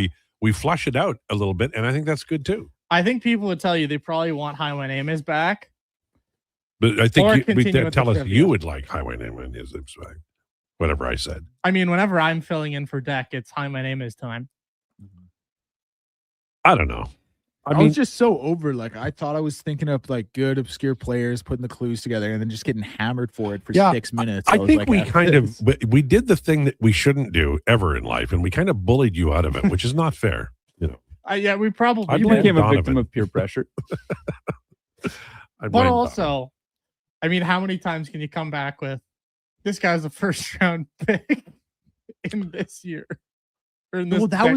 we flush it out a little bit, and I think that's good too. I think people would tell you they probably want Hi, My Name is back. But I Or think continue with tell the us trivia. you would like Highway Name and his whatever I said. I mean, whenever I'm filling in for Deck, it's Hi, My Name is time. I don't know. I was just so over. Like, I thought I was thinking of like good obscure players, putting the clues together, and then just getting hammered for it for 6 minutes. I was think like, we "F kind this." of we did the thing that we shouldn't do ever in life, and we kind of bullied you out of it, which is not fair. You know, Yeah, we probably I did. blame Became a Donovan. victim of peer pressure. I But blame also, I mean, how many times can you come back with this guy's a first round pick in this year? Or in this Well, that decade?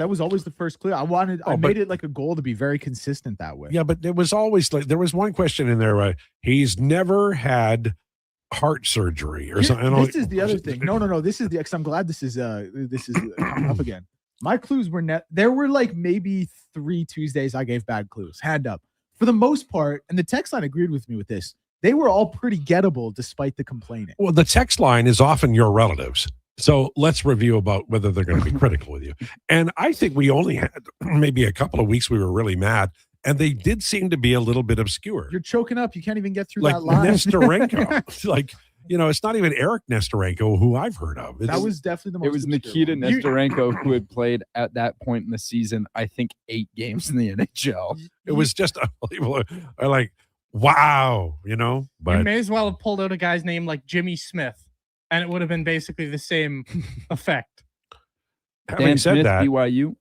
was always the first clue. I made it like a goal to be very consistent that way. Yeah, but there was always like there was one question in there. He's never had heart surgery or something. This is the other thing. No. This is the. Cause I'm glad this is coming up again. My clues were there were like maybe 3 Tuesdays I gave bad clues. Hand up. For the most part, and the text line agreed with me with this. They were all pretty gettable despite the complaining. Well, the text line is often your relatives. So let's review about whether they're going to be critical with you. And I think we only had maybe a couple of weeks we were really mad, and they did seem to be a little bit obscure. You're choking up. You can't even get through Like that line. Nestorenko. Like, you know, it's not even Eric Nestorenko, who I've heard of. That was definitely the most. It was obscure Nikita one. Nestorenko who had played at that point in the season, I think 8 games in the NHL. It was just unbelievable. I like, wow, You but may as well have pulled out a guy's name like Jimmy Smith, and it would have been basically the same effect. having Dan said Smith, that, BYU.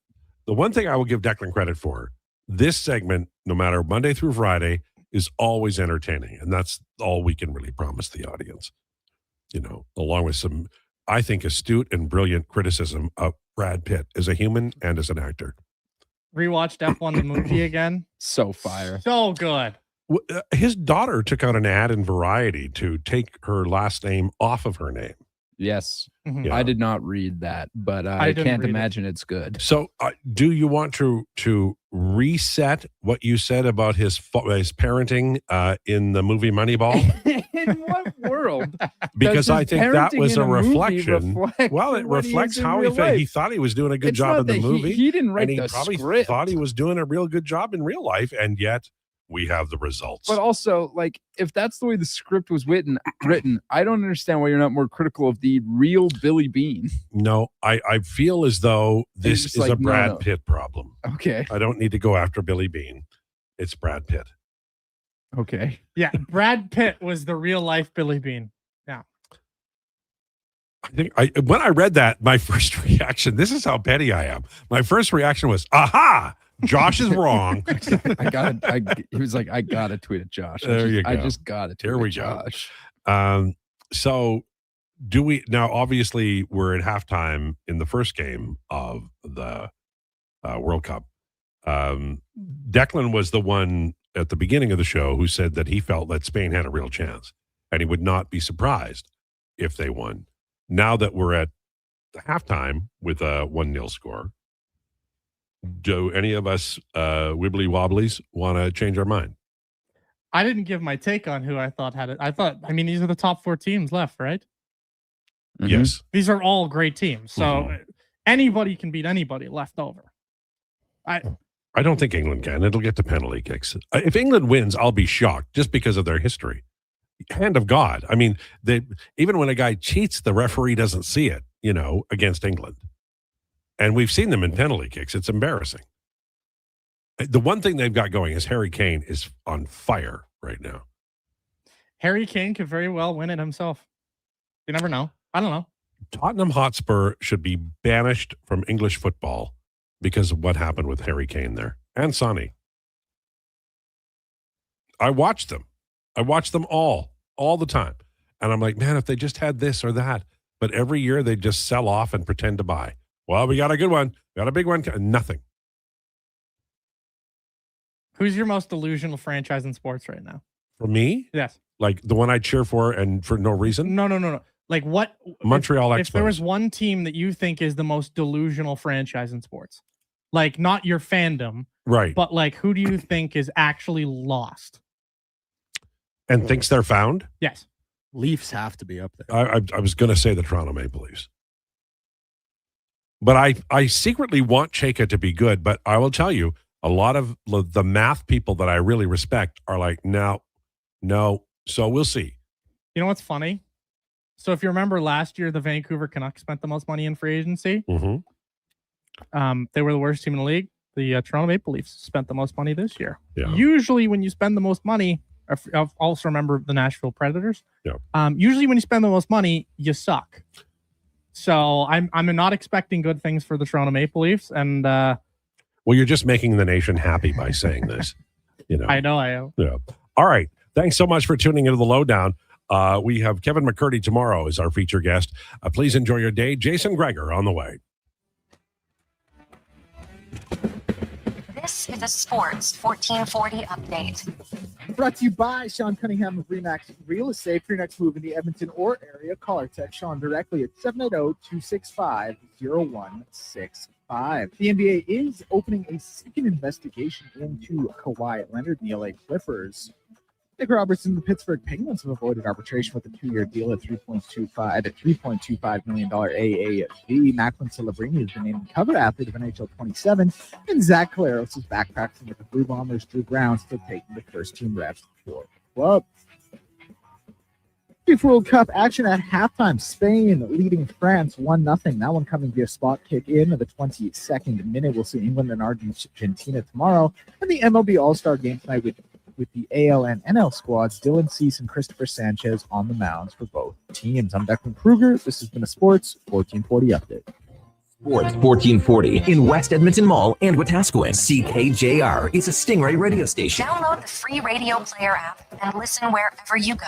the one thing I will give Declan credit for, this segment, no matter Monday through Friday, is always entertaining. And that's all we can really promise the audience, along with some, I think, astute and brilliant criticism of Brad Pitt as a human and as an actor. Rewatched F1 the movie again. So fire. So good. His daughter took out an ad in Variety to take her last name off of her name. Yes. Mhm. Yeah. I did not read that, but I I didn't can't read it. imagine it's good. So, do you want to reset what you said about his parenting in the movie Moneyball? In what world? Because does I his think that parenting was in a movie reflection. reflect Well, it what he is reflects in how real he felt. He life? thought he was doing a good It's job not in the that movie. He didn't write and he the probably script. thought he was doing a real good job in real life, and yet we have the results. But also, like, if that's the way the script was written, I don't understand why you're not more critical of the real Billy Bean. No, I feel as though this just is like, a no, Brad no. Pitt problem. Okay. I don't need to go after Billy Bean. It's Brad Pitt. Okay. Yeah, Brad Pitt was the real life Billy Bean. Yeah. I think when I read that, my first reaction, this is how petty I am. My first reaction was, aha, Josh is wrong. He was like, I gotta tweet at Josh. There you go. I just gotta tweet Here we at go. Josh. So do we now? Obviously, we're at halftime in the first game of the World Cup. Declan was the one at the beginning of the show who said that he felt that Spain had a real chance, and he would not be surprised if they won. Now that we're at the halftime with a 1-0 score, do any of us wibbly wobblies want to change our mind? I didn't give my take on who I thought had it. I mean, these are the top 4 teams left, right? Yes. These are all great teams. So anybody can beat anybody left over. I don't think England can. It'll get to penalty kicks. If England wins, I'll be shocked just because of their history. Hand of God. I mean, even when a guy cheats, the referee doesn't see it, against England. And we've seen them in penalty kicks. It's embarrassing. The one thing they've got going is Harry Kane is on fire right now. Harry Kane could very well win it himself. You never know. I don't know. Tottenham Hotspur should be banished from English football because of what happened with Harry Kane there and Sonny. I watched them. I watched them all the time. And I'm like, man, if they just had this or that. But every year they just sell off and pretend to buy. Well, we got a good one. We got a big one. Nothing. Who's your most delusional franchise in sports right now? For me? Yes. Like the one I cheer for and for no reason? No. Like what? Montreal Expos. If there was one team that you think is the most delusional franchise in sports, like not your fandom, Right. but like who do you think is actually lost? And thinks they're found? Yes. Leafs have to be up there. I was going to say the Toronto Maple Leafs. But I secretly want Cheka to be good, but I will tell you, a lot of the math people that I really respect are like, no. So we'll see. You know what's funny? So if you remember last year, the Vancouver Canucks spent the most money in free agency. Mm-hmm. They were the worst team in the league. The Toronto Maple Leafs spent the most money this year. Yeah. Usually when you spend the most money, I also remember the Nashville Predators. Yeah. Usually when you spend the most money, you suck. So I'm not expecting good things for the Toronto Maple Leafs. And well, you're just making the nation happy by saying this. I know I am. Yeah. All right. Thanks so much for tuning into the Lowdown. We have Kevin McCurdy tomorrow as our feature guest. Please enjoy your day. Jason Krueger on the way. This is a Sports 1440 update. Brought to you by Sean Cunningham of Remax Real Estate. For your next move in the Edmonton or area, call or text Sean directly at 780-265-0165. The NBA is opening a second investigation into Kawhi Leonard and the LA Clippers. Nick Robertson and the Pittsburgh Penguins have avoided arbitration with a 2-year deal at $3.25 million AAV. Macklin Celebrini has been named cover athlete of NHL 27, and Zach Caleros is back practicing with the Blue Bombers. Drew Brown still taking the first-team reps for the club. FIFA World Cup action at halftime. Spain leading France 1-0. That one coming via spot kick in at the 22nd minute. We'll see England and Argentina tomorrow, and the MLB All-Star game tonight with with the AL and NL squads, Dylan Cease and Christopher Sanchez on the mounds for both teams. I'm Declan Krueger. This has been a Sports 1440 update. Sports 1440 in West Edmonton Mall and Wetaskiwin. CKJR is a Stingray radio station. Download the free radio player app and listen wherever you go.